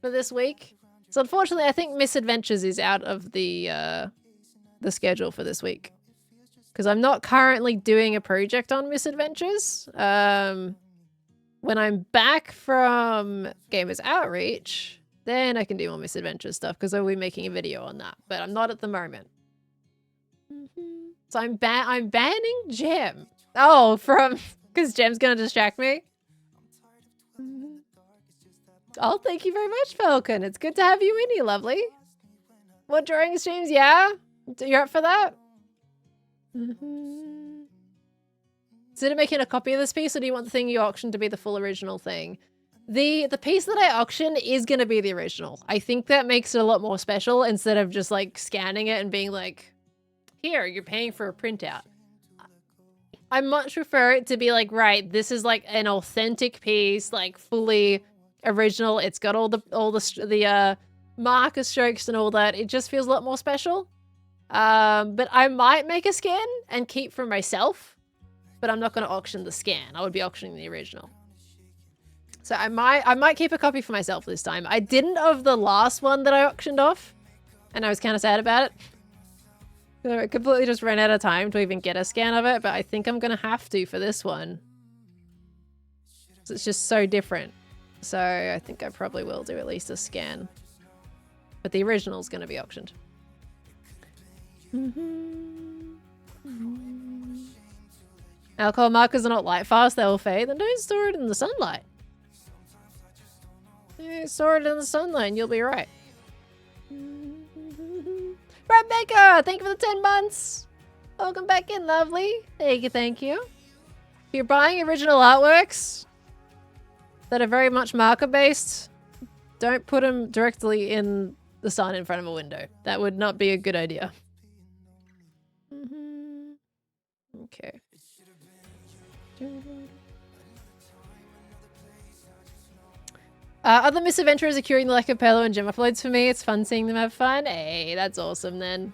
for this week. So unfortunately, I think Misadventures is out of the schedule for this week. Because I'm not currently doing a project on Misadventures. When I'm back from Gamers Outreach, then I can do more Misadventures stuff because I'll be making a video on that. But I'm not at the moment. So I'm banning Gem. Oh, because Gem's gonna distract me. Oh, thank you very much, Falcon. It's good to have you in here, lovely. What drawing streams? Yeah? You're up for that? Instead of making a copy of this piece, or do you want the thing you auctioned to be the full original thing? The piece that I auction is going to be the original. I think that makes it a lot more special instead of just like scanning it and being like, here, you're paying for a printout. I much prefer it to be like, right, this is like an authentic piece, like fully original. It's got all the marker strokes and all that. It just feels a lot more special. But I might make a scan and keep for myself, but I'm not going to auction the scan. I would be auctioning the original. So I might keep a copy for myself this time. I didn't of the last one that I auctioned off, and I was kind of sad about it. I completely just ran out of time to even get a scan of it, but I think I'm going to have to for this one. It's just so different. So I think I probably will do at least a scan. But the original is going to be auctioned. Alcohol markers are not light fast, they will fade. Then don't store it in the sunlight. Yeah, store it in the sunlight and you'll be right. Rebecca, thank you for the 10 months. Welcome back in, lovely. Thank you, thank you. If you're buying original artworks that are very much marker based, don't put them directly in the sun in front of a window. That would not be a good idea. Okay. Other misadventurers are curing the lack of Palo and gem uploads for me. It's fun seeing them have fun. Hey, that's awesome then.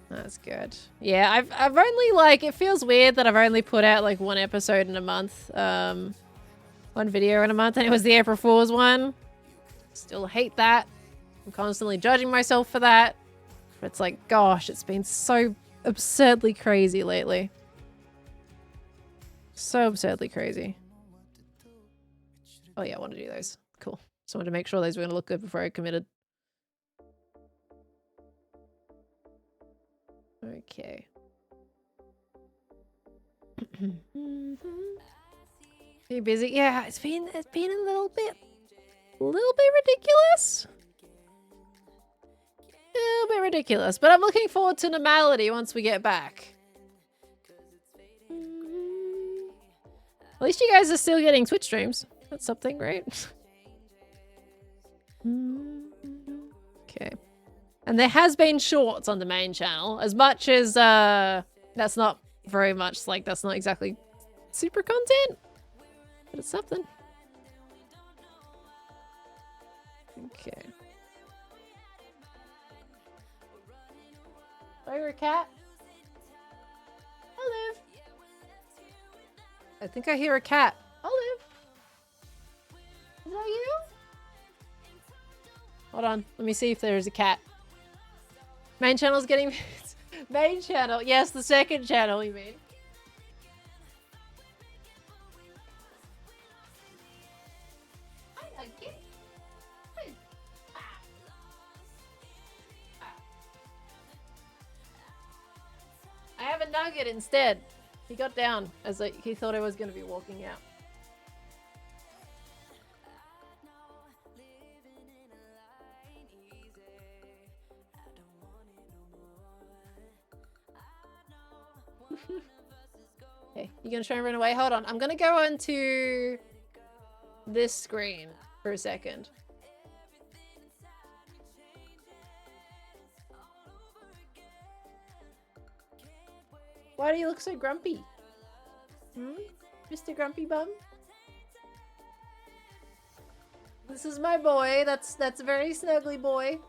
That's good. Yeah, I've only like, it feels weird that I've only put out like one episode in a month. One video in a month, and it was the April Fool's one. Still hate that. I'm constantly judging myself for that. But it's like, gosh, it's been so absurdly crazy lately. So absurdly crazy. Oh yeah, I want to do those. Cool. Just wanted to make sure those were going to look good before I committed. Okay. Are you busy? Yeah, it's been a little bit ridiculous. A little bit ridiculous, but I'm looking forward to normality once we get back. At least you guys are still getting Twitch streams. That's something, right? Okay. And there has been shorts on the main channel. As much as that's not very much, like, that's not exactly super content. But it's something. Okay. Fire a cat. Olive. I think I hear a cat. Olive. Is that you? Hold on. Let me see if there's a cat. Main channel's getting... Main channel. Yes, the second channel, you mean. I have a nugget instead. He got down as he thought I was going to be walking out. Okay, you gonna try and run away? Hold on, I'm gonna go onto this screen for a second. Why do you look so grumpy? Mr. Grumpy Bum? This is my boy. That's a very snuggly boy.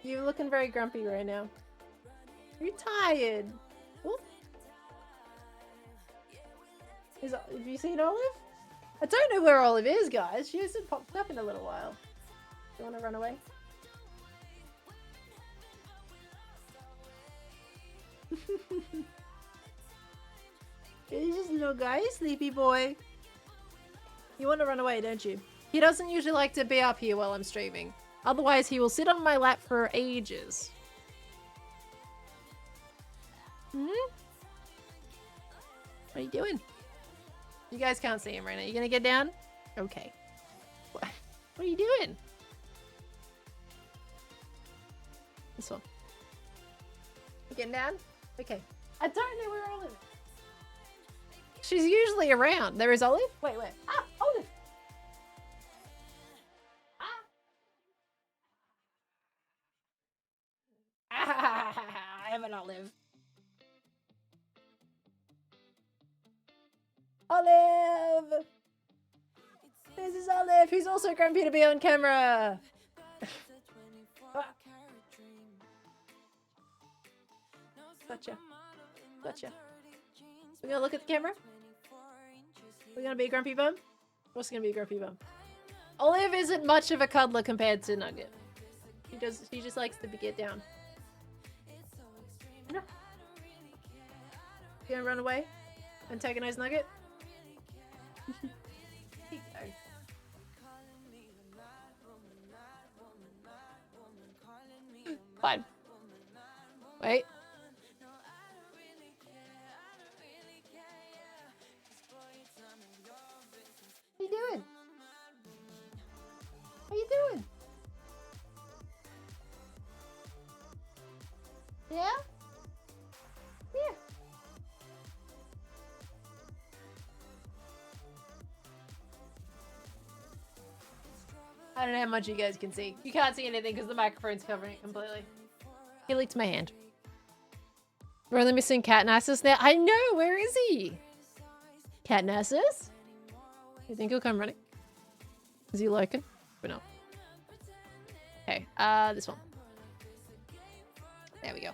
You're looking very grumpy right now. You're tired. Whoop. Have you seen Olive? I don't know where Olive is, guys. She hasn't popped up in a little while. You want to run away? He's just a little guy, sleepy boy. You want to run away, don't you? He doesn't usually like to be up here while I'm streaming. Otherwise, he will sit on my lap for ages. What are you doing? You guys can't see him right now. You gonna get down? Okay. What are you doing? This one. You getting down? Okay. I don't know where Olive is. She's usually around. There is Olive? Wait. Ah! Olive! Ah! Olive! This is Olive, who's also grumpy to be on camera. Gotcha. Gotcha. We gonna look at the camera? We gonna be a grumpy bum? What's gonna be a grumpy bum? Olive isn't much of a cuddler compared to Nugget. He just likes to get down. No. You gonna run away? Antagonize Nugget? Here you go. Fine. Wait. What are you doing? What are you doing? Yeah? Yeah. I don't know how much you guys can see. You can't see anything because the microphone's covering it completely. He licked my hand. We're only missing Cat Narcissus now. I know, where is he? Cat Narcissus? You think he'll come running? Is he lurking? Or not? Okay, this one. There we go.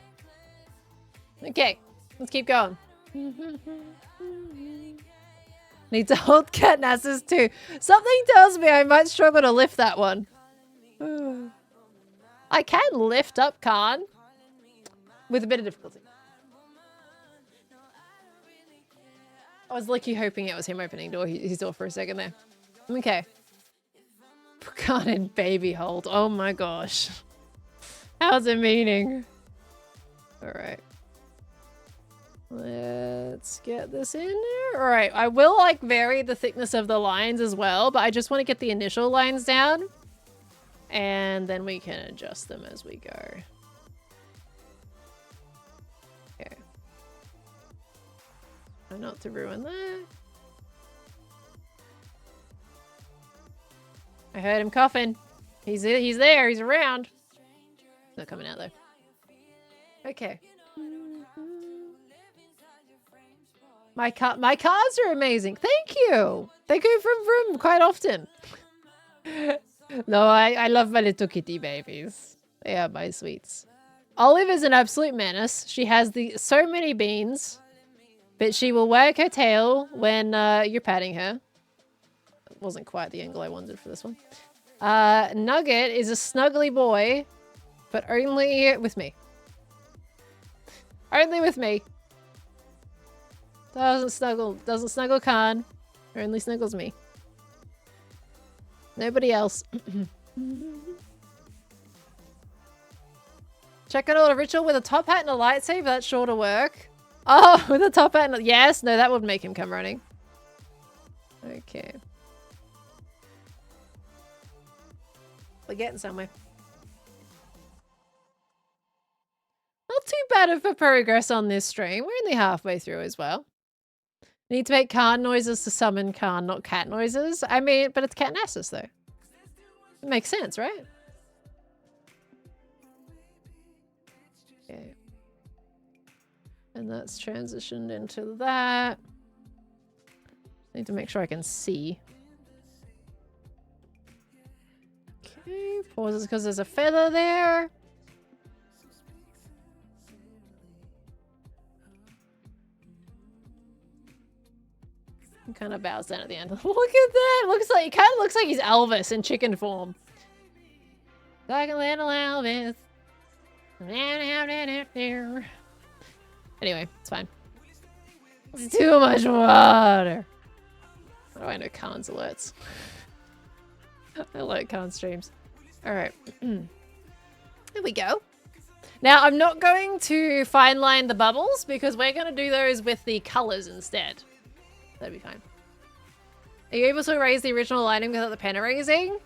Okay, let's keep going. Need to hold Cat Narcissus too. Something tells me I might struggle to lift that one. I can lift up Khan with a bit of difficulty. I was lucky hoping it was him opening his door for a second there. Okay. Khan in baby hold. Oh my gosh. How's it meaning? Alright. Let's get this in there. Alright, I will like vary the thickness of the lines as well, but I just want to get the initial lines down. And then we can adjust them as we go. Okay. Try not to ruin that. I heard him coughing. He's there, he's around. He's not coming out though. Okay. My cars are amazing. Thank you. They go from quite often. No, I love my little kitty babies. They are my sweets. Olive is an absolute menace. She has so many beans, but she will wag her tail when you're patting her. It wasn't quite the angle I wanted for this one. Nugget is a snuggly boy, but only with me. Only with me. Doesn't snuggle Khan. Only snuggles me. Nobody else. Check out a ritual with a top hat and a lightsaber. That's sure to work. Oh, with a top hat and a... Yes, no, that would make him come running. Okay. We're getting somewhere. Not too bad of a progress on this stream. We're only halfway through as well. Need to make Khan noises to summon Khan, not cat noises. I mean, but it's Cat Narcissus though. It makes sense, right? Okay. And that's transitioned into that. Need to make sure I can see. Okay, pauses because there's a feather there. He kind of bows down at the end. Look at that! He kind of looks like he's Elvis in chicken form. Like a little Elvis. Anyway, it's fine. It's too much water. How do I know Khan's alerts? I like Khan streams. Alright. There we go. Now, I'm not going to fine line the bubbles because we're going to do those with the colors instead. That'd be fine. Are you able to erase the original lining without the pen erasing?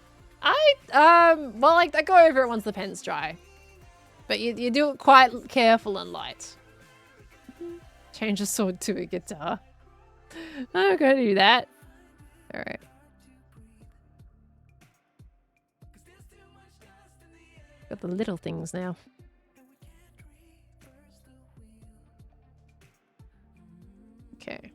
Well, like, I go over it once the pen's dry. But you do it quite careful and light. Change a sword to a guitar. I'm gonna do that. Alright. Got the little things now. Okay.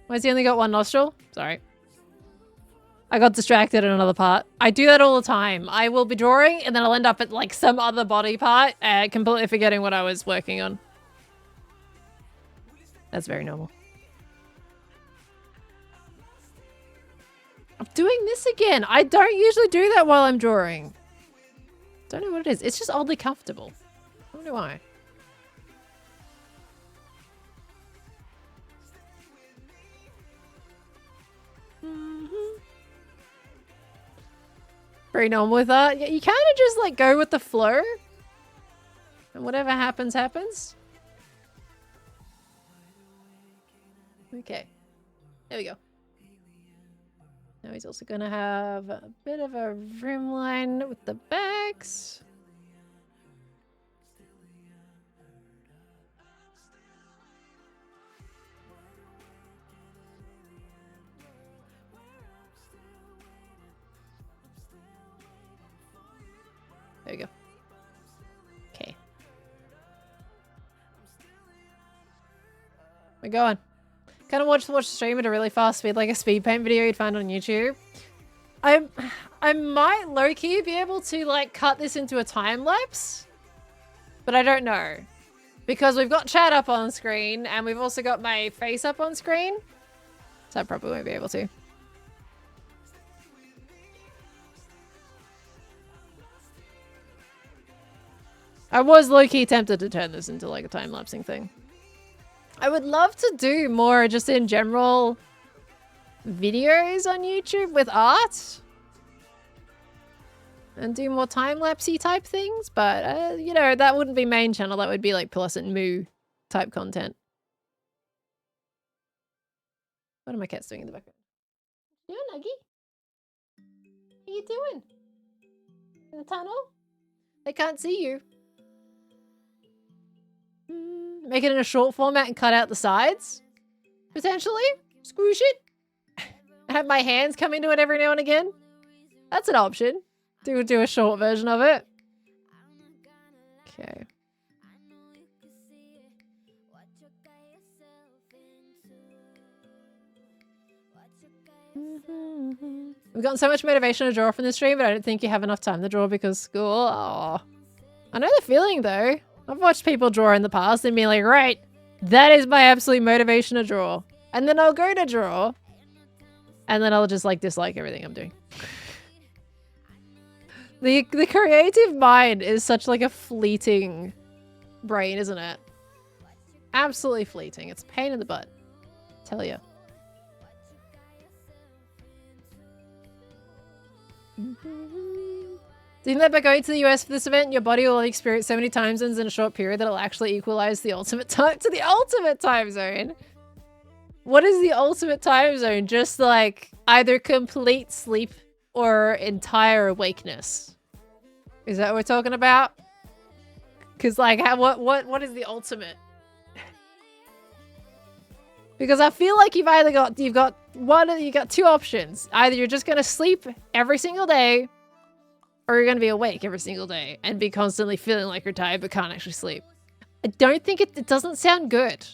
Why has he only got one nostril? Sorry. I got distracted in another part. I do that all the time. I will be drawing and then I'll end up at like some other body part, completely forgetting what I was working on. That's very normal. I'm doing this again. I don't usually do that while I'm drawing. Don't know what it is. It's just oddly comfortable. I don't know why. Very normal with that. Yeah, you kind of just like go with the flow. And whatever happens, happens. Okay. There we go. Now he's also going to have a bit of a rim line with the backs. There we go. Okay. We're going. Kind of watch the stream at a really fast speed, like a speed paint video you'd find on YouTube. I might low-key be able to like cut this into a time lapse, but I don't know because we've got chat up on screen and we've also got my face up on screen, so I probably won't be able to. I was low-key tempted to turn this into like a time-lapsing thing. I would love to do more just in general videos on YouTube with art. And do more time-lapsey type things, but you know, that wouldn't be main channel, that would be like Plus and Moo type content. What are my cats doing in the background? What you doing, Nuggie? What are you doing? In the tunnel? They can't see you. Make it in a short format and cut out the sides? Potentially? Squish it? Have my hands come into it every now and again? That's an option. Do a short version of it. Okay. We've gotten so much motivation to draw from this stream, but I don't think you have enough time to draw because school. Oh. I know the feeling though. I've watched people draw in the past and be like, right, that is my absolute motivation to draw. And then I'll go to draw. And then I'll just like dislike everything I'm doing. The creative mind is such like a fleeting brain, isn't it? Absolutely fleeting. It's a pain in the butt. Tell ya. Do you think that by going to the US for this event, your body will experience so many time zones in a short period that it'll actually equalize the ultimate time to the ultimate time zone? What is the ultimate time zone? Just like either complete sleep or entire awakeness? Is that what we're talking about? Because like, what is the ultimate? Because I feel like you've got two options. Either you're just gonna sleep every single day, or you're gonna be awake every single day and be constantly feeling like you're tired but can't actually sleep. I don't think it doesn't sound good.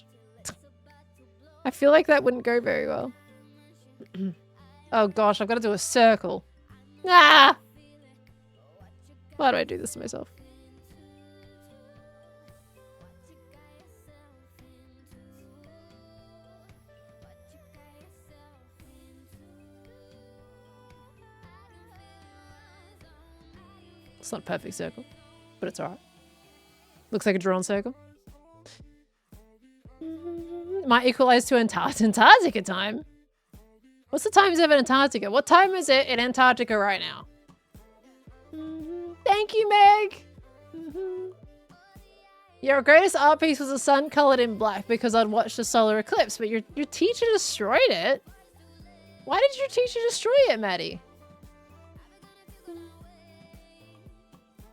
I feel like that wouldn't go very well. Oh gosh, I've got to do a circle. Ah! Why do I do this to myself? It's not a perfect circle, but it's alright. Looks like a drawn circle. Might equalize to Antarctica time. What's the time zone in Antarctica? What time is it in Antarctica right now? Thank you, Meg. Your greatest art piece was a sun colored in black because I'd watched the solar eclipse, but your teacher destroyed it. Why did your teacher destroy it, Maddie?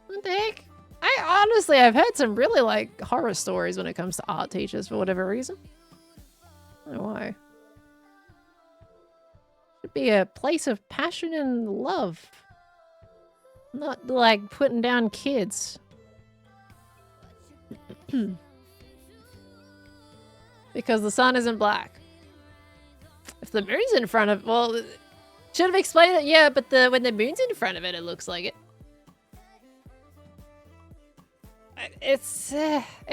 What the heck? I've heard some really like horror stories when it comes to art teachers for whatever reason. I don't know why. Should be a place of passion and love. Not like putting down kids. Because the sun isn't black. If the moon's in front of, well, should have explained it. Yeah, but when the moon's in front of it, it looks like it. It's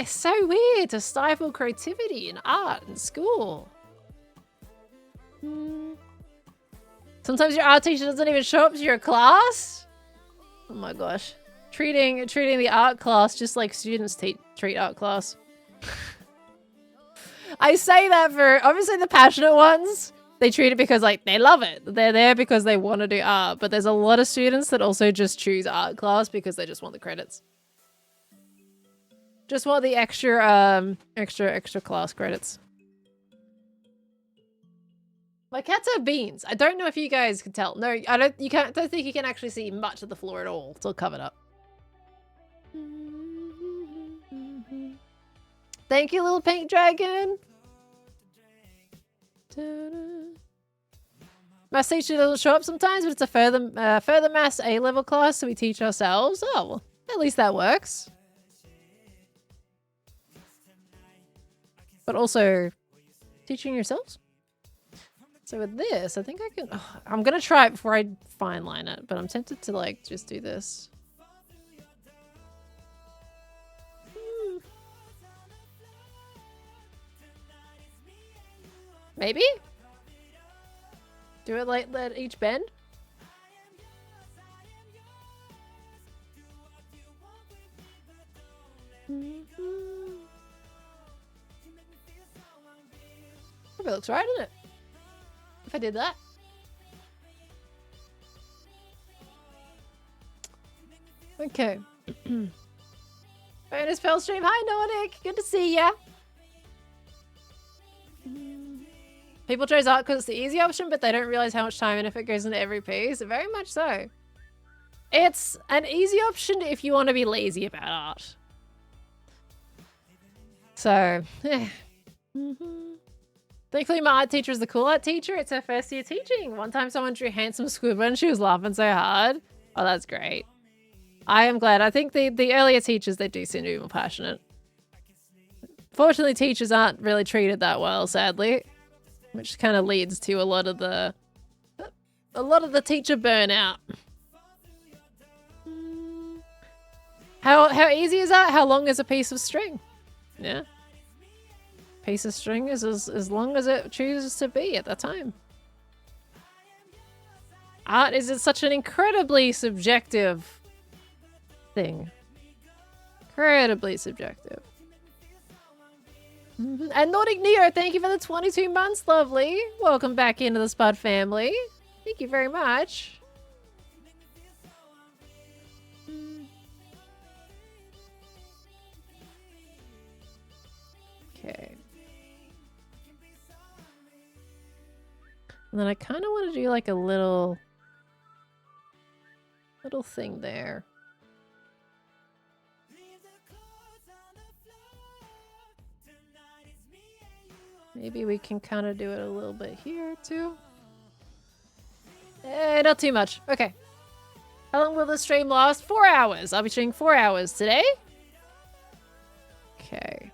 so weird to stifle creativity in art in school. Sometimes your art teacher doesn't even show up to your class. Oh my gosh. Treating the art class just like students treat art class. I say that for obviously the passionate ones. They treat it because like they love it. They're there because they want to do art. But there's a lot of students that also just choose art class because they just want the credits. Just want the extra class credits. My cats have beans. I don't know if you guys can tell. No, I don't think you can actually see much of the floor at all. It's all covered up. Thank you, little pink dragon. Maths teacher doesn't show up sometimes, but it's a further maths A-level class, so we teach ourselves. Oh, well, at least that works. But also teaching yourselves. So with this, I think I can... Oh, I'm going to try it before I fine line it, but I'm tempted to like just do this. Maybe? Do it like let each bend? It looks right, doesn't it? If I did that. Okay. Bonus fell stream. Hi, Nordic. Good to see ya. People chose art because it's the easy option, but they don't realize how much time and effort goes into every piece. Very much so. It's an easy option if you want to be lazy about art. So, yeah. Thankfully, my art teacher is the cool art teacher. It's her first year teaching. One time someone drew handsome squid and she was laughing so hard. Oh, that's great. I am glad. I think the earlier teachers, they do seem to be more passionate. Fortunately, teachers aren't really treated that well, sadly. Which kind of leads to a lot of the teacher burnout. How easy is that? How long is a piece of string? Yeah. Piece of string is as long as it chooses to be at that time. Art is such an incredibly subjective thing. Incredibly subjective. And Nordic Neo, thank you for the 22 months, lovely. Welcome back into the Spud family. Thank you very much. Okay. And then I kind of want to do like a little thing there. Maybe we can kind of do it a little bit here too. Not too much. Okay. How long will the stream last? 4 hours. I'll be streaming 4 hours today. Okay.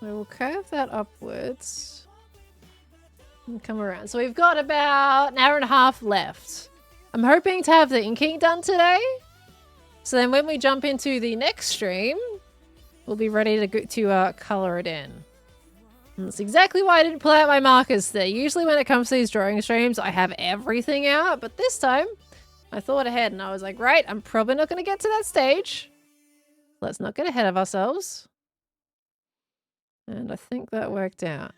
I will curve that upwards and come around. So we've got about an hour and a half left. I'm hoping to have the inking done today. So then when we jump into the next stream, we'll be ready to color it in. And that's exactly why I didn't pull out my markers today. Usually when it comes to these drawing streams, I have everything out. But this time, I thought ahead and I was like, right, I'm probably not going to get to that stage. Let's not get ahead of ourselves. And I think that worked out.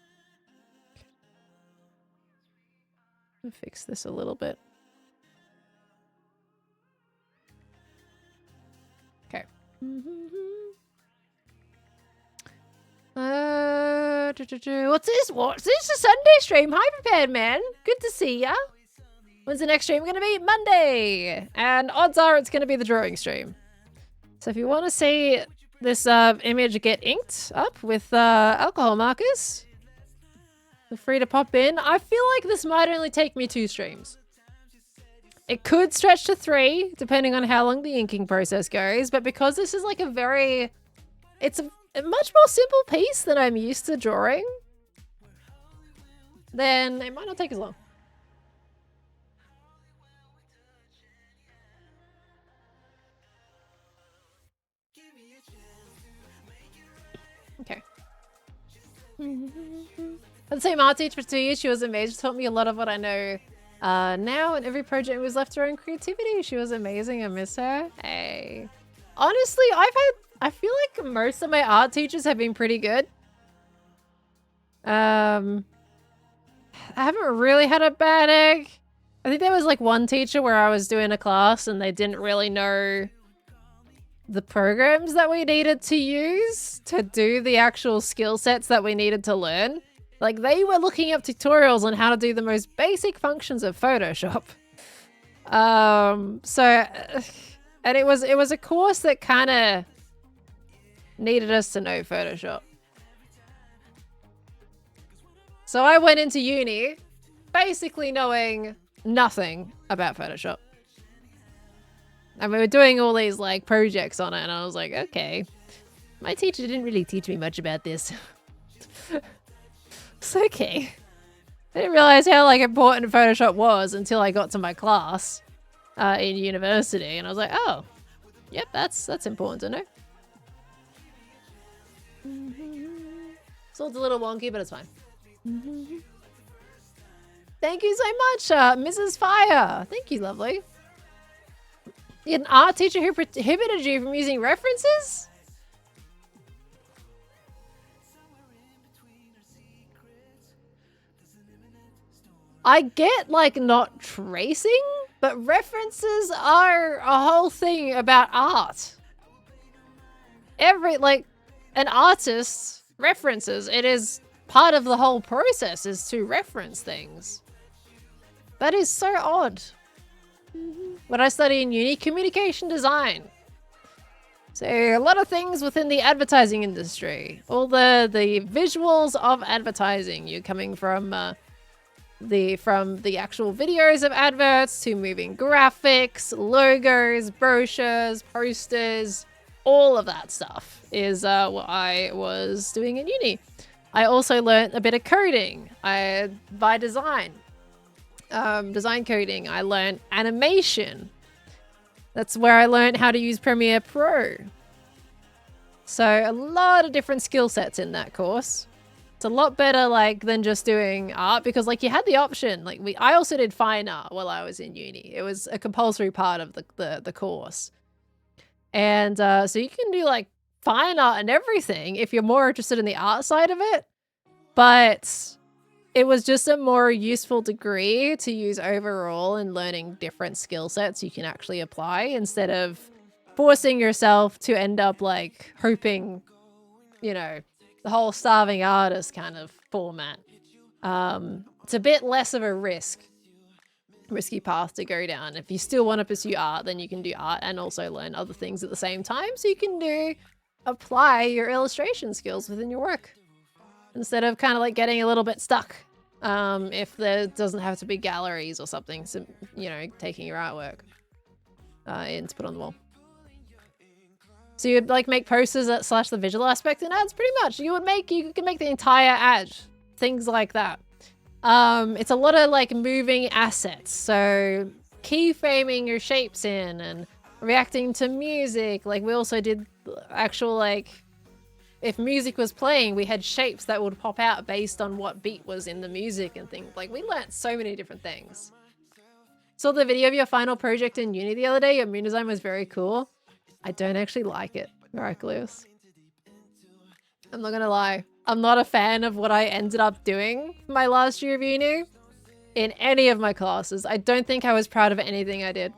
I'll fix this a little bit. Okay. What's this? What's this? A Sunday stream? Hi, Prepared Man. Good to see ya. When's the next stream going to be? Monday. And odds are it's going to be the drawing stream. So if you want to see this image get inked up with alcohol markers, feel free to pop in. I feel like this might only take me 2 streams. It could stretch to 3, depending on how long the inking process goes. But because this is like it's a much more simple piece than I'm used to drawing, then it might not take as long. Okay. At the same art teacher for 2 years, she was amazing. She taught me a lot of what I know now, and every project was left to her own creativity. She was amazing. I miss her. Hey. Honestly, I feel like most of my art teachers have been pretty good. I haven't really had a bad egg. I think there was like one teacher where I was doing a class and they didn't really know the programs that we needed to use to do the actual skill sets that we needed to learn. Like, they were looking up tutorials on how to do the most basic functions of Photoshop. And it was a course that kind of needed us to know Photoshop. So I went into uni basically knowing nothing about Photoshop. And we were doing all these like projects on it, and I was like, okay, my teacher didn't really teach me much about this. It's okay. I didn't realize how like important Photoshop was until I got to my class in university, and I was like, oh, yep, that's important to know. So it's a little wonky, but it's fine. Thank you so much, Mrs. Fire. Thank you, lovely. You had an art teacher who prohibited you from using references? I get, like, not tracing, but references are a whole thing about art. Like, an artist references. It is part of the whole process is to reference things. That is so odd. When I study in uni, communication design. So a lot of things within the advertising industry. All the visuals of advertising. You're coming from the actual videos of adverts to moving graphics, logos, brochures, posters. All of that stuff is what I was doing in uni. I also learned a bit of coding by design. Design coding. I learned animation. That's where I learned how to use Premiere Pro. So a lot of different skill sets in that course. It's a lot better like than just doing art because like you had the option. Like I also did fine art while I was in uni. It was a compulsory part of the course. And so you can do like fine art and everything if you're more interested in the art side of it. But it was just a more useful degree to use overall in learning different skill sets you can actually apply instead of forcing yourself to end up like hoping, you know, the whole starving artist kind of format. It's a bit less of a risky path to go down. If you still want to pursue art, then you can do art and also learn other things at the same time. So you can apply your illustration skills within your work. Instead of kind of like getting a little bit stuck if there doesn't have to be galleries or something, so, you know, taking your artwork in to put on the wall. So you'd like make posters that slash the visual aspect in ads pretty much. You can make the entire ad, things like that. It's a lot of like moving assets. So keyframing your shapes in and reacting to music. Like we also did actual like, if music was playing, we had shapes that would pop out based on what beat was in the music and things. Like, we learnt so many different things. Saw the video of your final project in uni the other day. Your moon design was very cool. I don't actually like it, Miraculous. I'm not gonna lie. I'm not a fan of what I ended up doing my last year of uni in any of my classes. I don't think I was proud of anything I did.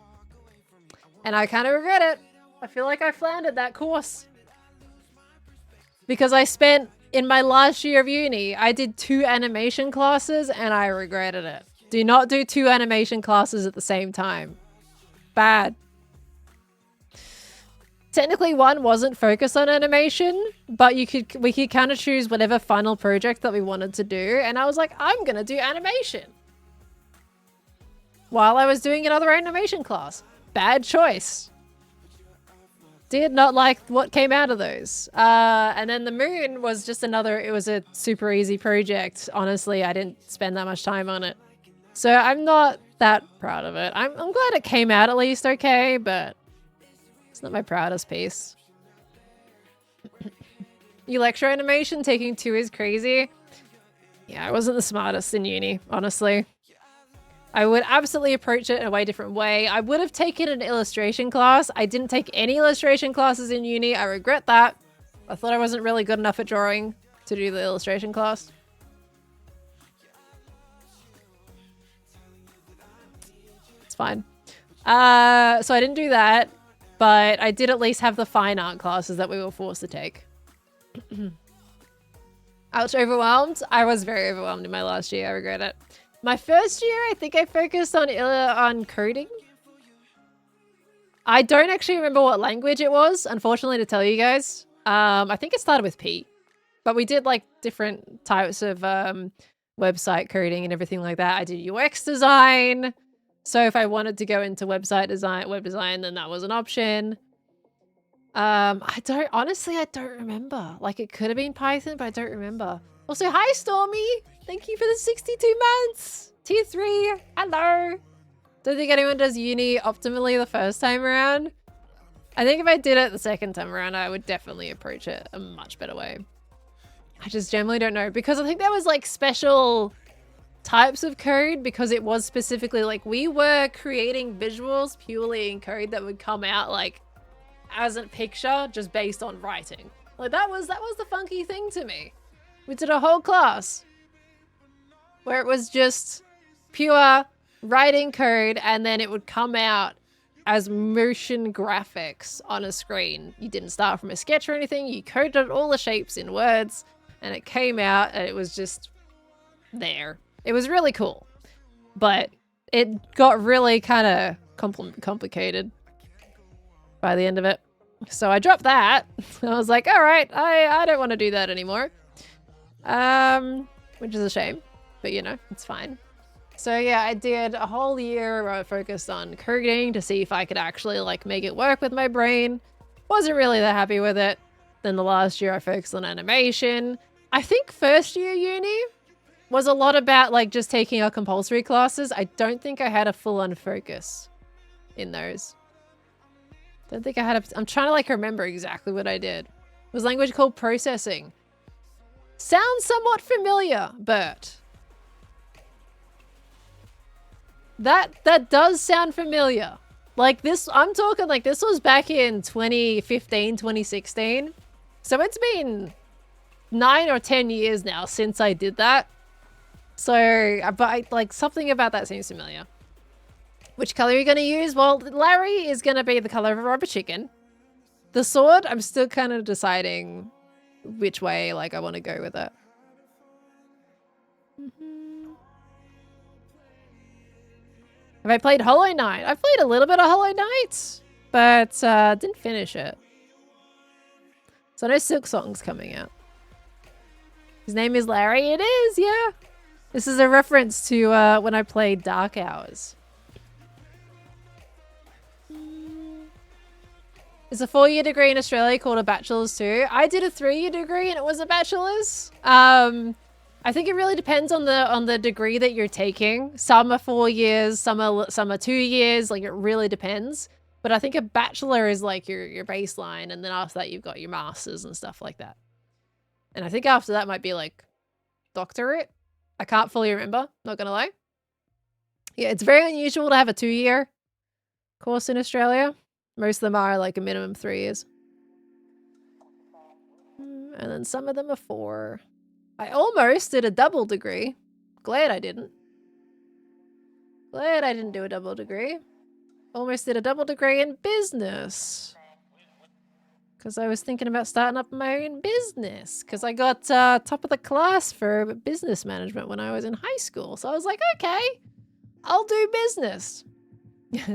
And I kind of regret it. I feel like I floundered that course. Because I spent, in my last year of uni, I did 2 animation classes and I regretted it. Do not do 2 animation classes at the same time. Bad. Technically, one wasn't focused on animation, but we could kind of choose whatever final project that we wanted to do. And I was like, I'm going to do animation. While I was doing another animation class. Bad choice. Did not like what came out of those. And then the moon was just another, it was a super easy project. Honestly, I didn't spend that much time on it. So I'm not that proud of it. I'm glad it came out at least okay, but it's not my proudest piece. Electro animation taking 2 is crazy. Yeah, I wasn't the smartest in uni, honestly. I would absolutely approach it in a way different way. I would have taken an illustration class. I didn't take any illustration classes in uni. I regret that. I thought I wasn't really good enough at drawing to do the illustration class. It's fine. So I didn't do that, but I did at least have the fine art classes that we were forced to take. Ouch, overwhelmed? I was very overwhelmed in my last year. I regret it. My first year, I think I focused on coding. I don't actually remember what language it was, unfortunately, to tell you guys. I think it started with P. But we did like different types of website coding and everything like that. I did UX design. So if I wanted to go into web design, then that was an option. Honestly, I don't remember. Like it could have been Python, but I don't remember. Also, hi Stormy! Thank you for the 62 months! Tier 3, hello! Don't think anyone does uni optimally the first time around. I think if I did it the second time around, I would definitely approach it a much better way. I just generally don't know, because I think there was like special types of code, because it was specifically like we were creating visuals purely in code that would come out like as a picture just based on writing. Like that was the funky thing to me. We did a whole class where it was just pure writing code and then it would come out as motion graphics on a screen. You didn't start from a sketch or anything. You coded all the shapes in words and it came out and it was just there. It was really cool, but it got really kind of complicated by the end of it. So I dropped that. I was like, all right, I don't want to do that anymore. Which is a shame, but you know, it's fine. So yeah, I did a whole year where I focused on coding to see if I could actually like make it work with my brain. Wasn't really that happy with it. Then the last year I focused on animation. I think first year uni was a lot about like just taking our compulsory classes. I don't think I had a full-on focus in those. Don't think I had I'm trying to like remember exactly what I did. It was a language called processing. Sounds somewhat familiar, Bert. That does sound familiar. Like this, I'm talking like this was back in 2015, 2016. So it's been 9 or 10 years now since I did that. So, but like something about that seems familiar. Which color are you going to use? Well, Larry is going to be the color of a rubber chicken. The sword, I'm still kind of deciding which way like I want to go with it. Have I played Hollow Knight? I've played a little bit of Hollow Knight, but didn't finish it. So I know Silk Song's coming out. His name is Larry. It is, yeah. This is a reference to when I played Dark Hours. It's a 4-year degree in Australia called a bachelor's too. I did a 3-year degree and it was a bachelor's. I think it really depends on the degree that you're taking. Some are 4 years, some are 2 years. Like it really depends. But I think a bachelor is like your baseline, and then after that you've got your masters and stuff like that. And I think after that might be like doctorate. I can't fully remember, not gonna lie. Yeah, it's very unusual to have a 2-year course in Australia. Most of them are like a minimum 3 years. And then some of them are 4. I almost did a double degree. Glad I didn't. Glad I didn't do a double degree. Almost did a double degree in business. Because I was thinking about starting up my own business. Because I got top of the class for business management when I was in high school. So I was like, okay, I'll do business.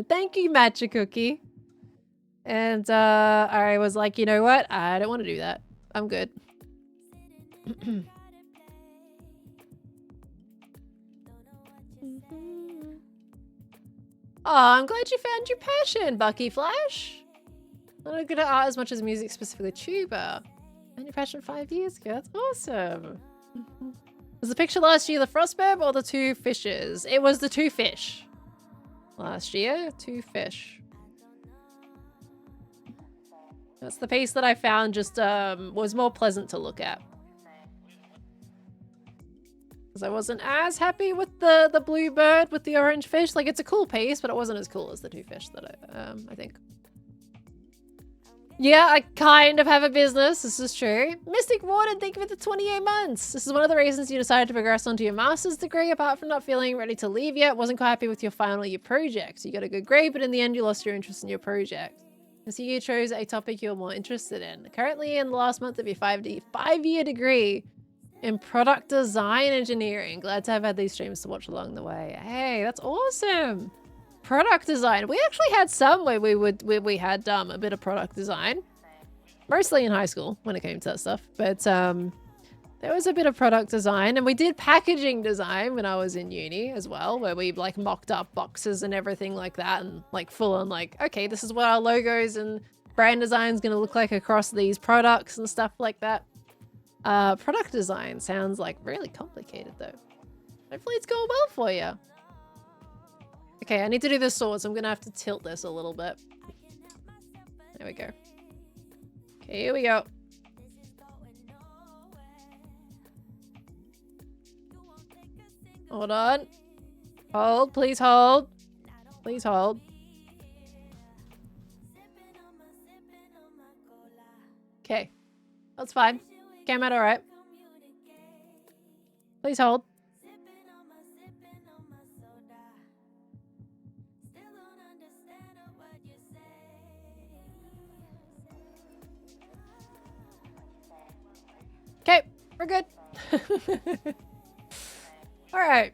Thank you, Matcha Cookie. And I was like, you know what? I don't want to do that. I'm good. Oh, I'm glad you found your passion, Bucky Flash. I'm not good at art as much as music, specifically tuba. Only passion 5 years ago. That's awesome. Was the picture last year the frostburb or the 2 fishes? It was the 2 fish. Last year, 2 fish. That's the piece that I found just was more pleasant to look at. Because I wasn't as happy with the blue bird with the orange fish. Like, it's a cool piece, but it wasn't as cool as the 2 fish that I think. Yeah, I kind of have a business. This is true. Mystic Warden, thank you for the 28 months. This is one of the reasons you decided to progress onto your master's degree, apart from not feeling ready to leave yet. Wasn't quite happy with your final year project. You got a good grade, but in the end, you lost your interest in your project. And so you chose a topic you're more interested in. Currently in the last month of your 5-year degree in product design engineering. Glad to have had these streams to watch along the way. Hey, that's awesome. Product design. We actually had some where we had a bit of product design, mostly in high school when it came to that stuff. But there was a bit of product design, and we did packaging design when I was in uni as well, where we like mocked up boxes and everything like that, and like full on like, okay, this is what our logos and brand design is going to look like across these products and stuff like that. Product design sounds like really complicated though. Hopefully it's going well for you. Okay, I need to do the sword, so I'm gonna have to tilt this a little bit. There we go. Okay, here we go. Hold on. Hold, please hold. Please hold. Okay, that's fine. Came out all right. Please hold. Okay, we're good. All right.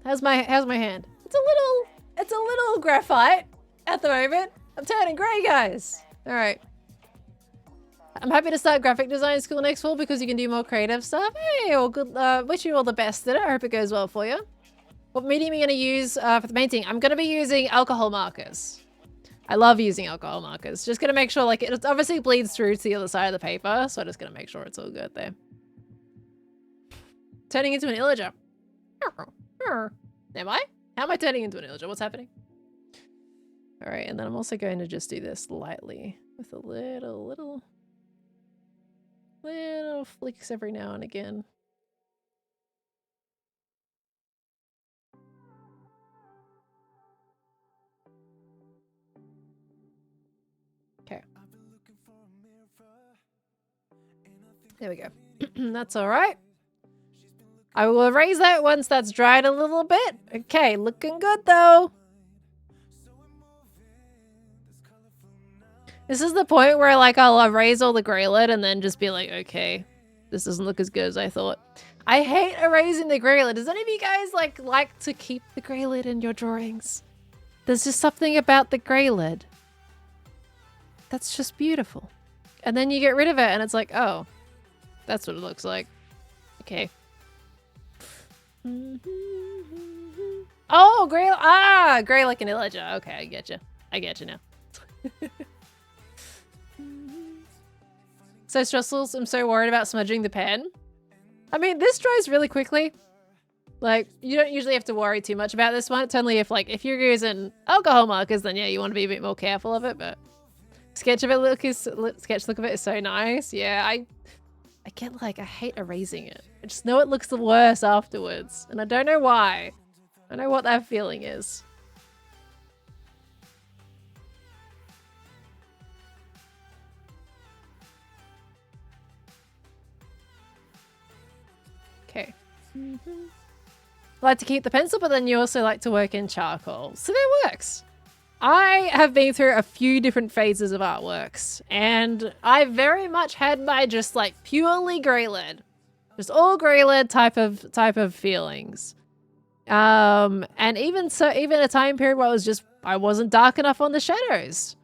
How's my hand? It's a little graphite at the moment. I'm turning grey, guys. All right. I'm happy to start graphic design school next fall because you can do more creative stuff. Hey, well, good. Wish you all the best at it. I hope it goes well for you. What medium are you going to use for the painting? I'm going to be using alcohol markers. I love using alcohol markers. Just going to make sure, like, it obviously bleeds through to the other side of the paper. So I'm just going to make sure it's all good there. Turning into an illager. Am I? How am I turning into an illager? What's happening? All right, and then I'm also going to just do this lightly with a little flicks every now and again. Okay. There we go. That's all right. I will erase that once that's dried a little bit. Okay, looking good though. This is the point where like I'll erase all the grey lid and then just be like, okay, this doesn't look as good as I thought. I hate erasing the grey lid. Does any of you guys like to keep the grey lid in your drawings? There's just something about the grey lid that's just beautiful. And then you get rid of it and it's like, oh, that's what it looks like. Okay. Oh, grey. Ah, grey like an illager. Okay, I get you. I get you now. So stressful. I'm so worried about smudging the pen. I mean, this dries really quickly. Like, you don't usually have to worry too much about this one. It's only if you're using alcohol markers, then yeah, you want to be a bit more careful of it. But sketch look of it is so nice. Yeah, I get like I hate erasing it. I just know it looks the worst afterwards, and I don't know why. I know what that feeling is. Okay. I like to keep the pencil, but then you also like to work in charcoal. So that works. I have been through a few different phases of artworks, and I very much had my just like purely grey lid. Just all grey lid type of feelings. And even a time period where I wasn't dark enough on the shadows.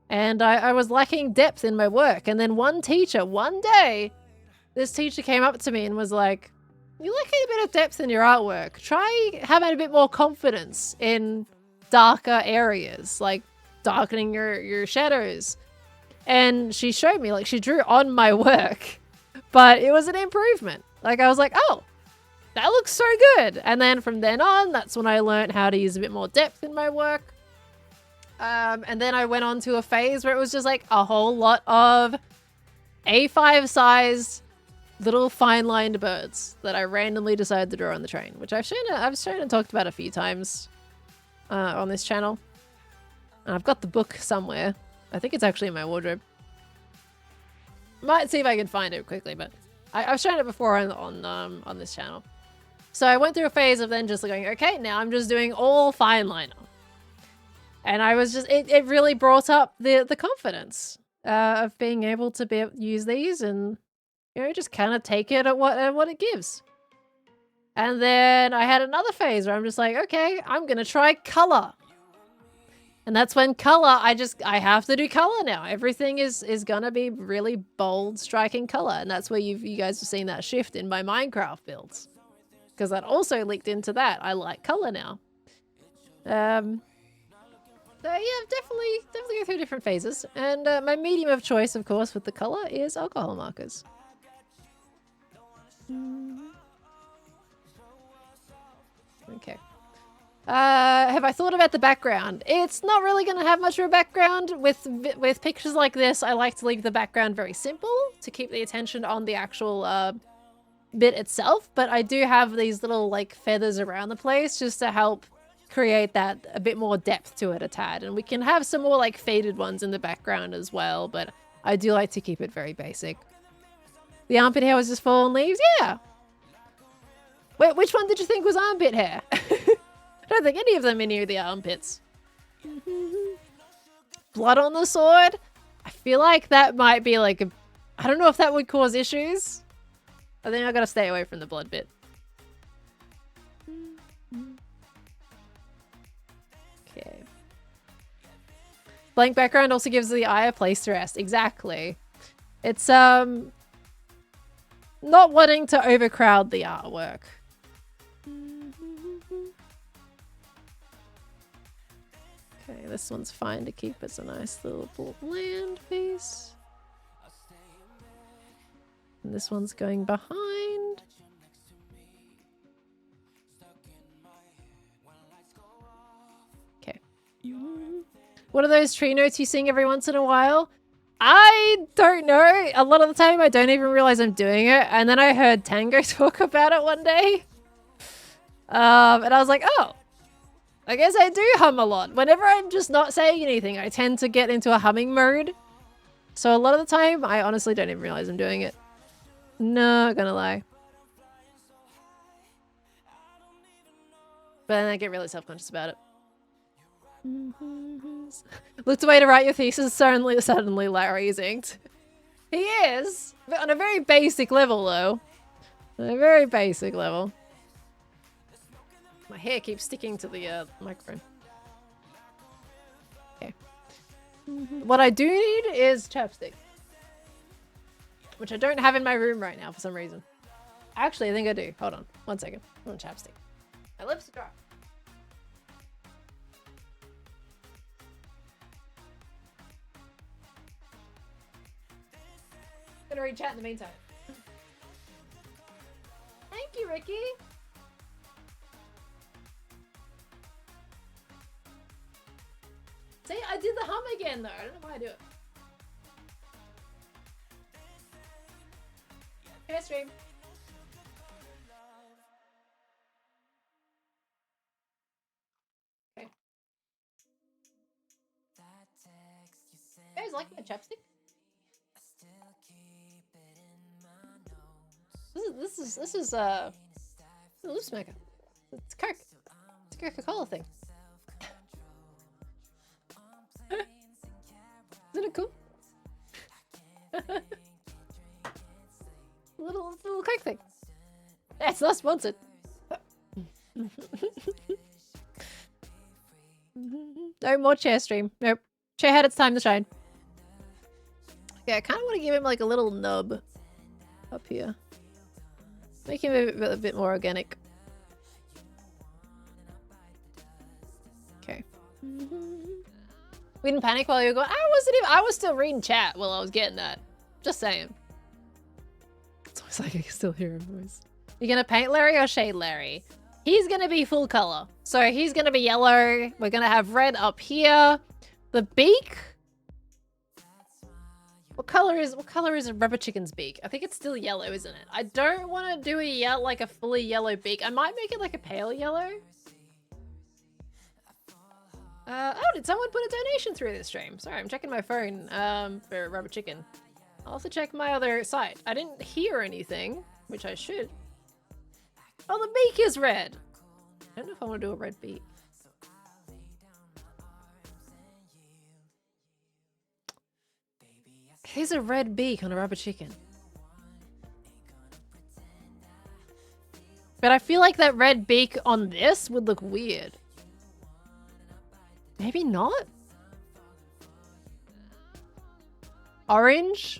And I was lacking depth in my work. And then one day, this teacher came up to me and was like, "You're lacking a bit of depth in your artwork. Try having a bit more confidence in darker areas. Like, darkening your shadows. And she showed me, like, she drew on my work, but it was an improvement. Like, I was like, oh, that looks so good. And then from then on, that's when I learned how to use a bit more depth in my work. And then I went on to a phase where it was just like a whole lot of A5 sized little fine-lined birds that I randomly decided to draw on the train, which I've shown and talked about a few times on this channel. And I've got the book somewhere. I think it's actually in my wardrobe. Might see if I can find it quickly, but I've shown it before on this channel. So I went through a phase of then just going, okay, now I'm just doing all fine liner. And I was just, it really brought up the confidence of being able to use these and, you know, just kind of take it at what it gives. And then I had another phase where I'm just like, okay, I'm going to try color. And that's when color, I have to do color now. Everything is going to be really bold, striking color. And that's where you guys have seen that shift in my Minecraft builds. Because that also leaked into that. I like color now. So yeah, definitely go through different phases. And my medium of choice, of course, with the color is alcohol markers. Okay. Have I thought about the background? It's not really going to have much of a background. With pictures like this, I like to leave the background very simple to keep the attention on the actual bit itself. But I do have these little like feathers around the place just to help create that a bit more depth to it a tad. And we can have some more like faded ones in the background as well. But I do like to keep it very basic. The armpit hair was just fallen leaves? Yeah. Wait, which one did you think was armpit hair? I don't think any of them are near the armpits. Blood on the sword? I feel like that might be like a... I don't know if that would cause issues. I think I gotta stay away from the blood bit. Okay. Blank background also gives the eye a place to rest. Exactly. It's, not wanting to overcrowd the artwork. Okay, this one's fine to keep. It's a nice little bland piece. And this one's going behind. Okay. What are those tree notes you sing every once in a while? I don't know. A lot of the time I don't even realize I'm doing it. And then I heard Tango talk about it one day. And I was like, oh. I guess I do hum a lot. Whenever I'm just not saying anything, I tend to get into a humming mode. So a lot of the time, I honestly don't even realize I'm doing it. Not gonna lie. But then I get really self-conscious about it. Looked away to write your thesis, suddenly Larry is inked. He is! But on a very basic level, though. On a very basic level. My hair keeps sticking to the microphone. Okay. What I do need is chapstick. Which I don't have in my room right now for some reason. Actually, I think I do. Hold on. 1 second. I want chapstick. My lips are dry. I'm gonna read chat in the meantime. Thank you, Ricky. See, I did the hum again though. I don't know why I do it. Hey, stream. Okay. You guys like my chapstick? This is a loop smaker. It's Coke. It's a Coca-Cola thing. Isn't it cool? little Coke thing. Yeah, it's not sponsored. No more chair stream. Nope. Chair had its time to shine. Okay, I kind of want to give him like a little nub up here. Make him a bit more organic. Okay. We didn't panic while you were going. I was still reading chat while I was getting that. Just saying. It's always like I can still hear her voice. You gonna paint Larry or shade Larry? He's gonna be full color. So he's gonna be yellow. We're gonna have red up here. The beak. What color is a rubber chicken's beak? I think it's still yellow, isn't it? I don't want to do like a fully yellow beak. I might make it like a pale yellow. Oh, did someone put a donation through this stream? Sorry, I'm checking my phone for rubber chicken. I'll also check my other site. I didn't hear anything, which I should. Oh, the beak is red. I don't know if I want to do a red beak. Here's a red beak on a rubber chicken. But I feel like that red beak on this would look weird. Maybe not? Orange?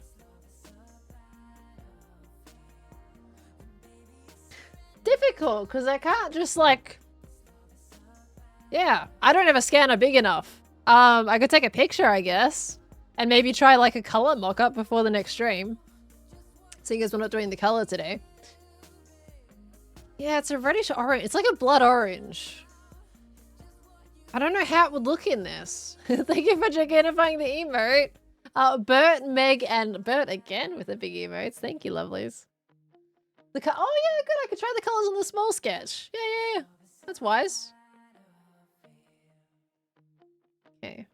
Difficult, because I can't just like... Yeah, I don't have a scanner big enough. I could take a picture, I guess. And maybe try like a color mock-up before the next stream. Seeing as we're not doing the color today. Yeah, it's a reddish orange. It's like a blood orange. I don't know how it would look in this. Thank you for identifying the emote. Bert, Meg, and Bert again with the big emotes. Thank you, lovelies. Oh yeah, good. I could try the colors on the small sketch. Yeah. That's wise. Okay.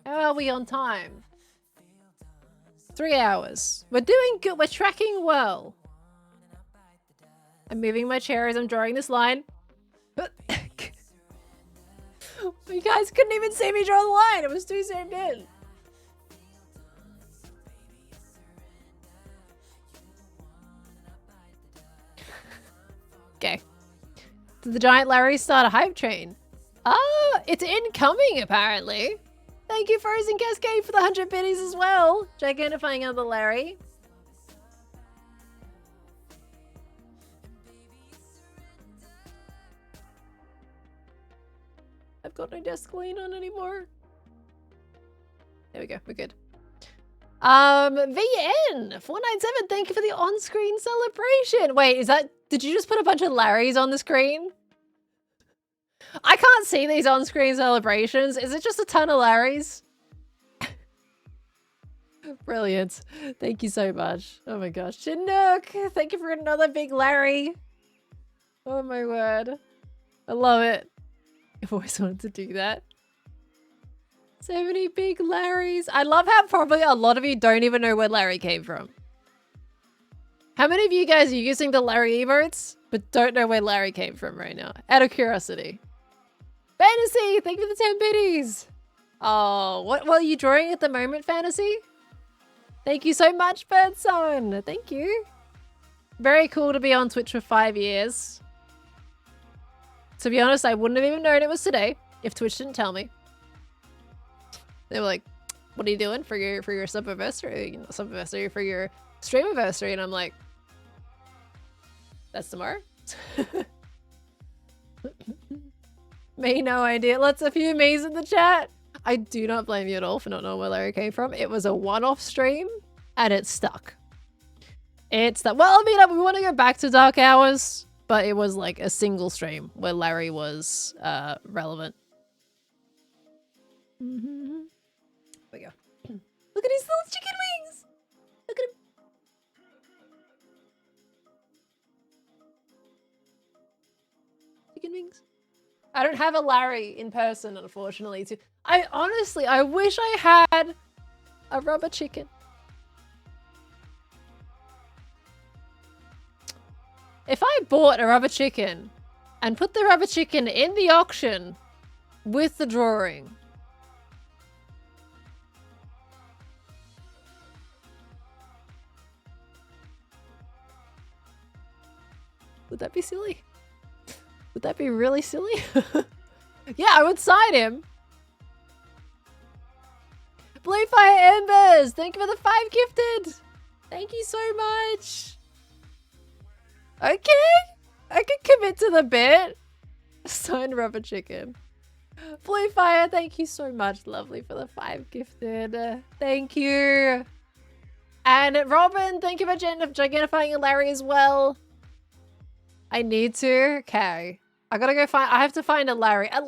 How are we on time? 3 hours. We're doing good. We're tracking well. I'm moving my chair as I'm drawing this line. You guys couldn't even see me draw the line. It was too zoomed in. Okay. Did the giant Larry start a hype train? Oh, it's incoming apparently. Thank you, Frozen Cascade, for the 100 biddies as well. Gigantifying other Larry. I've got no desk clean on anymore. There we go, we're good. VN 497, thank you for the on-screen celebration. Wait, is that, did you just put a bunch of Larrys on the screen? I can't see these on-screen celebrations. Is it just a ton of Larrys? Brilliant. Thank you so much. Oh my gosh. Chinook, thank you for another big Larry. Oh my word. I love it. I've always wanted to do that. So many big Larrys. I love how probably a lot of you don't even know where Larry came from. How many of you guys are using the Larry emotes, but don't know where Larry came from right now? Out of curiosity. Fantasy, thank you for the 10 biddies. Oh, what are you drawing at the moment, Fantasy? Thank you so much, Birdsong. Thank you. Very cool to be on Twitch for 5 years. To be honest, I wouldn't have even known it was today if Twitch didn't tell me. They were like, what are you doing for your subiversary? You know, subiversary for your streamiversary? And I'm like, that's tomorrow? Me, no idea. Lots of few me's in the chat. I do not blame you at all for not knowing where Larry came from. It was a one-off stream and it stuck. It's that, well, I mean, we want to go back to Dark Hours, but it was like a single stream where Larry was relevant. Here we go. Look at his little chicken wings. Look at him. Chicken wings. I don't have a Larry in person, unfortunately. I honestly, I wish I had a rubber chicken. If I bought a rubber chicken and put the rubber chicken in the auction with the drawing, would that be silly? Would that be really silly? Yeah, I would sign him. Blue Fire Embers, thank you for the 5 gifted. Thank you so much. Okay, I could commit to the bit. Signed rubber chicken. Blue Fire, thank you so much, lovely, for the 5 gifted. Thank you. And Robin, thank you for gigantifying Larry as well. I need to. Okay. I gotta go find. I have to find a Larry. At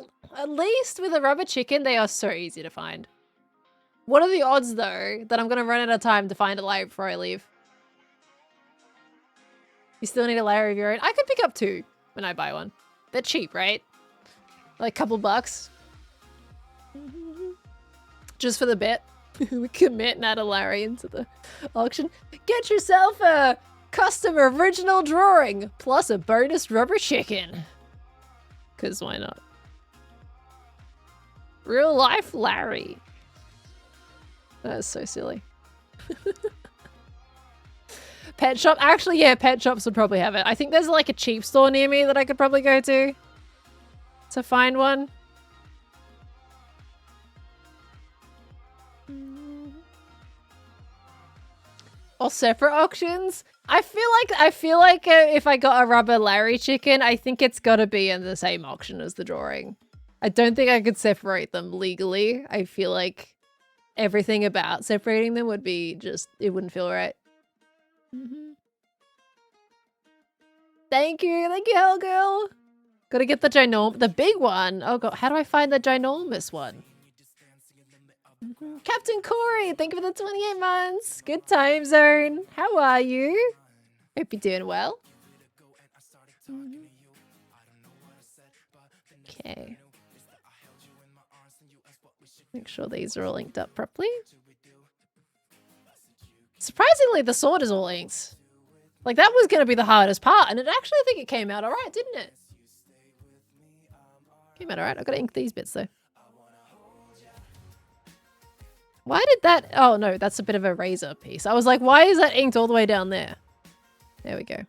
least with a rubber chicken, they are so easy to find. What are the odds, though, that I'm gonna run out of time to find a Larry before I leave? You still need a Larry of your own? I could pick up 2 when I buy one. They're cheap, right? Like a couple bucks. Just for the bet. We commit and add a Larry into the auction. Get yourself a custom original drawing plus a bonus rubber chicken. Because why not? Real life Larry. That's so silly. Pet shop? Actually, yeah, pet shops would probably have it. I think there's like a cheap store near me that I could probably go to find one. Or separate auctions? I feel like if I got a rubber Larry chicken, I think it's got to be in the same auction as the drawing. I don't think I could separate them legally. I feel like everything about separating them would be just, it wouldn't feel right. Thank you, Hellgirl. Gotta get the big one. Oh god, how do I find the ginormous one? Captain Corey, thank you for the 28 months. Good time zone. How are you? Hope you're doing well. Okay. Make sure these are all linked up properly. Surprisingly, the sword is all inked. Like, that was going to be the hardest part, and I think it came out alright, didn't it? Came out alright. I've got to ink these bits, though. Why did that... Oh, no, that's a bit of a razor piece. I was like, why is that inked all the way down there? There we go.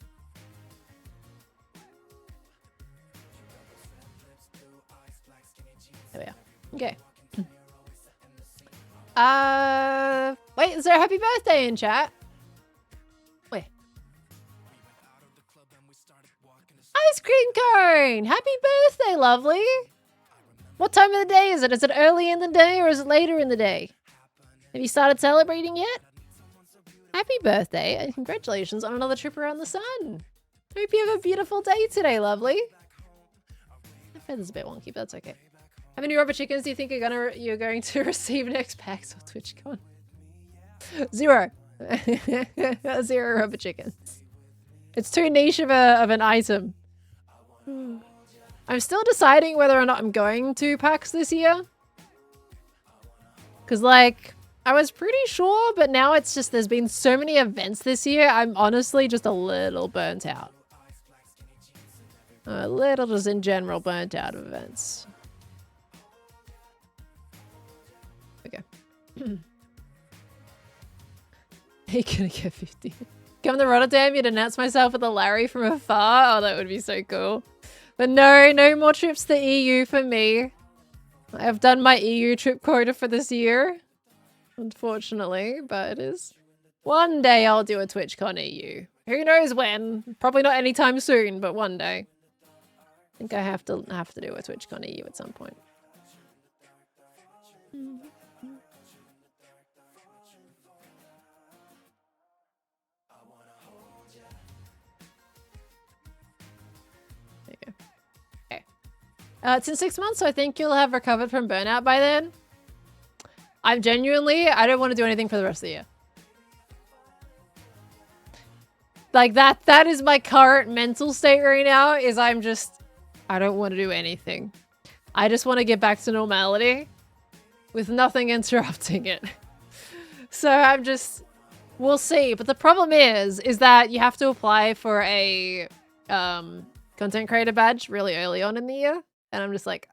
There we are. Okay. Wait, is there a happy birthday in chat? Where? Ice cream cone! Happy birthday, lovely! What time of the day is it? Is it early in the day or is it later in the day? Have you started celebrating yet? Happy birthday and congratulations on another trip around the sun. Hope you have a beautiful day today, lovely. My feather's a bit wonky, but that's okay. How many rubber chickens do you think you're going to receive next PAX or TwitchCon? 0. 0 rubber chickens. It's too niche of an item. I'm still deciding whether or not I'm going to PAX this year. Because, like, I was pretty sure, but now it's just there's been so many events this year, I'm honestly just a little burnt out. A little just in general burnt out of events. Okay. You're gonna get 50. Come to Rotterdam, you'd announce myself with a Larry from afar. Oh, that would be so cool. But no, no more trips to the EU for me. I've done my EU trip quota for this year. Unfortunately, but it is. One day I'll do a TwitchCon EU. Who knows when? Probably not anytime soon, but one day. I think I have to do a TwitchCon EU at some point. There you go. Okay. It's in 6 months, so I think you'll have recovered from burnout by then. I don't want to do anything for the rest of the year. Like that is my current mental state right now, is I don't want to do anything. I just want to get back to normality with nothing interrupting it. So we'll see. But the problem is that you have to apply for a content creator badge really early on in the year. And I'm just like,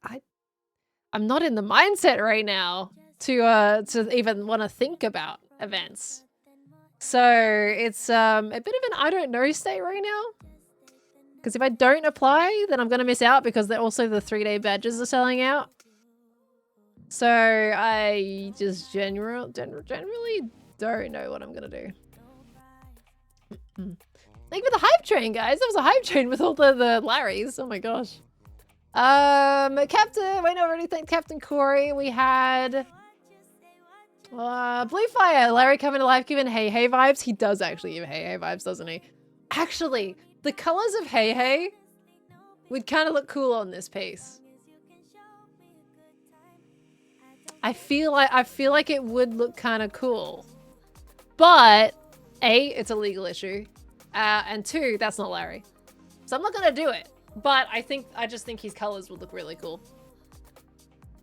I'm not in the mindset right now to even want to think about events. So it's a bit of an I don't know state right now. Because if I don't apply, then I'm going to miss out because the 3-day badges are selling out. So I just generally don't know what I'm going to do. Thank you for the hype train, guys. That was a hype train with all the Larrys. Oh my gosh. Captain, wait, no, I already thanked Captain Corey. We had Blue Fire, Larry coming to life, giving Hey Hey vibes. He does actually give Hey Hey vibes, doesn't he? Actually, the colors of Hey Hey would kind of look cool on this piece. I feel like it would look kind of cool. But A, it's a legal issue. And 2, that's not Larry. So I'm not gonna do it. But I just think his colors would look really cool.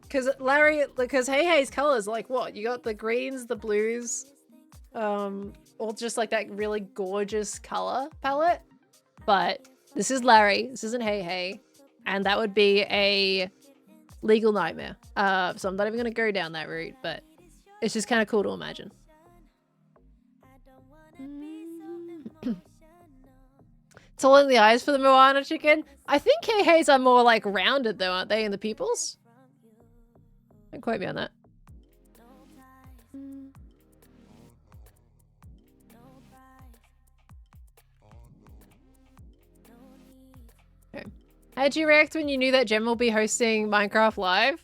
Because Hey Hey's colors, like what? You got the greens, the blues, all just like that really gorgeous color palette. But this is Larry, this isn't Hey Hey. And that would be a legal nightmare. So I'm not even gonna go down that route, but it's just kind of cool to imagine. It's all in the eyes for the Moana chicken. I think Hey Hey's are more like rounded though, aren't they, in the pupils? Don't quote me on that. Okay. How'd you react when you knew that Jem will be hosting Minecraft Live?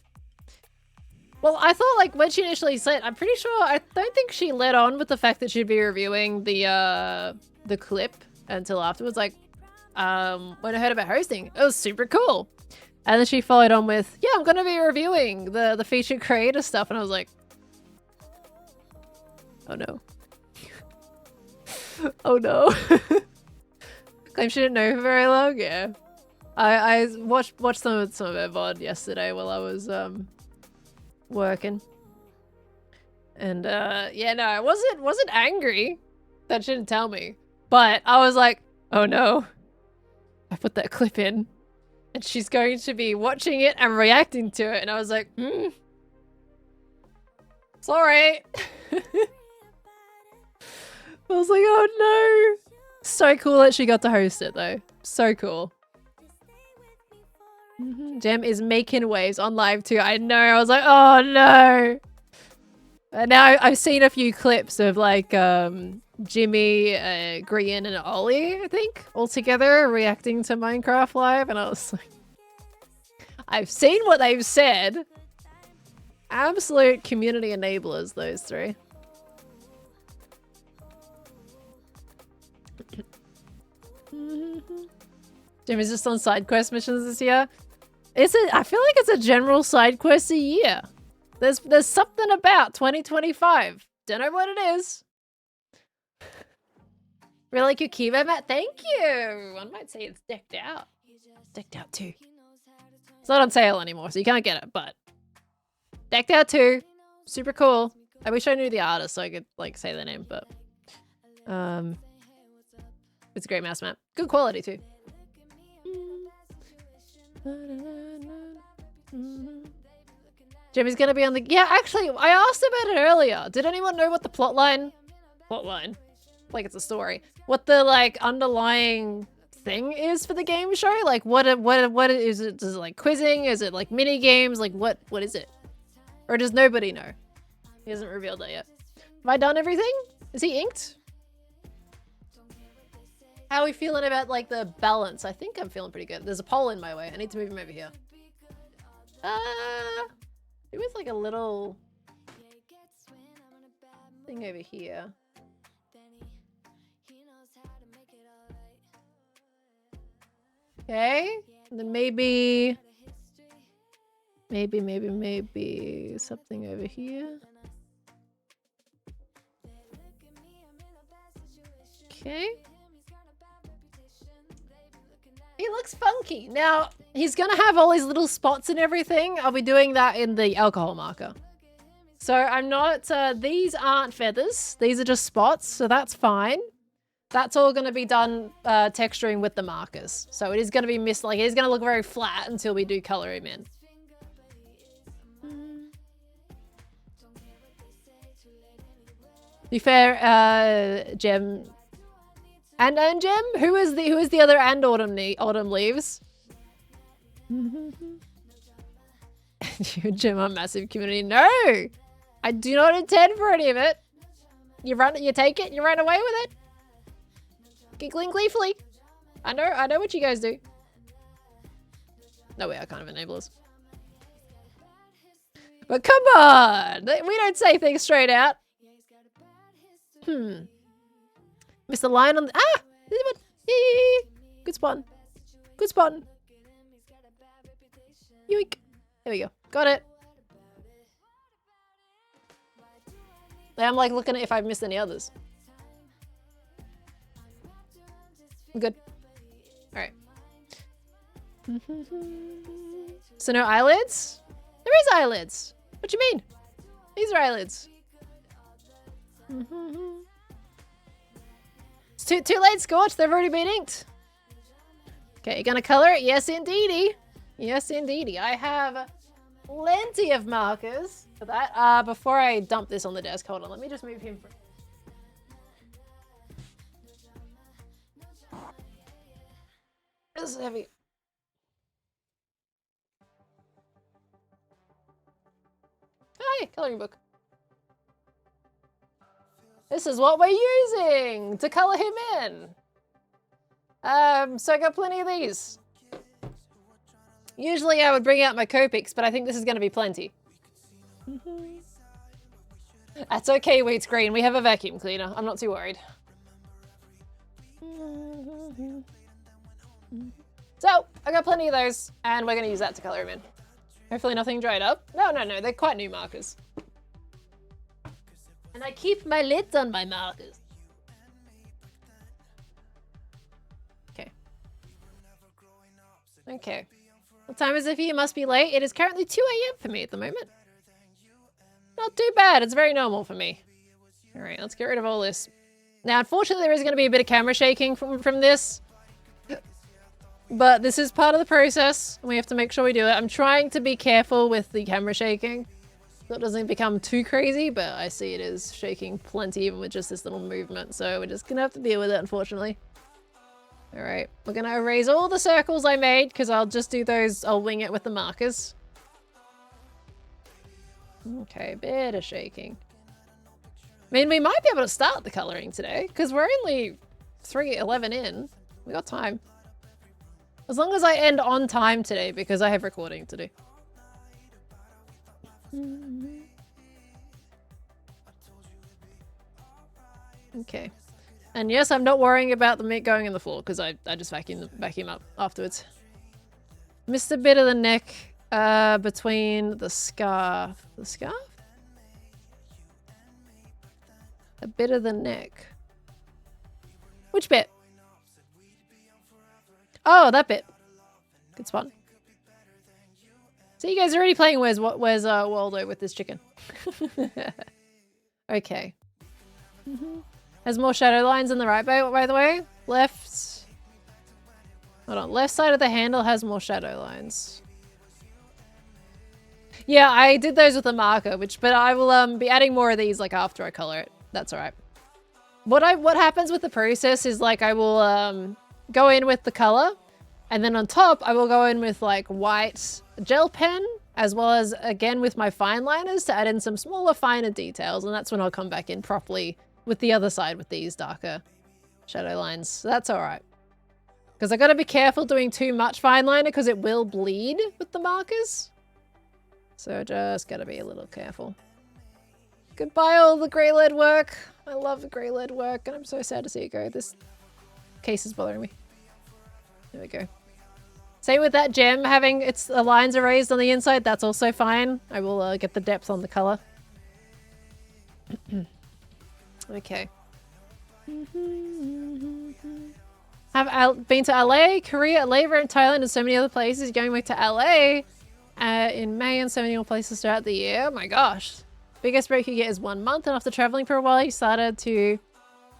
Well, I thought like when she initially said, I'm pretty sure, I don't think she led on with the fact that she'd be reviewing the clip until afterwards. Like, when I heard about hosting, it was super cool. And then she followed on with, yeah, I'm gonna be reviewing the featured creator stuff. And I was like, oh no. Oh no. Claim she didn't know for very long, yeah. I watched some of her VOD yesterday while I was working. And yeah, no, I wasn't angry that she didn't tell me. But I was like, oh no. I put that clip in. And she's going to be watching it and reacting to it. And I was like, sorry. I was like, oh no. So cool that she got to host it though. So cool. Jem is making waves on live too. I know. I was like, oh no. And now I've seen a few clips of like Jimmy, Grian, and Ollie, I think, all together reacting to Minecraft Live. And I was like, I've seen what they've said. Absolute community enablers, those three. Jim is just on side quest missions this year. I feel like it's a general side quest a year. There's something about 2025. Don't know what it is. Really like your keyboard, Matt? Thank you. One might say it's decked out. Decked out too. It's not on sale anymore, so you can't get it, but decked out too. Super cool. I wish I knew the artist so I could like say their name, but it's a great mouse map. Good quality too. Jimmy's gonna be on the... Yeah, actually, I asked about it earlier. Did anyone know what the plotline... Like it's a story. What the like underlying thing is for the game show? Like what is it? Is it like quizzing? Is it like mini games? Like what is it? Or does nobody know? He hasn't revealed that yet. Have I done everything? Is he inked? How are we feeling about like the balance? I think I'm feeling pretty good. There's a pole in my way. I need to move him over here. It was like a little thing over here. Okay, and then maybe something over here. Okay. He looks funky. Now, he's gonna have all these little spots and everything. I'll be doing that in the alcohol marker. So I'm not, these aren't feathers. These are just spots, so that's fine. That's all going to be done texturing with the markers. So it is going to be like it's going to look very flat until we do color him in. To be fair, Jem and Jem, who is the other and Autumn Leaves? You and Jem are massive community. No, I do not intend for any of it. You take it, you run away with it. Giggling gleefully. I know what you guys do. No way, I can't have enablers. But come on! We don't say things straight out. Missed the line on the... Ah! Good spot. Good spot. Yoink. There we go. Got it. Now I'm like looking at if I've missed any others. I'm good. Alright. So no eyelids? There is eyelids. What do you mean? These are eyelids. It's too late, Scorch. They've already been inked. Okay, you gonna color it? Yes, indeedy. Yes, indeedy. I have plenty of markers for that. Before I dump this on the desk, hold on. Let me just move him. This is heavy. Hi, coloring book. This is what we're using to color him in. So I got plenty of these. Usually I would bring out my Copics, but I think this is going to be plenty. That's okay, Wheat's green. We have a vacuum cleaner. I'm not too worried. So, I got plenty of those, and we're going to use that to color him in. Hopefully nothing dried up. No, they're quite new markers. And I keep my lids on my markers. Okay. Okay. What time is it for you? Must be late. It is currently 2 AM for me at the moment. Not too bad. It's very normal for me. All right, let's get rid of all this. Now, unfortunately, there is going to be a bit of camera shaking from this. But this is part of the process. We have to make sure we do it. I'm trying to be careful with the camera shaking so it doesn't become too crazy, but I see it is shaking plenty even with just this little movement. So we're just going to have to deal with it, unfortunately. All right, we're going to erase all the circles I made because I'll just do those. I'll wing it with the markers. Okay, bit of shaking. I mean, we might be able to start the coloring today because we're only 3:11 in. We got time. As long as I end on time today because I have recording to do. Okay. And yes, I'm not worrying about the meat going in the floor because I just vacuum up afterwards. Missed a bit of the neck between the scarf. The scarf? A bit of the neck. Which bit? Oh, that bit. Good spot. So you guys are already playing Where's Waldo with this chicken. Okay. Has more shadow lines in the right, by the way. Left. Hold on. Left side of the handle has more shadow lines. Yeah, I did those with a marker, but I will be adding more of these like after I color it. That's all right. What happens with the process is like I will go in with the color, and then on top I will go in with like white gel pen, as well as again with my fine liners to add in some smaller, finer details, and that's when I'll come back in properly with the other side with these darker shadow lines. So that's all right. Because I got to be careful doing too much fine liner because it will bleed with the markers. So just got to be a little careful. Goodbye all the grey lead work. I love the grey lead work and I'm so sad to see it go. This case is bothering me. There we go. Same with that gem having its lines erased on the inside. That's also fine. I will get the depth on the color. Okay. Have been to LA, Korea, Malaysia, and Thailand, and so many other places. Going back to LA in May and so many more places throughout the year. Oh my gosh. Biggest break you get is 1 month, and after traveling for a while, you started to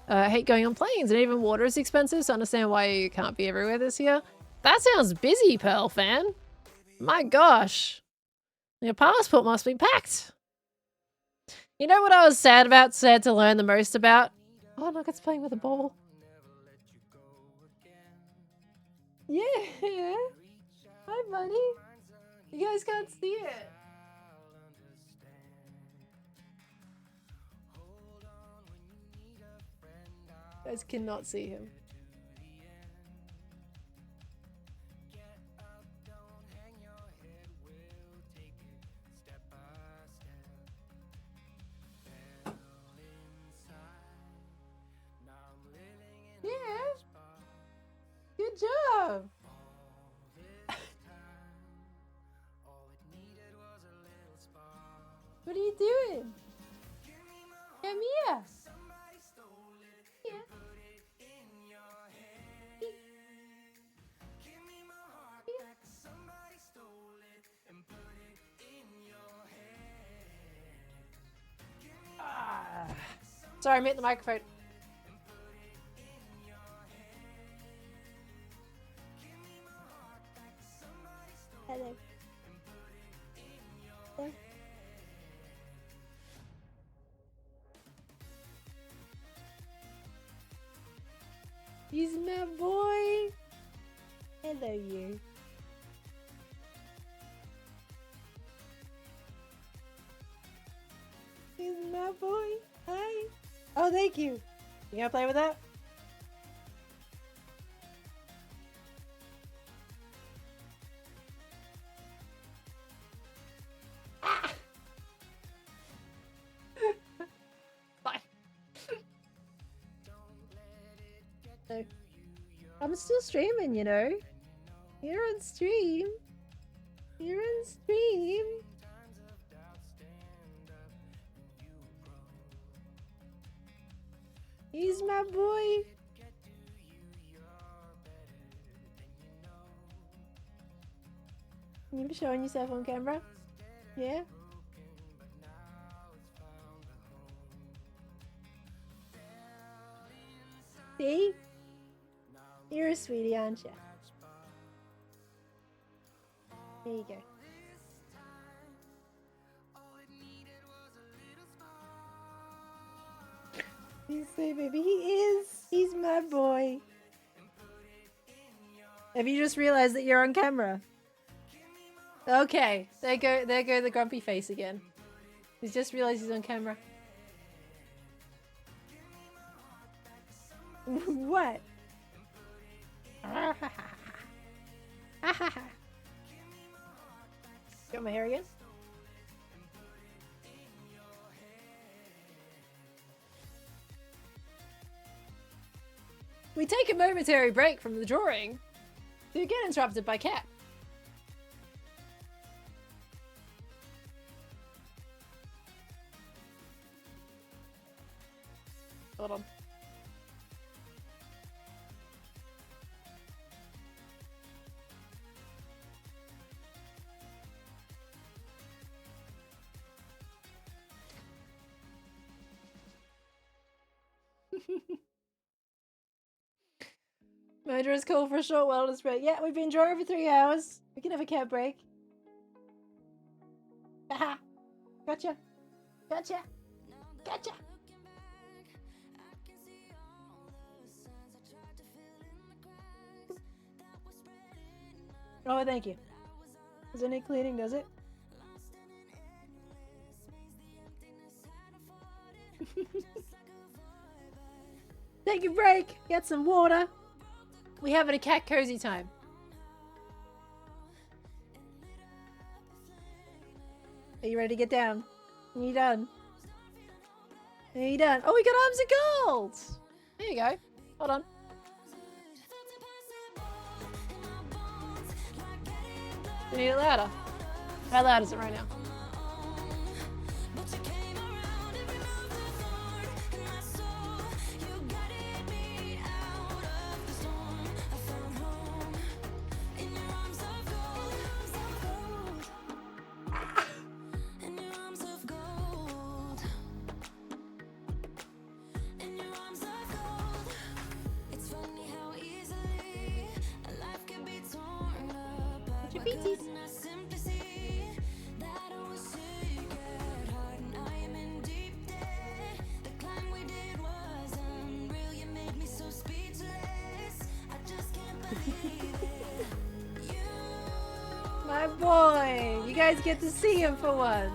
hate going on planes, and even water is expensive, so I understand why you can't be everywhere this year. That sounds busy, Pearl fan. My gosh. Your passport must be packed. You know what I was sad to learn the most about? Oh, look, it's playing with a ball. Yeah. Hi, buddy. You guys can't see it. You guys cannot see him. What are you doing? Come here. Yeah. Ah. Sorry, I'm at the microphone. Hello. Hello. He's my boy. Hello, you. He's my boy. Hi. Oh, thank you. You gonna play with that? Ah! Bye. So, I'm still streaming, you know. You're on stream. You're on stream. He's my boy. You showing yourself on camera? Yeah? See? You're a sweetie, aren't you? There you go. He's sweet, baby. He is. He's my boy. Have you just realized that you're on camera? Okay. There go the grumpy face again. He's just realized he's on camera. What? Got my hair again? We take a momentary break from the drawing to get interrupted by Cat. Hold on. Mojo is cool for a short wellness break. Yeah, we've been drawing for 3 hours. We can have a cat break. Haha. Gotcha. Gotcha. Gotcha. Oh, thank you. Doesn't need cleaning, does it? Take a break. Get some water. We having a cat cozy time. Are you ready to get down? Are you done? Are you done? Oh, we got arms of gold! There you go. Hold on. You need it louder. How loud is it right now? My boy! You guys get to see him for once.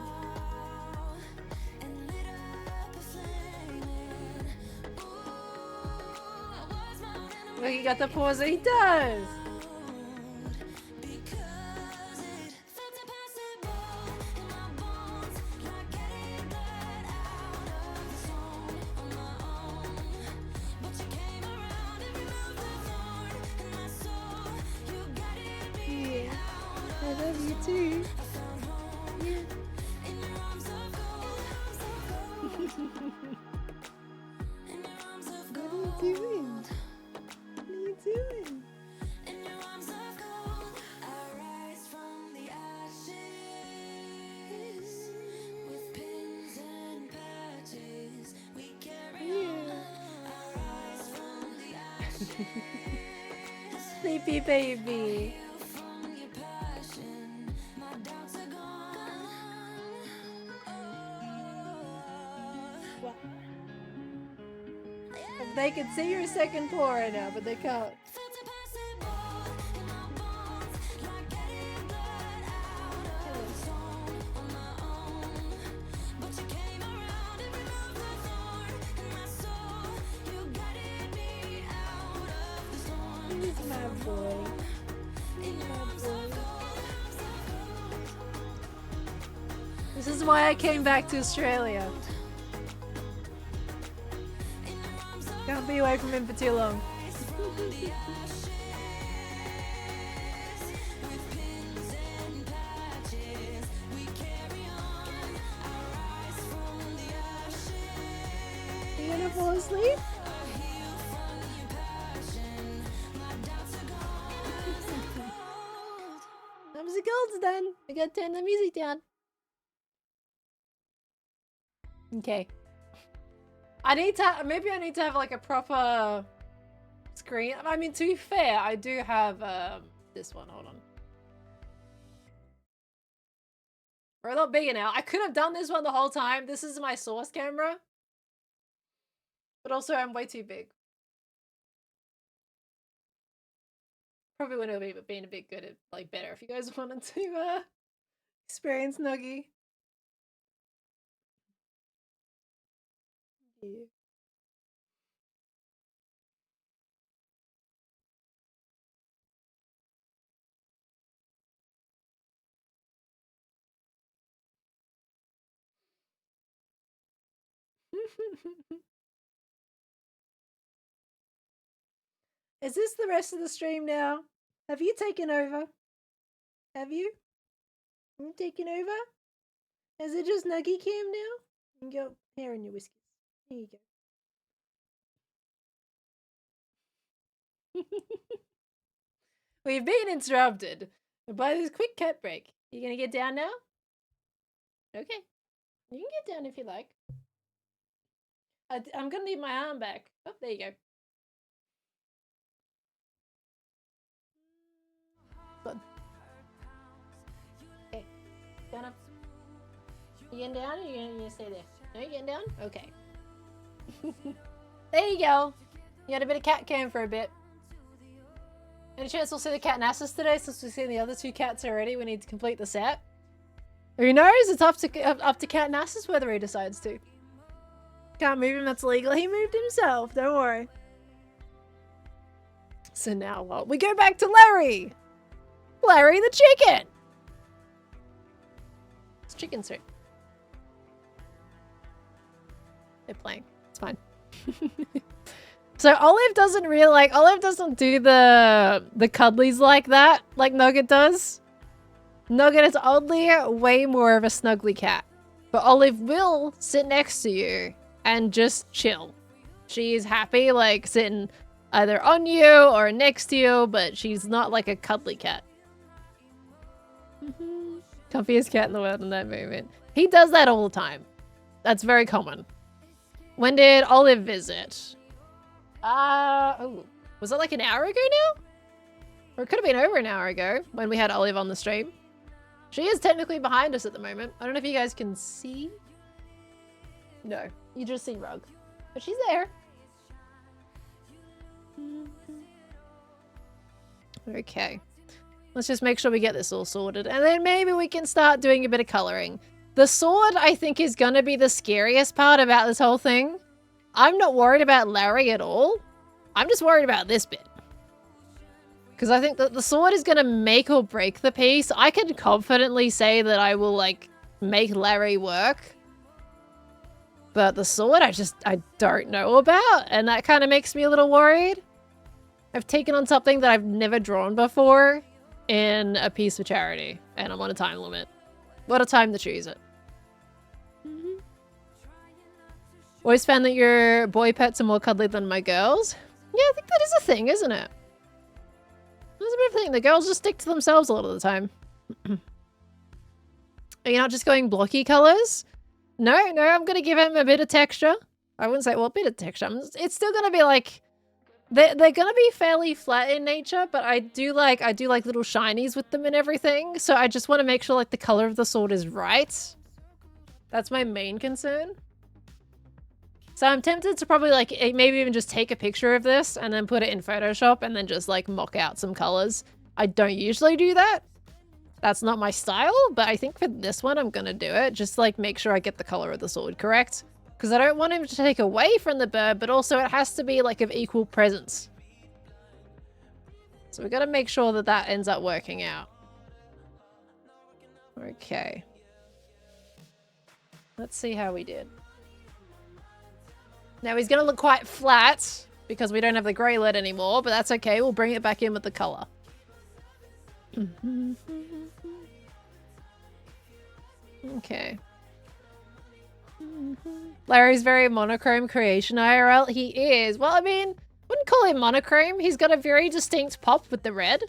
Look, he got the pause that he does. Yeah, I love you too. Yeah. What are you doing? What are you doing? Sleepy baby. They can see your second floor right now, but they can't. He's my boy. He's my boy. This is why I came back to Australia. Can't be away from him for too long. You gonna fall asleep? Thumbs the golds done. I gotta turn the music down. Okay. Maybe I need to have like a proper screen. I mean, to be fair, I do have this one. Hold on. We're a lot bigger now. I could have done this one the whole time. This is my source camera. But also I'm way too big. Probably would have been a bit good at like better if you guys wanted to experience Nuggy. Yeah. Is this the rest of the stream now? Have you taken over? Have you? You taken over? Is it just Nuggy Cam now? You go hair in your whiskers. Here you go. We've been interrupted by this quick cat break. You gonna get down now? Okay. You can get down if you like. I'm gonna need my arm back. Oh, there you go. Good. Okay. Down up. You getting down or you gonna stay there? No, you getting down? Okay. There you go. You had a bit of cat cam for a bit. Any chance we'll see the cat Nassus today since we've seen the other two cats already? We need to complete the set. Who knows? It's up to Cat Nassus whether he decides to. Can't move him, that's illegal. He moved himself, don't worry. So now what? We go back to Larry! Larry the chicken! It's chicken soup. They're playing. It's fine. So Olive doesn't Olive doesn't do the cuddlies like that, like Nugget does. Nugget is oddly way more of a snuggly cat. But Olive will sit next to you and just chill. She is happy like sitting either on you or next to you, but she's not like a cuddly cat. Comfiest cat in the world in that moment. He does that all the time. That's very common. When did Olive visit? Oh, was it like an hour ago now? Or it could have been over an hour ago when we had Olive on the stream. She is technically behind us at the moment. I don't know if you guys can see. No, you just see Rug. But she's there. Okay. Let's just make sure we get this all sorted. And then maybe we can start doing a bit of coloring. The sword, I think, is going to be the scariest part about this whole thing. I'm not worried about Larry at all. I'm just worried about this bit. Because I think that the sword is going to make or break the piece. I can confidently say that I will, like, make Larry work. But the sword, I don't know about. And that kind of makes me a little worried. I've taken on something that I've never drawn before in a piece of charity. And I'm on a time limit. What a time to choose it. Always found that your boy pets are more cuddly than my girls. Yeah, I think that is a thing, isn't it? That's a bit of a thing. The girls just stick to themselves a lot of the time. Are you not just going blocky colors? No, I'm going to give him a bit of texture. I wouldn't say, well, a bit of texture. It's still going to be like, they're going to be fairly flat in nature, but I do like little shinies with them and everything. So I just want to make sure like the color of the sword is right. That's my main concern. So I'm tempted to probably like maybe even just take a picture of this and then put it in Photoshop and then just like mock out some colors. I don't usually do that. That's not my style, but I think for this one, I'm gonna do it. Just like make sure I get the color of the sword correct. Because I don't want him to take away from the bird, but also it has to be like of equal presence. So we gotta make sure that that ends up working out. Okay. Let's see how we did. Now he's gonna look quite flat because we don't have the grey lead anymore, but that's okay. We'll bring it back in with the color. Okay. Larry's very monochrome creation IRL. He is. Well, I mean, wouldn't call him monochrome. He's got a very distinct pop with the red.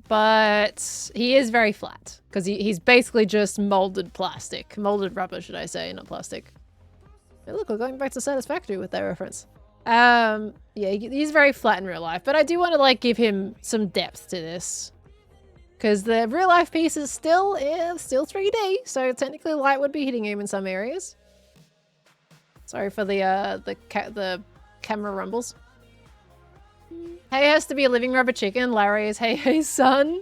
But he is very flat because he's basically just molded plastic. Molded rubber, should I say, not plastic. Hey, look, we're going back to Satisfactory with that reference. Yeah, he's very flat in real life, but I do want to like give him some depth to this. Because the real life piece is still 3D, so technically light would be hitting him in some areas. Sorry for the camera rumbles. Hey has to be a living rubber chicken. Larry is hey son.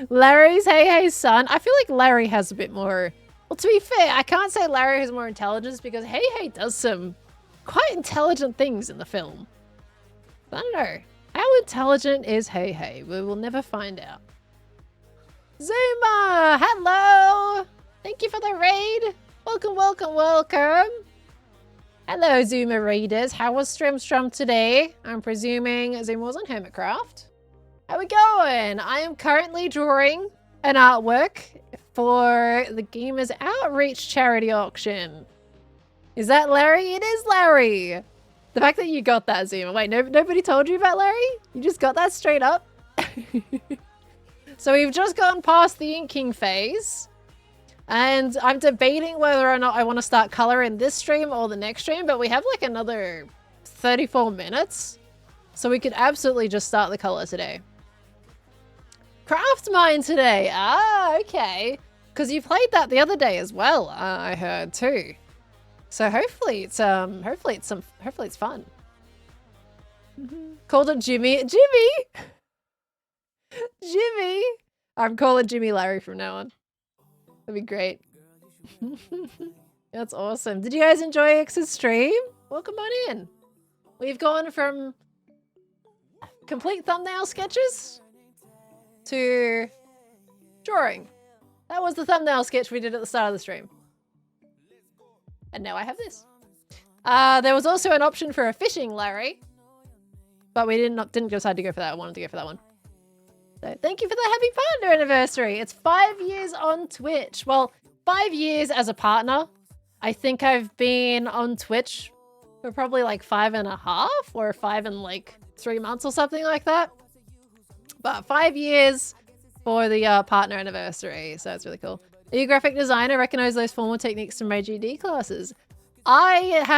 Larry's hey son. I feel like Larry has a bit more. Well, to be fair, I can't say Larry has more intelligence because hey does some quite intelligent things in the film. I don't know. How intelligent is hey? We will never find out. Zuma! Hello! Thank you for the raid! Welcome! Hello, Zuma raiders. How was Strum today? I'm presuming Zuma was on Hermitcraft. How we going? I am currently drawing an artwork for the Gamers Outreach charity auction. Is that Larry? It is Larry! The fact that you got that, Zuma. Wait, nobody told you about Larry? You just got that straight up? So we've just gone past the inking phase. And I'm debating whether or not I want to start coloring this stream or the next stream, but we have like another 34 minutes. So we could absolutely just start the color today. Craft mine today. Ah, okay. Because you played that the other day as well, I heard too. So hopefully it's fun. Called it Jimmy. Jimmy! I'm calling Jimmy Larry from now on. That'd be great. That's awesome. Did you guys enjoy X's stream? Welcome on in. We've gone from complete thumbnail sketches to drawing. That was the thumbnail sketch we did at the start of the stream. And now I have this. There was also an option for a fishing Larry, but we didn't decide to go for that. I wanted to go for that one. So thank you for the happy partner anniversary. It's 5 years on Twitch. Well, 5 years as a partner. I think I've been on Twitch for probably like 5.5 or 5 and like 3 months or something like that. But 5 years for the partner anniversary. So it's really cool. Are you a graphic designer? Recognize those formal techniques from my GD classes. I've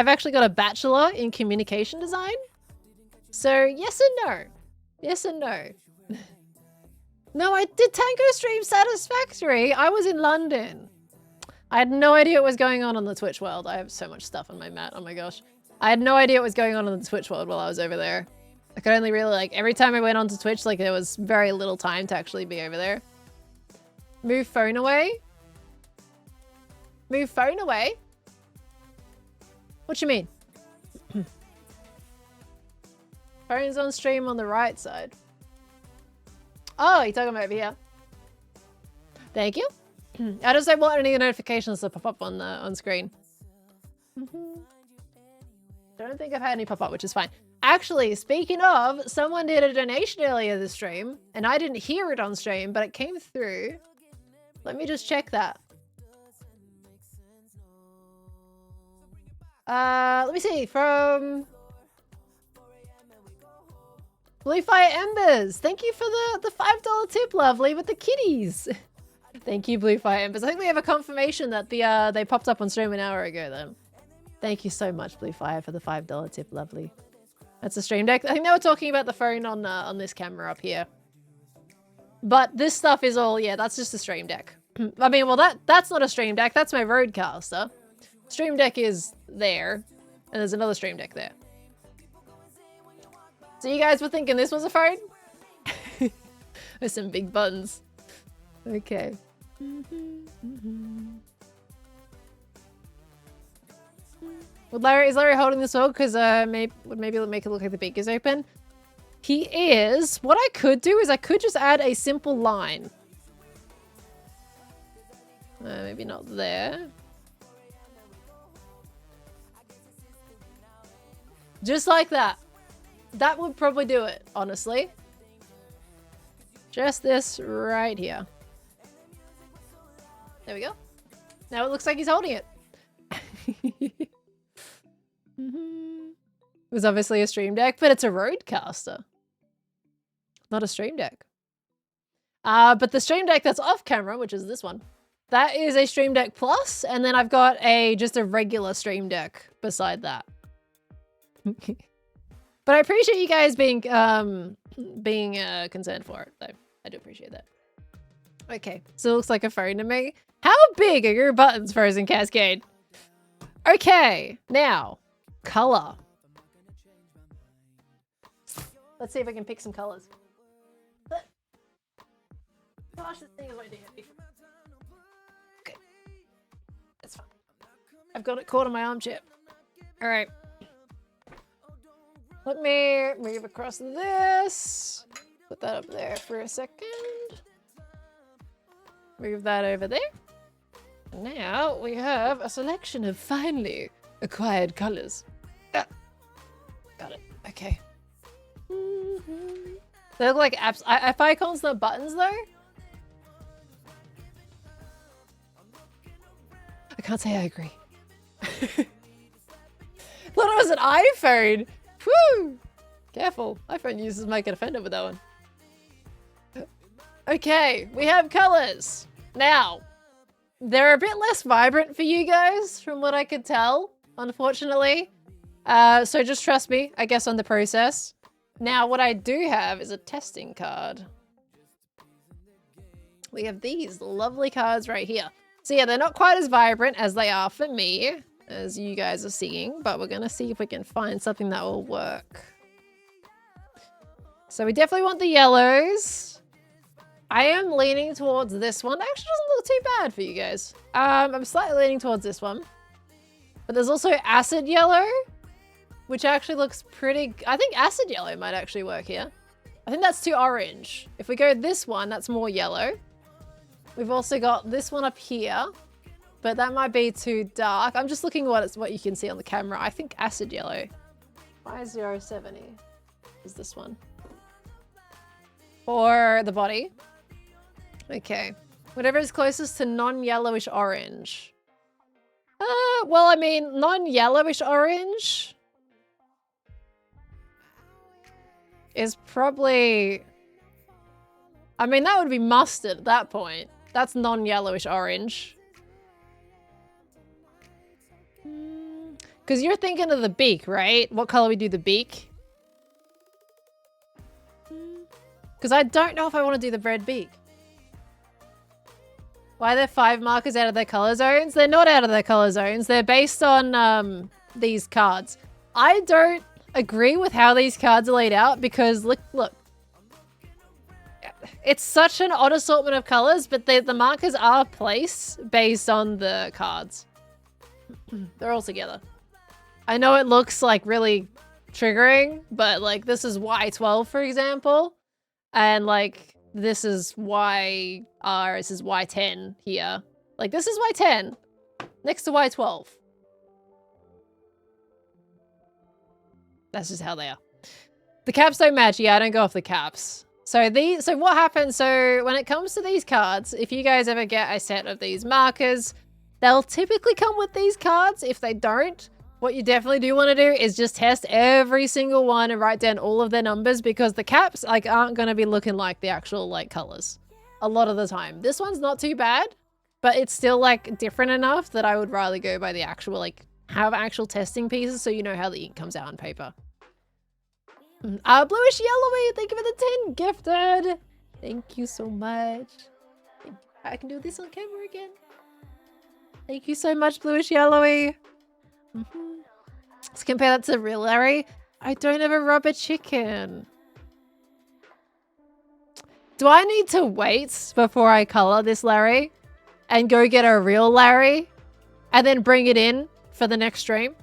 actually got a bachelor in communication design. So yes and no. Yes and no. No, I did Tango stream Satisfactory. I was in London. I had no idea what was going on the Twitch world. I have so much stuff on my mat. Oh my gosh. I had no idea what was going on in the Twitch world while I was over there. I could only really like, every time I went onto Twitch, like there was very little time to actually be over there. Move phone away? Move phone away? What you mean? Phone's on stream on the right side. Oh, you're talking about over here. Thank you. I just don't want any notifications to pop up on screen. Don't think I've had any pop up, which is fine. Actually, speaking of, someone did a donation earlier this stream, and I didn't hear it on stream, but it came through. Let me just check that. Let me see. From Blue Fire Embers. Thank you for the $5 tip, lovely, with the kitties. Thank you, Blue Fire Embers. I think we have a confirmation that they popped up on stream an hour ago then. Thank you so much, Blue Fire, for the $5 tip, lovely. That's a stream deck. I think they were talking about the phone on this camera up here. But this stuff is all, yeah, that's just a stream deck. I mean, well, that's not a stream deck. That's my Rodecaster. Stream deck is there. And there's another stream deck there. So you guys were thinking this was a phone? With some big buttons. Okay. Is Larry holding this all? Because would maybe make it look like the beak is open. He is. What I could do is I could just add a simple line. Maybe not there. Just like that. That would probably do it, honestly. Just this right here. There we go. Now it looks like he's holding it. It was obviously a stream deck, but it's a Rodecaster. Not a stream deck. But the stream deck that's off camera, which is this one, that is a stream deck plus, and then I've got just a regular stream deck beside that. But I appreciate you guys being concerned for it, though. I do appreciate that. Okay, so it looks like a phone to me. How big are your buttons, Frozen Cascade? Okay, now, color. Let's see if I can pick some colors. Gosh, this thing is way too heavy. Okay, that's fine. I've got it caught on my armchair. All right. Let me move across this. Put that up there for a second. Move that over there. Now we have a selection of finely acquired colors. Ah. Got it. Okay. They look like apps. If icons, not buttons, though. I can't say I agree. Thought it was an iPhone. Whew! Careful. iPhone users might get offended with that one. Okay, we have colors. Now, they're a bit less vibrant for you guys, from what I could tell, unfortunately. So just trust me, I guess, on the process. Now, what I do have is a testing card. We have these lovely cards right here. So yeah, they're not quite as vibrant as they are for me, as you guys are seeing, but we're gonna see if we can find something that will work. So we definitely want the yellows. I am leaning towards this one. It actually doesn't look too bad for you guys. I'm slightly leaning towards this one. But there's also acid yellow, which actually looks pretty... I think acid yellow might actually work here. I think that's too orange. If we go this one, that's more yellow. We've also got this one up here, but that might be too dark. I'm just looking what you can see on the camera. I think acid yellow. 5070 is this one. For the body. Okay. Whatever is closest to non-yellowish orange. Well, I mean, non-yellowish orange is probably... I mean, that would be mustard at that point. That's non-yellowish orange. Because you're thinking of the beak, right? What color we do the beak? Because I don't know if I want to do the red beak. Why are there 5 markers out of their color zones? They're not out of their color zones. They're based on these cards. I don't agree with how these cards are laid out because look. It's such an odd assortment of colors, but the markers are placed based on the cards. They're all together. I know it looks like really triggering, but like this is Y12, for example. And like this is YR, this is Y10 here. Like this is Y10 next to Y12. That's just how they are. The caps don't match. Yeah, I don't go off the caps. So what happens, so when it comes to these cards, if you guys ever get a set of these markers, they'll typically come with these cards. If they don't, What you definitely do want to do is just test every single one and write down all of their numbers, because the caps like aren't going to be looking like the actual like colors a lot of the time. This one's not too bad, but it's still like different enough that I would rather go by the actual, like have actual testing pieces so you know how the ink comes out on paper. Bluish Yellowy, thank you for the 10 gifted. Thank you so much. I can do this on camera again. Thank you so much, Bluish Yellowy. Let's compare that to the real Larry. I don't have a rubber chicken. Do I need to wait before I color this Larry and go get a real Larry and then bring it in for the next stream?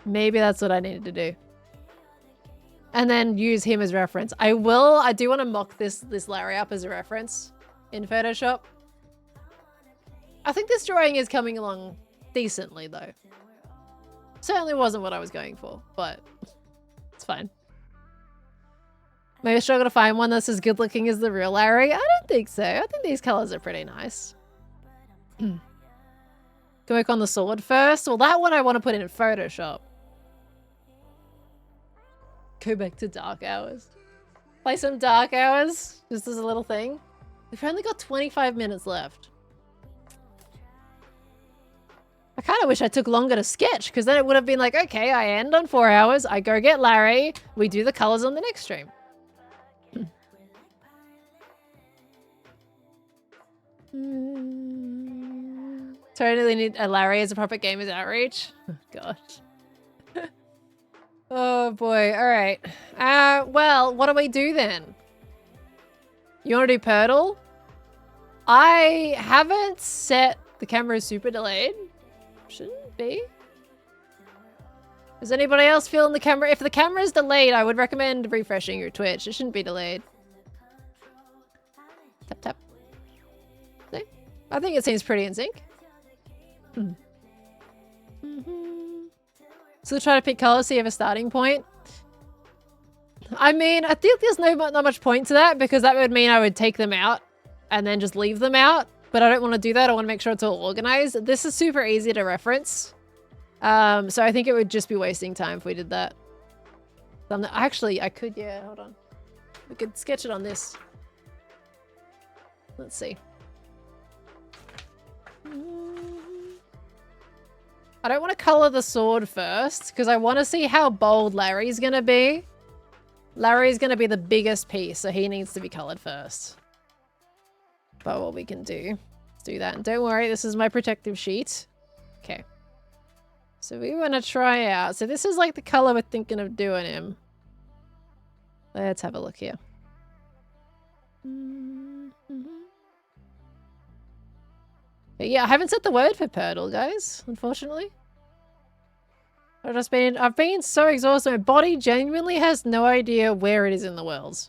Maybe that's what I needed to do. And then use him as reference. I do want to mock this Larry up as a reference in Photoshop. I think this drawing is coming along decently though. Certainly wasn't what I was going for, but it's fine. Maybe I struggle to find one that's as good looking as the real Larry. I don't think so. I think these colors are pretty nice. Can work on the sword first. Well, that one I want to put in Photoshop. Go back to Dark Hours. Play some Dark Hours, just as a little thing. We've only got 25 minutes left. I kind of wish I took longer to sketch, because then it would have been like, okay, I end on 4 hours, I go get Larry, we do the colors on the next stream. Totally need a Larry as a proper Gamers Outreach. Oh, gosh. Oh boy, alright. Well, what do we do then? You want to do Purtle? I haven't set the camera super delayed. Shouldn't be. Is anybody else feeling the camera? If the camera's delayed, I would recommend refreshing your Twitch. It shouldn't be delayed. Tap, tap. See? I think it seems pretty in sync. So try to pick colors so you have a starting point. I mean, I think there's not much point to that, because that would mean I would take them out and then just leave them out. But I don't want to do that. I want to make sure it's all organized. This is super easy to reference. So I think it would just be wasting time if we did that. Actually, I could, yeah, hold on. We could sketch it on this. Let's see. I don't want to color the sword first, because I want to see how bold Larry's going to be. Larry's going to be the biggest piece, so he needs to be colored first. But what we can do, let's do that. And don't worry, this is my protective sheet. Okay. So we want to try out. So this is like the color we're thinking of doing him. Let's have a look here. But yeah, I haven't set the word for Purtle, guys, unfortunately. I've been so exhausted. My body genuinely has no idea where it is in the world.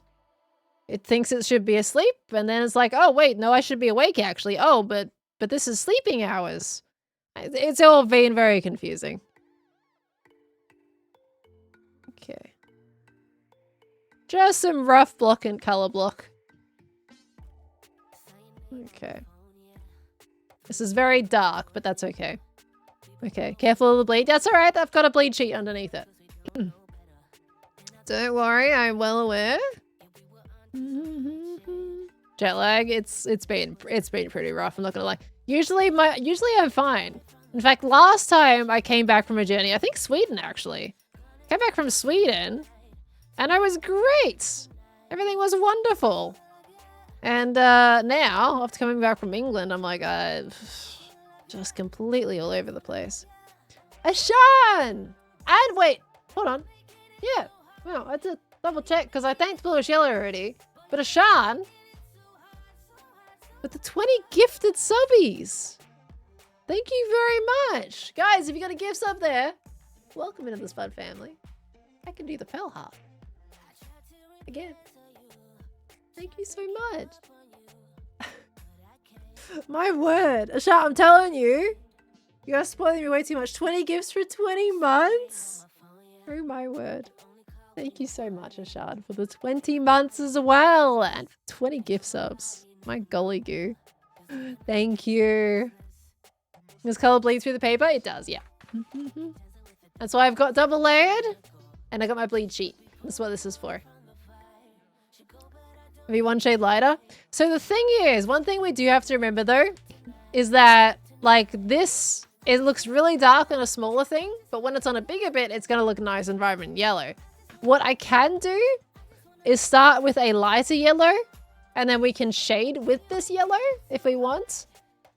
It thinks it should be asleep, and then it's like, oh wait, no, I should be awake actually. Oh, but this is sleeping hours. It's all been very confusing. Okay. Just some rough block and color block. Okay. This is very dark, but that's okay. Okay, careful of the bleed. That's alright, I've got a bleed sheet underneath it. Don't worry, I'm well aware. Jet lag, it's been pretty rough, I'm not gonna lie. Usually I'm fine. In fact, last time I came back from a journey, I think Sweden actually. Came back from Sweden, and I was great. Everything was wonderful. And now, after coming back from England, I'm like, just completely all over the place. Ashan! And wait, hold on. Yeah, well, I had to double check because I thanked Bluish Yellow already. But Ashan, with the 20 gifted subbies. Thank you very much. Guys, if you got a gift sub there, welcome into the Spud family. I can do the fell harp. Again. Thank you so much. My word. Asha, I'm telling you. You are spoiling me way too much. 20 gifts for 20 months? Oh my word. Thank you so much, Ashad, for the 20 months as well. And 20 gift subs. My golly goo. Thank you. Does color bleed through the paper? It does, yeah. That's why I've got double layered. And I got my bleed sheet. That's what this is for. Maybe one shade lighter. So the thing is, one thing we do have to remember though, is that like this, it looks really dark on a smaller thing, but when it's on a bigger bit, it's gonna look nice and vibrant yellow. What I can do is start with a lighter yellow, and then we can shade with this yellow if we want.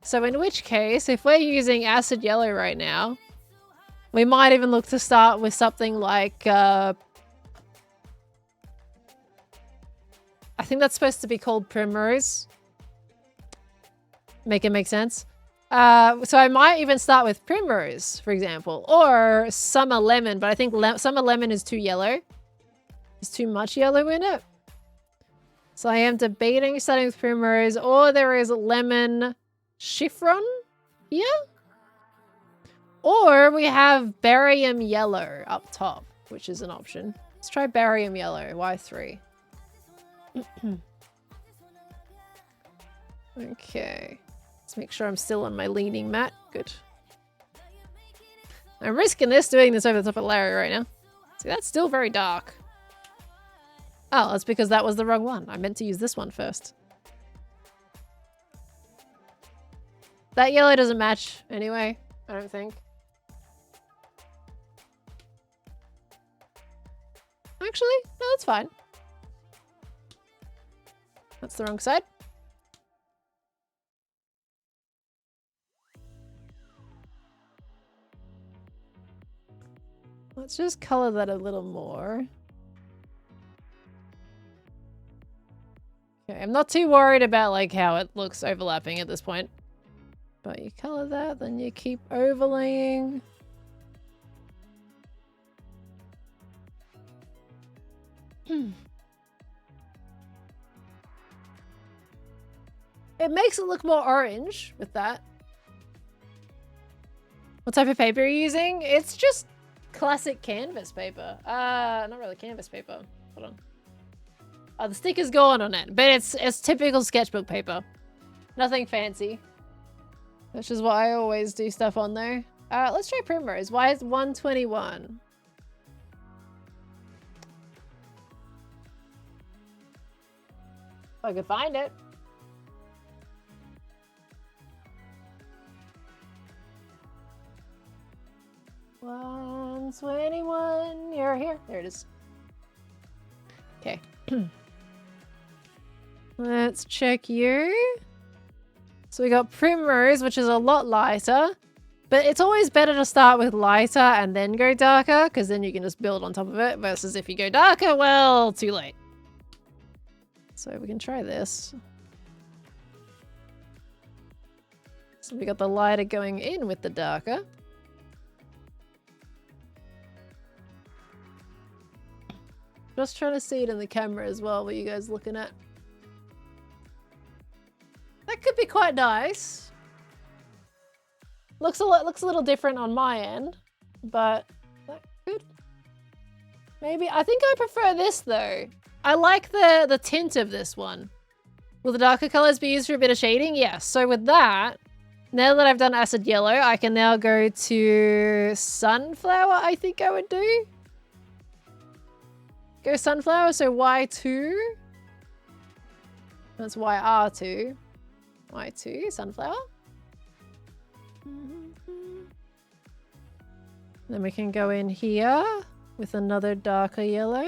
So in which case, if we're using acid yellow right now, we might even look to start with something like, I think that's supposed to be called primrose. Make it make sense. So I might even start with primrose, for example, or summer lemon, but I think summer lemon is too yellow. There's too much yellow in it. So I am debating starting with primrose, or there is lemon chiffon here. Or we have barium yellow up top, which is an option. Let's try barium yellow. Why 3? Okay. Let's make sure I'm still on my leaning mat. Good. I'm risking doing this over the top of Larry right now. See, that's still very dark. Oh, that's because that was the wrong one. I meant to use this one first. That yellow doesn't match anyway, I don't think. Actually, no, that's fine. That's the wrong side. Let's just color that a little more. Okay, I'm not too worried about like how it looks overlapping at this point. But you color that, then you keep overlaying. It makes it look more orange with that. What type of paper are you using? It's just classic canvas paper. Not really canvas paper. Hold on. Oh, the sticker's gone on it, but it's typical sketchbook paper. Nothing fancy. Which is why I always do stuff on there. Let's try primrose. Why is 121? If I could find it. $121. You're here. There it is. Okay. Let's check you. So we got primrose, which is a lot lighter. But it's always better to start with lighter and then go darker, because then you can just build on top of it. Versus if you go darker, well, too late. So we can try this. So we got the lighter going in with the darker. Just trying to see it in the camera as well. What are you guys looking at? That could be quite nice. Looks a little different on my end, but that could. Maybe. I think I prefer this though. I like the tint of this one. Will the darker colors be used for a bit of shading? Yes. So with that, now that I've done acid yellow, I can now go to sunflower, I think I would do. Go sunflower, so Y2. That's YR2. Y2, sunflower. Then we can go in here with another darker yellow.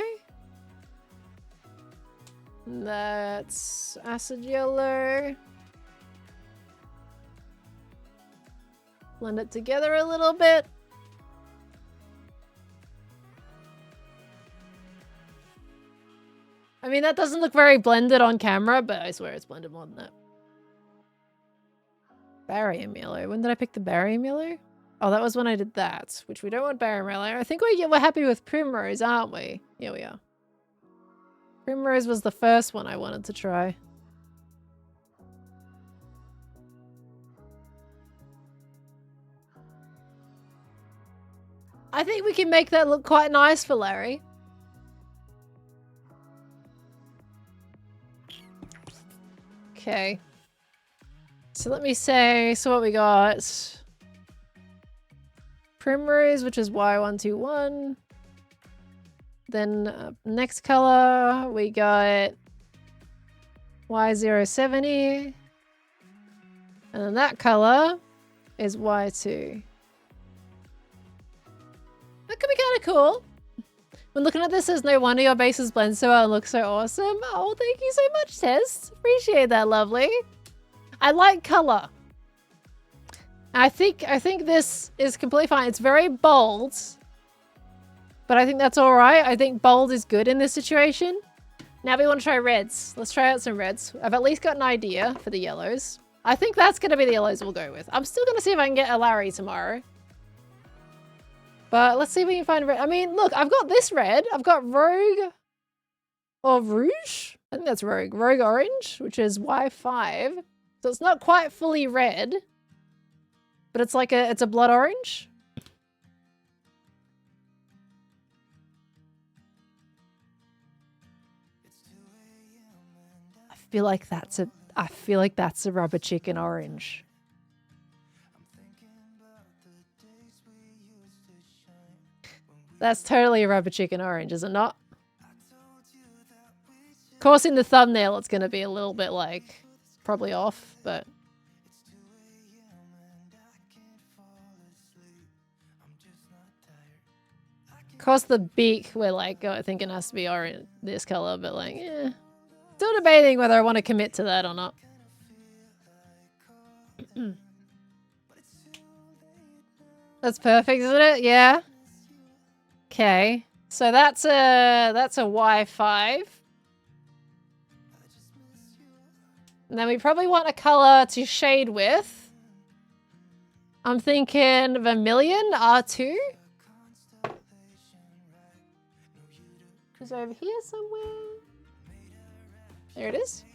That's acid yellow. Blend it together a little bit. I mean, that doesn't look very blended on camera, but I swear it's blended more than that. Barium yellow. When did I pick the barium yellow? Oh, that was when I did that, which we don't want barium yellow. I think we're happy with primrose, aren't we? Yeah, we are. Primrose was the first one I wanted to try. I think we can make that look quite nice for Larry. Okay. So let me say, so what we got? Primrose, which is Y121. Then next color, we got Y070. And then that color is Y2. That could be kind of cool. When looking at this, there's no wonder your bases blend so well and look so awesome. Oh, thank you so much, Tess. Appreciate that, lovely. I like color. I think this is completely fine. It's very bold, but I think that's all right. I think bold is good in this situation. Now we want to try reds. Let's try out some reds. I've at least got an idea for the yellows. I think that's going to be the yellows we'll go with. I'm still going to see if I can get a Larry tomorrow. But let's see if we can find red. I mean, look, I've got this red. I've got Rogue or Rouge. I think that's Rogue. Rogue Orange, which is Y5. So it's not quite fully red, but it's like it's a blood orange. I feel like that's a rubber chicken orange. That's totally a rubber chicken orange, is it not? Of course, in the thumbnail, it's going to be a little bit like probably off, but of course the beak we're like thinking has to be orange, this color, but like, yeah. Still debating whether I want to commit to that or not. That's perfect, isn't it? Yeah. Okay. So that's a Y5. And then we probably want a color to shade with. I'm thinking Vermilion, R2. Is it over here somewhere? There it is.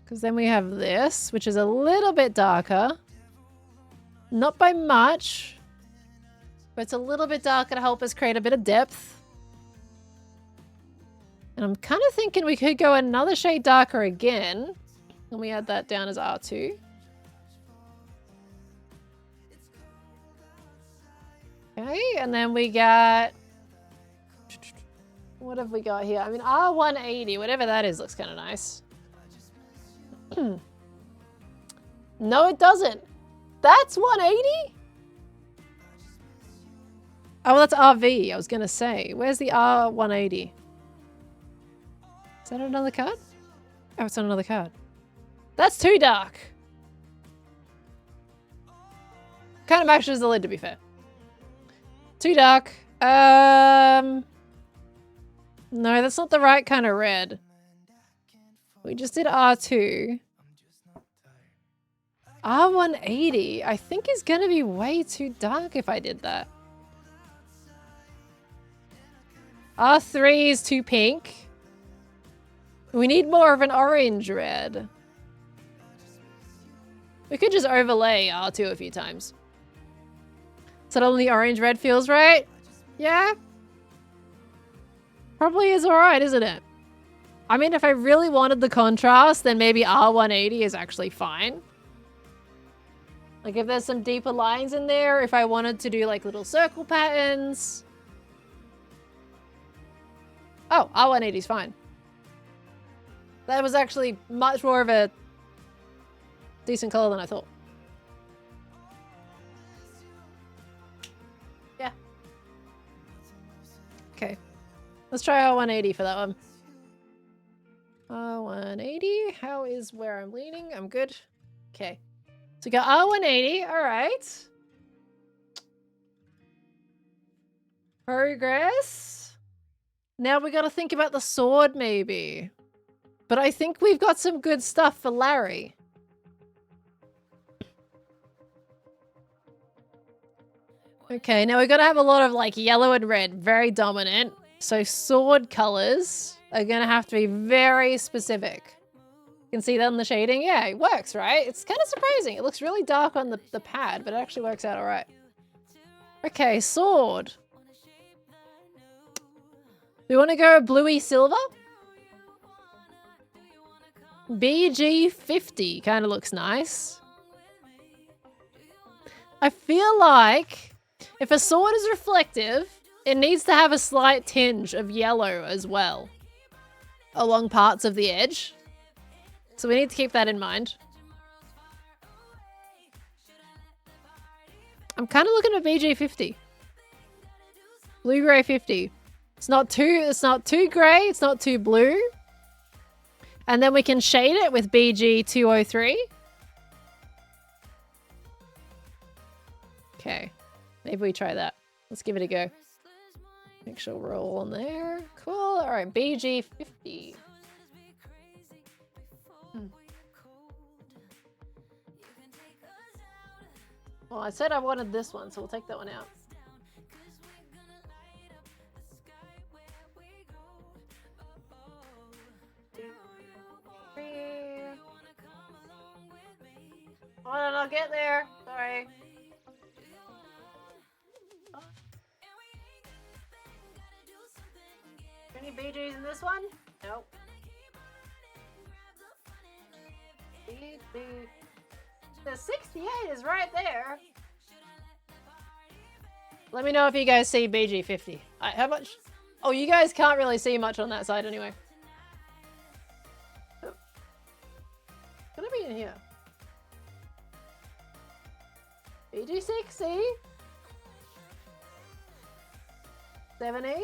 Because then we have this, which is a little bit darker. Not by much, but it's a little bit darker to help us create a bit of depth. And I'm kind of thinking we could go another shade darker again. And we add that down as R2. Okay, and then we got... What have we got here? I mean, R180, whatever that is, looks kind of nice. No, it doesn't. That's 180? Oh, that's RV, I was going to say. Where's the R180? Is that another card? Oh, it's on another card. That's too dark. Kind of matches the lid, to be fair. Too dark. No, that's not the right kind of red. We just did R2. R180, I think is going to be way too dark if I did that. R3 is too pink. We need more of an orange red. We could just overlay R2 a few times. Suddenly orange red feels right? Yeah? Probably is alright, isn't it? I mean, if I really wanted the contrast, then maybe R180 is actually fine. Like if there's some deeper lines in there, if I wanted to do like little circle patterns. Oh, R180 is fine. That was actually much more of a decent color than I thought. Yeah. Okay. Let's try R180 for that one. R180. How is where I'm leaning? I'm good. Okay. So we got R180. All right. Progress. Now we got to think about the sword maybe. But I think we've got some good stuff for Larry. Okay, now we've got to have a lot of like yellow and red, very dominant. So sword colors are going to have to be very specific. You can see that in the shading. Yeah, it works, right? It's kind of surprising. It looks really dark on the pad, but it actually works out all right. Okay, sword. Do we want to go bluey silver? BG50 kind of looks nice. I feel like if a sword is reflective, it needs to have a slight tinge of yellow as well along parts of the edge. So we need to keep that in mind. I'm kind of looking at BG50. Blue-gray 50. It's not too gray, it's not too blue. And then we can shade it with BG203. Okay, maybe we try that. Let's give it a go. Make sure we're all on there. Cool. All right, BG50. Well, I said I wanted this one, so we'll take that one out. Oh, no, I'll get there. Sorry. Any BGs in this one? Nope. The 68 is right there. Let me know if you guys see BG50. How much? Oh, you guys can't really see much on that side anyway. Oh. Gonna be in here. BG60. 70.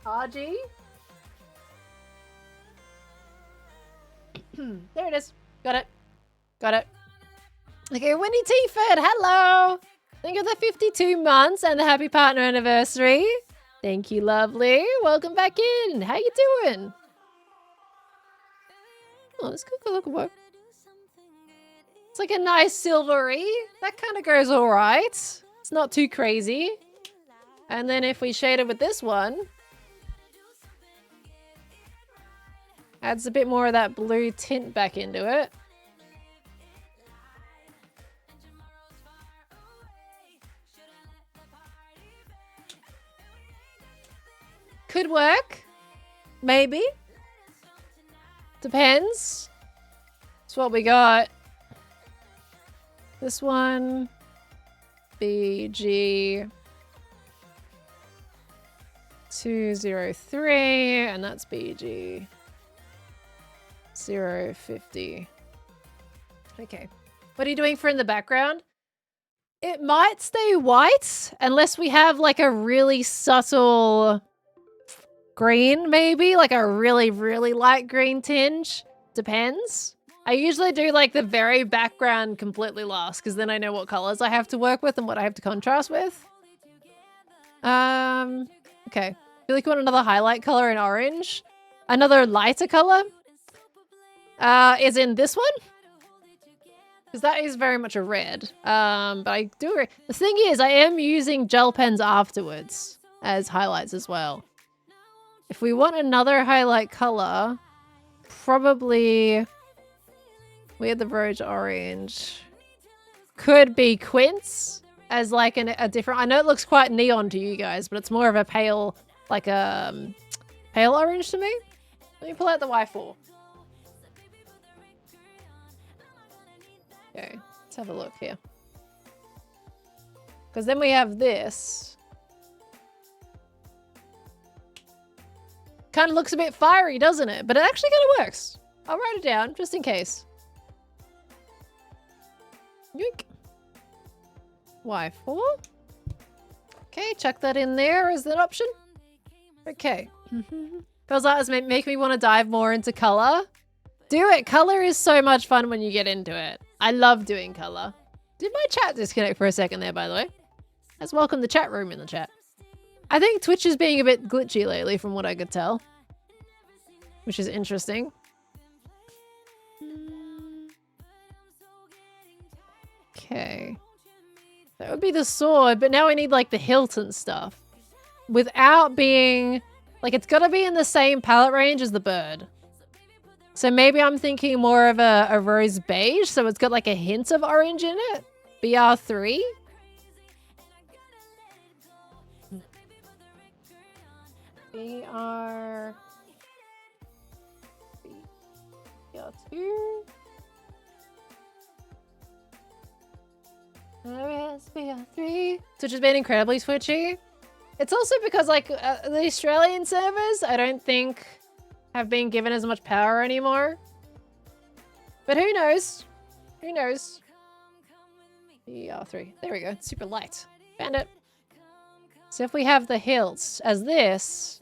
RG. There it is. Got it. Got it. Okay, Winnie T-Ford, hello! Think of the 52 months and the happy partner anniversary. Thank you, lovely. Welcome back in. How you doing? Oh, let's go look at what. It's like a nice silvery. That kind of goes all right. It's not too crazy. And then if we shade it with this one, adds a bit more of that blue tint back into it. Could work. Maybe. Depends. That's what we got. This one. BG 203. And that's BG 050. Okay. What are you doing for in the background? It might stay white unless we have like a really subtle green, maybe like a really, really light green tinge. Depends. I usually do like the very background completely last because then I know what colors I have to work with and what I have to contrast with. Okay. Feel like you want another highlight color in orange? Another lighter color? Is in this one? Because that is very much a red. But I do... The thing is, I am using gel pens afterwards as highlights as well. If we want another highlight color, probably... We had the Roge Orange. Could be Quince as like a different... I know it looks quite neon to you guys, but it's more of a pale, like a pale orange to me. Let me pull out the Y4. Okay, let's have a look here. Because then we have this. Kind of looks a bit fiery, doesn't it? But it actually kind of works. I'll write it down just in case. Yoink. Y4. Okay, chuck that in there as an option. Okay. Feels like it's making me want to dive more into color. Do it. Color is so much fun when you get into it. I love doing color. Did my chat disconnect for a second there, by the way? Let's welcome the chat room in the chat. I think Twitch is being a bit glitchy lately from what I could tell. Which is interesting. Okay. That would be the sword, but now we need like the hilt and stuff. Without being... Like it's gotta be in the same palette range as the bird. So maybe I'm thinking more of a rose beige, so it's got like a hint of orange in it. BR3. BR... BR2... BR3... Twitch has been incredibly switchy. It's also because, like, the Australian servers, I don't think, have been given as much power anymore. But who knows? Who knows? BR3. There we go. It's super light. Found it. So if we have the hilt as this,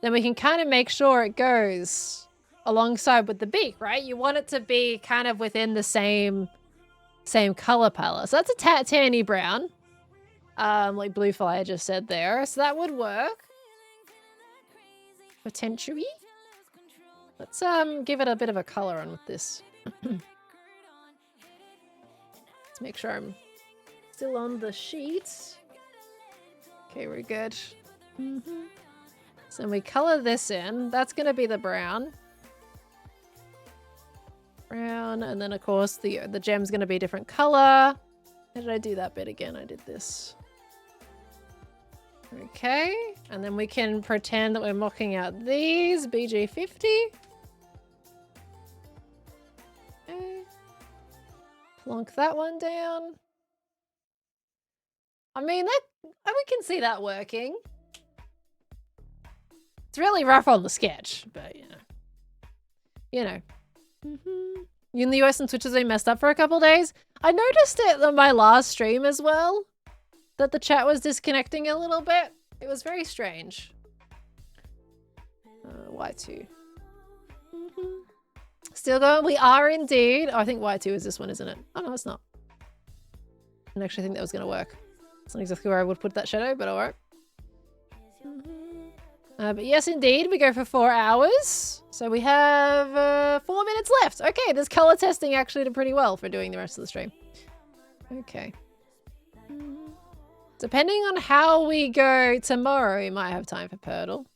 then we can kind of make sure it goes alongside with the beak, right? You want it to be kind of within the same color palette. So that's a tanny brown. Like Blue Fire just said there. So that would work. Potentially. Let's give it a bit of a color on with this. Let's make sure I'm still on the sheet. Okay, we're good. So we color this in. That's going to be the brown. Brown, and then of course the gem's going to be a different color. How did I do that bit again? I did this. Okay, and then we can pretend that we're mocking out these. BG50. Okay. Plonk that one down. I mean, we can see that working. It's really rough on the sketch, but you know. In the US and Twitch has been messed up for a couple days. I noticed it on my last stream as well, that the chat was disconnecting a little bit. It was very strange. Y2. Still going. We are indeed. Oh, I think Y2 is this one, isn't it? Oh, no, it's not. I didn't actually think that was going to work. It's not exactly where I would put that shadow, but alright. But yes, indeed, we go for 4 hours. So we have 4 minutes left. Okay, this color testing actually did pretty well for doing the rest of the stream. Okay. Depending on how we go tomorrow, we might have time for Purtle.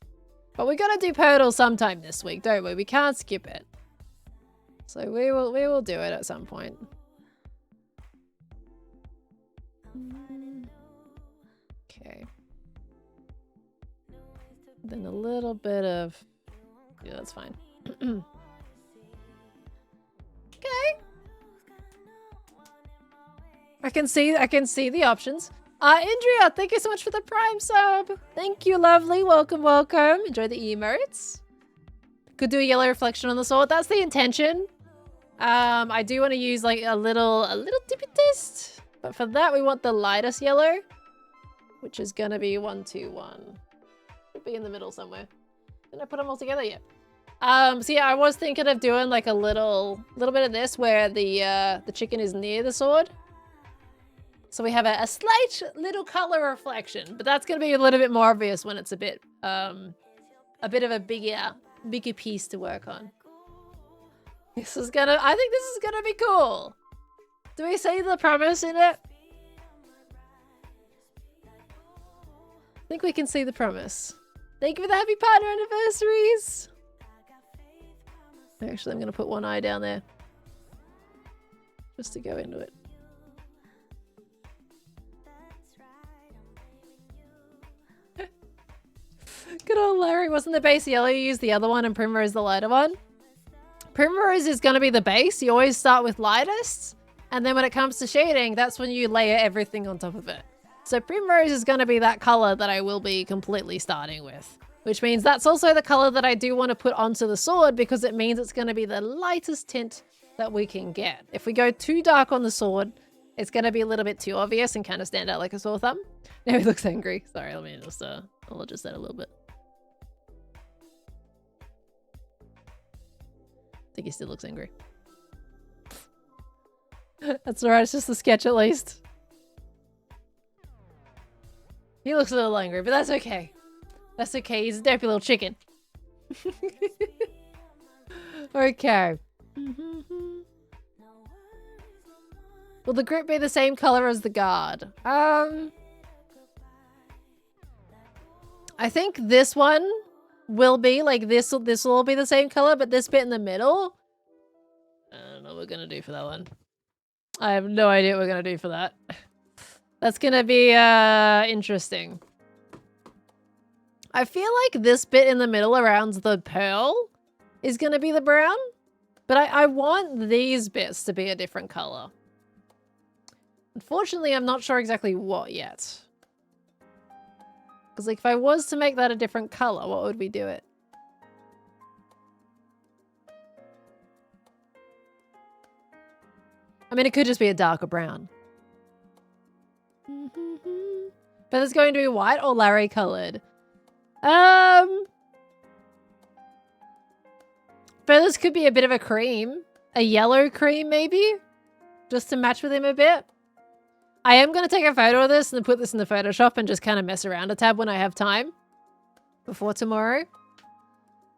But we gotta do Purtle sometime this week, don't we? We can't skip it. So we will do it at some point. Okay. Then a little bit of... Yeah, that's fine. Okay. I can see the options. Indria, thank you so much for the Prime sub. Thank you, lovely. Welcome, welcome. Enjoy the emotes. Could do a yellow reflection on the sword. That's the intention. I do want to use like a little tippy test. But for that, we want the lightest yellow, which is gonna be 121. Should be in the middle somewhere. Didn't I put them all together yet? So yeah, I was thinking of doing like a little bit of this where the chicken is near the sword. So we have a slight little color reflection, but that's gonna be a little bit more obvious when it's a bit of a bigger piece to work on. I think this is gonna be cool. Do we see the promise in it? I think we can see the promise. Thank you for the happy partner anniversaries. Actually, I'm gonna put one eye down there just to go into it. Good old Larry. Wasn't the base yellow? You use the other one and Primrose the lighter one. Primrose is going to be the base. You always start with lightest. And then when it comes to shading, that's when you layer everything on top of it. So Primrose is going to be that color that I will be completely starting with. Which means that's also the color that I do want to put onto the sword because it means it's going to be the lightest tint that we can get. If we go too dark on the sword, it's going to be a little bit too obvious and kind of stand out like a sore thumb. Now he looks angry. Sorry, let me just, I'll adjust that a little bit. I think he still looks angry. That's alright, it's just a sketch at least. He looks a little angry, but that's okay. That's okay, he's a dopey little chicken. Okay. Will the group be the same color as the guard? I think this one will be like this will all be the same color, but this bit in the middle, I don't know what we're gonna do for that one. I have no idea what we're gonna do for that. That's gonna be interesting. I feel like this bit in the middle around the pearl is going to be the brown. But I want these bits to be a different color. Unfortunately, I'm not sure exactly what yet. Because like, if I was to make that a different color, what would we do it? I mean, it could just be a darker brown. But it's going to be white or Larry colored. Feathers could be a bit of a cream. A yellow cream, maybe? Just to match with him a bit. I am going to take a photo of this and put this in the Photoshop and just kind of mess around a tab when I have time. Before tomorrow.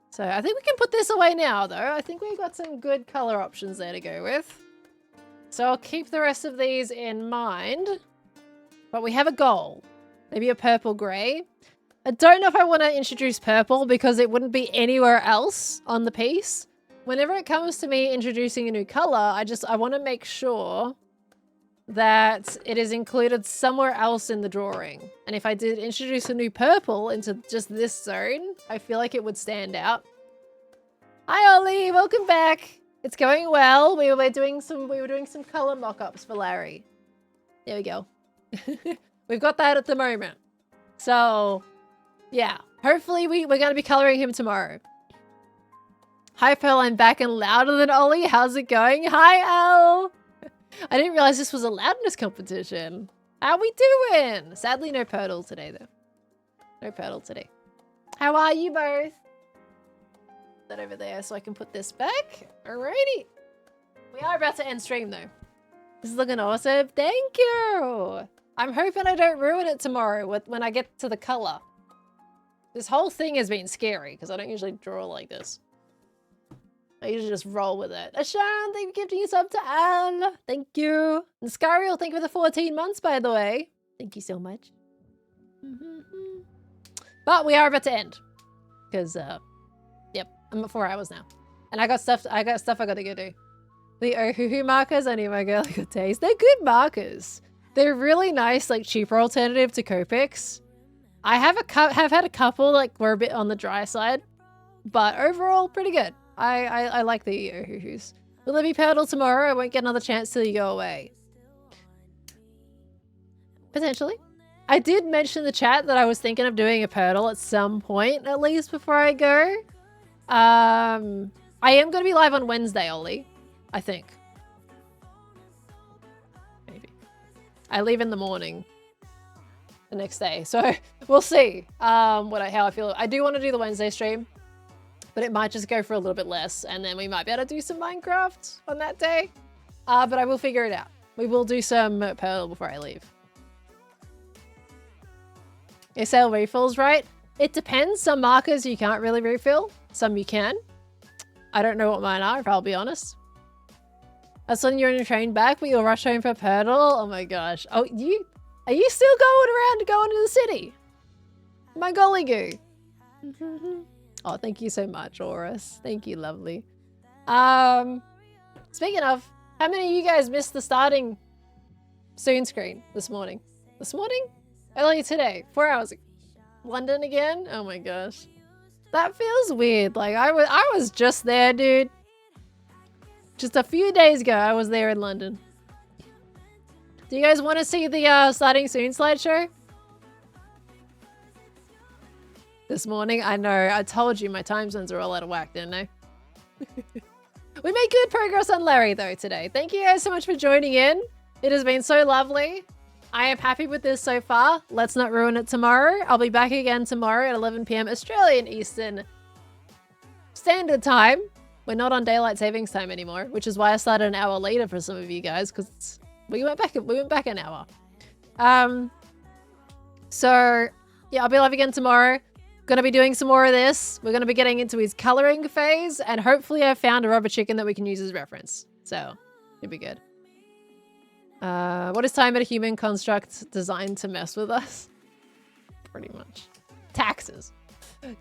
So I think we can put this away now, though. I think we've got some good color options there to go with. So I'll keep the rest of these in mind. But we have a goal. Maybe a purple grey. I don't know if I want to introduce purple because it wouldn't be anywhere else on the piece. Whenever it comes to me introducing a new color, I want to make sure that it is included somewhere else in the drawing. And if I did introduce a new purple into just this zone, I feel like it would stand out. Hi Ollie, welcome back. It's going well. We were doing some color mock-ups for Larry. There we go. We've got that at the moment. So yeah, hopefully we're going to be coloring him tomorrow. Hi Pearl, I'm back and louder than Ollie. How's it going? Hi Al. I didn't realize this was a loudness competition. How we doing? Sadly, no Purtle today though. No Purtle today. How are you both? Put that over there so I can put this back. Alrighty. We are about to end stream though. This is looking awesome. Thank you. I'm hoping I don't ruin it tomorrow when I get to the color. This whole thing has been scary because I don't usually draw like this. I usually just roll with it. Ashan, thank you for gifting a sub to Anne. Thank you. And Skyriel, thank you for the 14 months, by the way. Thank you so much. But we are about to end. Because, yep, I'm at 4 hours now. And I got stuff I got to go do. The Ohuhu markers, I need my girly good taste. They're good markers. They're really nice, like, cheaper alternative to Copics. I have had a couple, like, were a bit on the dry side. But overall, pretty good. I like the Ohuhus. Will there be Purtle tomorrow? I won't get another chance till you go away. Potentially. I did mention in the chat that I was thinking of doing a Purtle at some point, at least, before I go. I am going to be live on Wednesday, Ollie. I think. Maybe. I leave in the morning. The next day. So, we'll see how I feel. I do want to do the Wednesday stream. But it might just go for a little bit less. And then we might be able to do some Minecraft on that day. But I will figure it out. We will do some Pearl before I leave. You sell refills, right? It depends. Some markers you can't really refill. Some you can. I don't know what mine are, if I'll be honest. That's when you're on your train back, but you'll rush home for Purtle. Oh my gosh. Oh, are you still going to the city? My golly goo. Oh, thank you so much, Oris. Thank you, lovely. Speaking of, how many of you guys missed the starting soon screen this morning? This morning? Earlier today, 4 hours ago. London again? Oh my gosh. That feels weird. Like, I was just there, dude. Just a few days ago, I was there in London. Do you guys want to see the starting soon slideshow? This morning? I know. I told you my time zones are all out of whack, didn't I? We made good progress on Larry, though, today. Thank you guys so much for joining in. It has been so lovely. I am happy with this so far. Let's not ruin it tomorrow. I'll be back again tomorrow at 11 PM Australian Eastern Standard Time. We're not on daylight savings time anymore, which is why I started an hour later for some of you guys, because we went back an hour. So yeah, I'll be live again tomorrow. Gonna be doing some more of this. We're gonna be getting into his coloring phase, and hopefully I've found a rubber chicken that we can use as reference. So it'll be good. What is time at a human construct designed to mess with us? Pretty much. Taxes.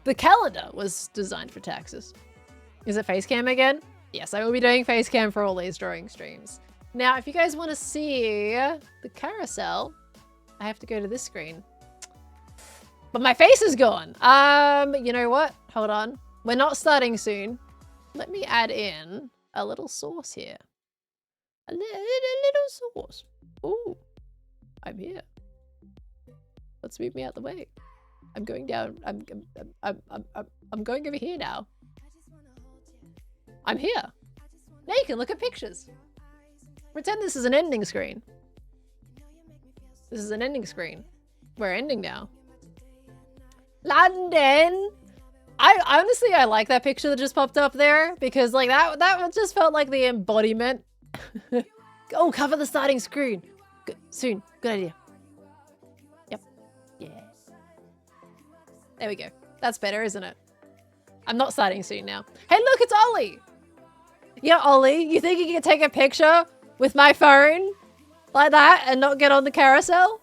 The calendar was designed for taxes. Is it Facecam again? Yes, I will be doing Facecam for all these drawing streams. Now, if you guys want to see the carousel, I have to go to this screen. But my face is gone. You know what? Hold on. We're not starting soon. Let me add in a little sauce here. A little sauce. Ooh, I'm here. Let's move me out the way. I'm going down. I'm going over here now. I'm here. Now you can look at pictures. Pretend this is an ending screen. This is an ending screen. We're ending now. London! I honestly like that picture that just popped up there because like that just felt like the embodiment. Oh, cover the starting screen. Good, soon. Good idea. Yep. Yeah. There we go. That's better, isn't it? I'm not starting soon now. Hey, look, it's Ollie. Yeah, Ollie, you think you can take a picture with my phone like that and not get on the carousel?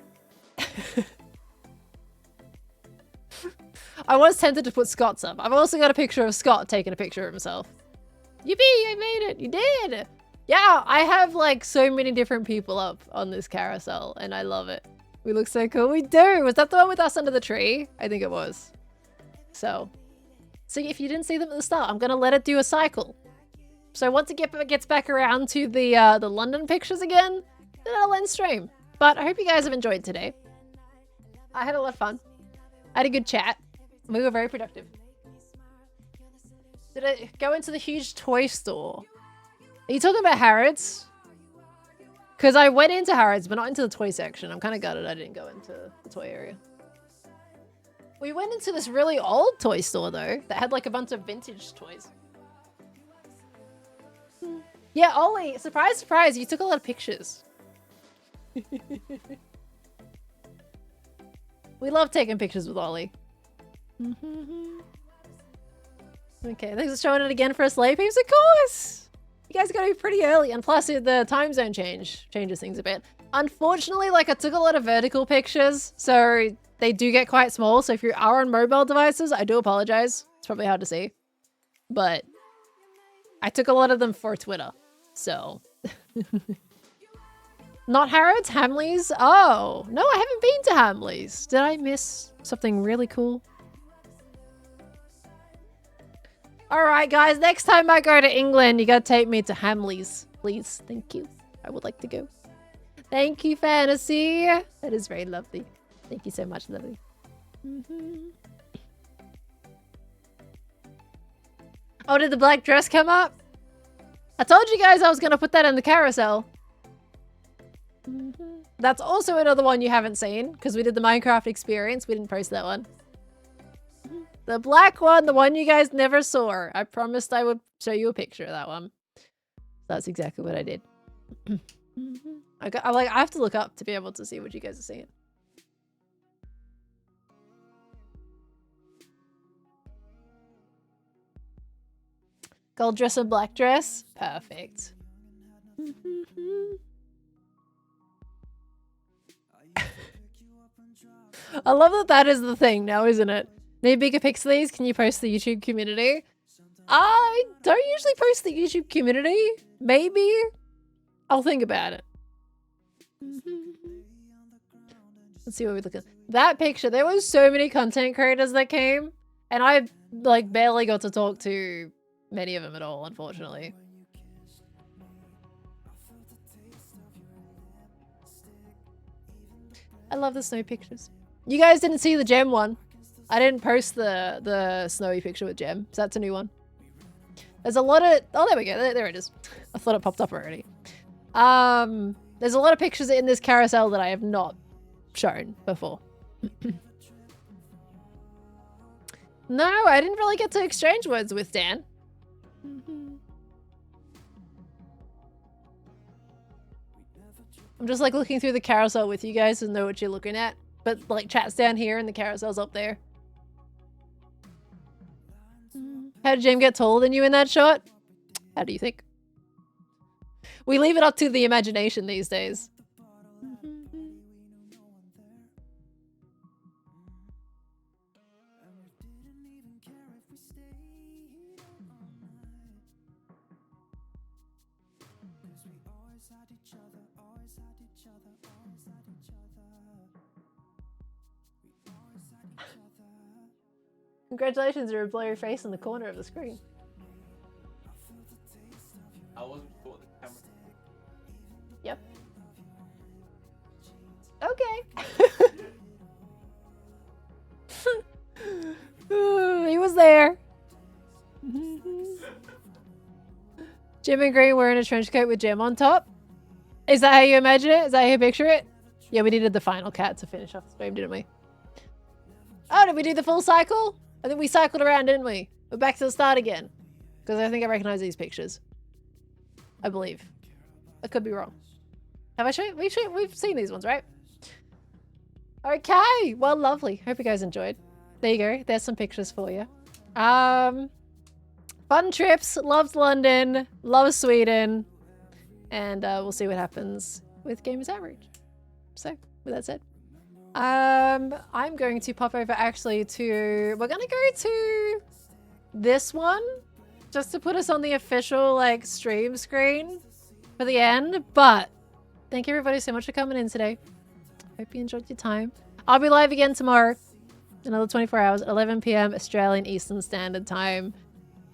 I was tempted to put Scott's up. I've also got a picture of Scott taking a picture of himself. Yippee, I made it. You did. Yeah, I have like so many different people up on this carousel and I love it. We look so cool. We do. Was that the one with us under the tree? I think it was. So if you didn't see them at the start, I'm going to let it do a cycle. So once it gets back around to the London pictures again, then I'll end stream. But I hope you guys have enjoyed today. I had a lot of fun. I had a good chat. We were very productive. Did I go into the huge toy store? Are you talking about Harrods? Because I went into Harrods, but not into the toy section. I'm kind of gutted I didn't go into the toy area. We went into this really old toy store, though, that had like a bunch of vintage toys. Yeah, Ollie, surprise, surprise, you took a lot of pictures. We love taking pictures with Ollie. Okay, thanks for showing it again for us late peeps. Of course! You guys gotta be pretty early, and plus the time zone changes things a bit. Unfortunately, like I took a lot of vertical pictures, so they do get quite small. So if you are on mobile devices, I do apologize. It's probably hard to see. But I took a lot of them for Twitter, so. Not Harrods? Hamleys? Oh, no, I haven't been to Hamleys. Did I miss something really cool? All right, guys, next time I go to England, you gotta take me to Hamleys, please. Thank you. I would like to go. Thank you, Fantasy. That is very lovely. Thank you so much, lovely. Oh, did the black dress come up? I told you guys I was gonna put that in the carousel. That's also another one you haven't seen because we did the Minecraft experience. We didn't post that one. The black one, the one you guys never saw. I promised I would show you a picture of that one. That's exactly what I did. I have to look up to be able to see what you guys are seeing. Gold dress and black dress. Perfect. I love that that is the thing now, isn't it? Need bigger pics of these? Can you post the YouTube community? I don't usually post the YouTube community. Maybe. I'll think about it. Let's see what we look at. That picture, there was so many content creators that came, and I like barely got to talk to many of them at all, unfortunately. I love the snow pictures. You guys didn't see the gem one. I didn't post the snowy picture with gem, so that's a new one. There's a lot of... Oh, there we go. There it is. I thought it popped up already. There's a lot of pictures in this carousel that I have not shown before. No, I didn't really get to exchange words with Dan. I'm just like looking through the carousel with you guys to know what you're looking at. But like chat's down here and the carousel's up there. How did Jim get taller than you in that shot? How do you think? We leave it up to the imagination these days. Congratulations, you're a blurry face in the corner of the screen. I wasn't sure the camera. Yep. Okay. He was there. Jim and Green wearing a trench coat with Jim on top. Is that how you imagine it? Is that how you picture it? Yeah, we needed the final cat to finish off the stream, didn't we? Oh, did we do the full cycle? I think we cycled around, didn't we? We're back to the start again. Because I think I recognize these pictures. I believe. I could be wrong. Have I shown? We've seen these ones, right? Okay. Well, lovely. Hope you guys enjoyed. There you go. There's some pictures for you. Fun trips. Loved London. Love Sweden. And we'll see what happens with Gamers Outreach. So, with that said. I'm going to pop over actually to... We're going to go to this one. Just to put us on the official, like, stream screen for the end. But thank you everybody so much for coming in today. Hope you enjoyed your time. I'll be live again tomorrow. Another 24 hours at 11 p.m. Australian Eastern Standard Time.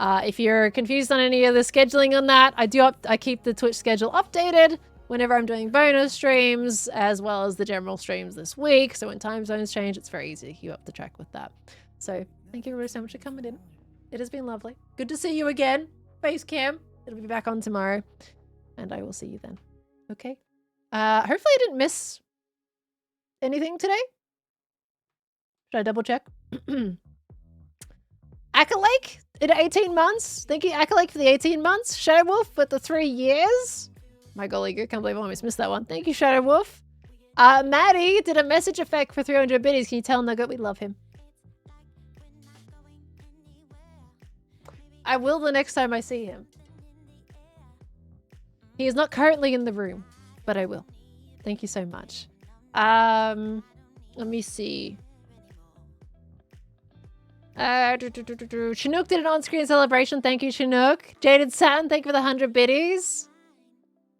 If you're confused on any of the scheduling on that, I keep the Twitch schedule updated whenever I'm doing bonus streams, as well as the general streams this week. So when time zones change, it's very easy to keep up the track with that. So thank you everybody so much for coming in. It has been lovely. Good to see you again. Face cam. It'll be back on tomorrow. And I will see you then. Okay. Hopefully I didn't miss anything today. Should I double check? Accolake in 18 months. Thank you, Accolake, for the 18 months. Shadow Wolf with the 3 years. My golly, I can't believe I almost missed that one. Thank you, Shadow Wolf. Maddie did a message effect for 300 biddies. Can you tell Nugget we love him? I will the next time I see him. He is not currently in the room, but I will. Thank you so much. Let me see. Chinook did an on-screen celebration. Thank you, Chinook. Jaded Satin, thank you for the 100 biddies.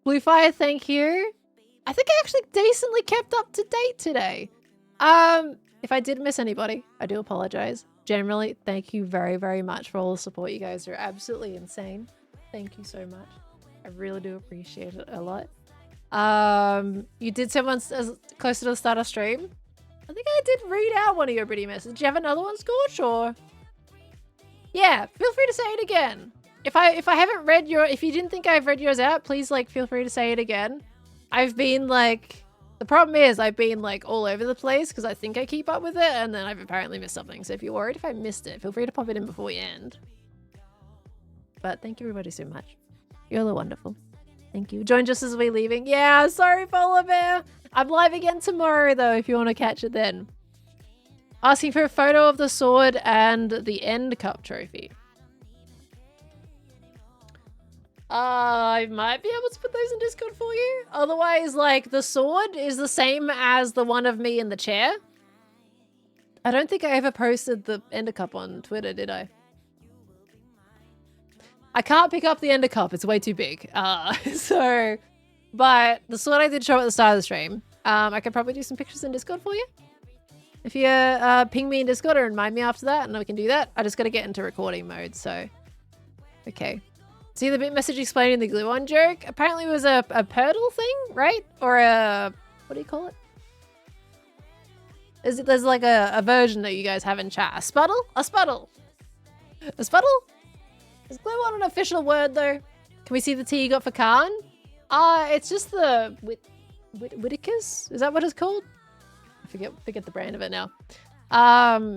Blue Fire, thank you. I think I actually decently kept up to date today. If I did miss anybody, I do apologize. Generally, thank you very, very much for all the support. You guys are absolutely insane. Thank you so much. I really do appreciate it a lot. You did say once close to the start of stream. I think I did read out one of your pretty messages. Do you have another one, Scorch, or? Yeah, feel free to say it again. If I haven't read if you didn't think I've read yours out, please, like, feel free to say it again. I've been, like, the problem is I've been, like, all over the place because I think I keep up with it, and then I've apparently missed something. So if you're worried if I missed it, feel free to pop it in before we end. But thank you everybody so much. You're all wonderful. Thank you. Join just as we're leaving. Yeah, sorry, Polar Bear. I'm live again tomorrow, though, if you want to catch it then. Asking for a photo of the sword and the End Cup trophy. I might be able to put those in Discord for you. Otherwise, like, the sword is the same as the one of me in the chair. I don't think I ever posted the Ender Cup on Twitter, did I? I can't pick up the Ender Cup. It's way too big. But the sword I did show at the start of the stream. I could probably do some pictures in Discord for you. If you ping me in Discord or remind me after that, and we can do that. I just got to get into recording mode, so. Okay. See the bit message explaining the glue on joke? Apparently it was a Purdle thing, right? Or a, what do you call it? There's like a version that you guys have in chat. A sputtle? A sputtle. A sputtle? Is glue on an official word though? Can we see the tea you got for Khan? It's just the Whitaker's? Is that what it's called? I forget the brand of it now.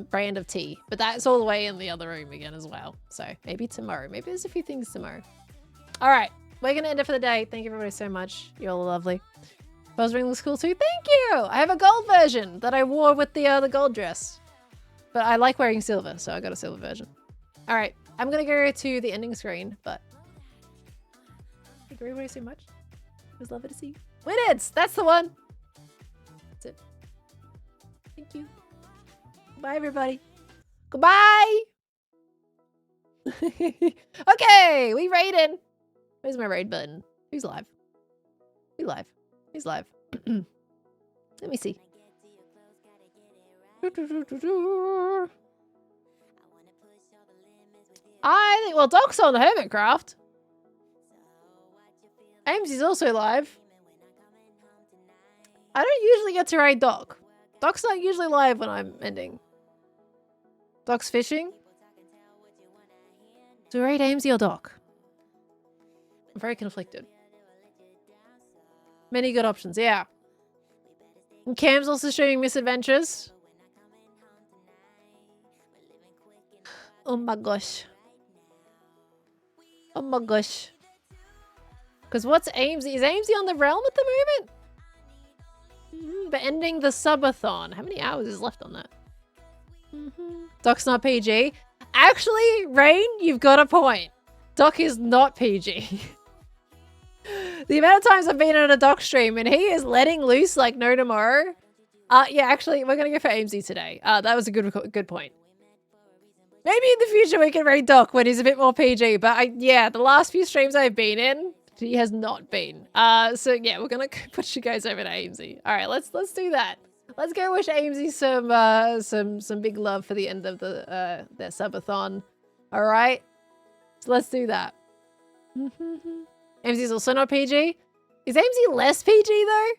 Brand of tea. But that's all the way in the other room again as well. So maybe tomorrow. Maybe there's a few things tomorrow. Alright, we're gonna end it for the day. Thank you everybody so much. You're all lovely. Buzz ring looks cool too. Thank you! I have a gold version that I wore with the gold dress. But I like wearing silver, so I got a silver version. Alright, I'm gonna go to the ending screen, but thank you everybody so much. It was lovely to see you. Winneds! That's the one! That's it. Thank you. Bye, everybody. Goodbye! Okay, we raided. Where's my raid button? Who's live? Who's live? Who's live? Let me see. I think, well, Doc's on Hermitcraft. Amesy's also live. I don't usually get to raid Doc. Doc's not usually live when I'm ending. Doc's fishing. Do we raid Amesy or Doc? I'm very conflicted. Many good options, yeah. And Cam's also streaming Misadventures. Oh my gosh. Oh my gosh. Because what's Amesy? Is Amesy on the realm at the moment? But ending the subathon. How many hours is left on that? Doc's not PG. Actually, Rain, you've got a point. Doc is not PG. The amount of times I've been on a Doc stream and he is letting loose like no tomorrow. Yeah, actually, we're going to go for Amesy today. That was a good point. Maybe in the future we can raid Doc when he's a bit more PG. But yeah, the last few streams I've been in, he has not been. So yeah, we're going to put you guys over to Amesy. All right, let's do that. Let's go wish Amesy some big love for the end of the their subathon. All right, so let's do that. Amesy's also not PG. Is Amesy less PG though?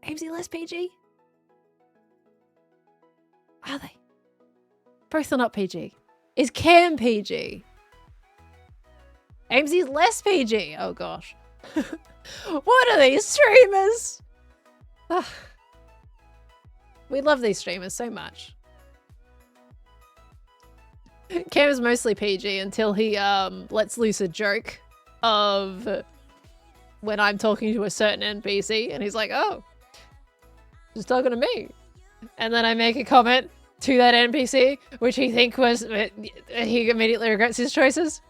Amesy less PG? Are they? Both are not PG. Is Cam PG? Amesy's less PG. Oh gosh. What are these streamers? Ugh. We love these streamers so much. Cam is mostly PG until he lets loose a joke of when I'm talking to a certain NPC and he's like, oh, just talking to me. And then I make a comment to that NPC, which he think was, he immediately regrets his choices.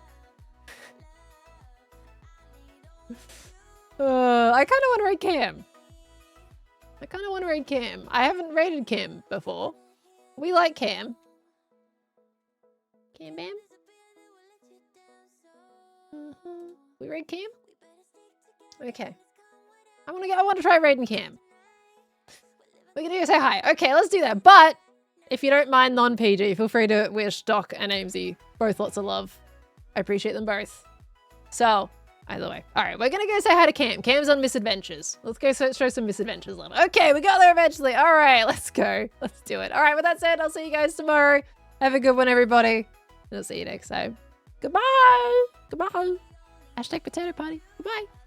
I kind of want to raid Cam. I haven't raided Cam before. We like Cam. Cam Bam? We raid Cam? Okay. I want to try raiding Cam. We're gonna go say hi. Okay, let's do that. But if you don't mind non-PG, feel free to wish Doc and Amesy both lots of love. I appreciate them both. So, either way. All right, we're gonna go say hi to Cam. Cam's on Misadventures. Let's go show some Misadventures love. Okay, we got there eventually. All right, let's go. Let's do it. All right, with that said, I'll see you guys tomorrow. Have a good one, everybody. And I'll see you next time. Goodbye. Goodbye. Hashtag potato party. Goodbye.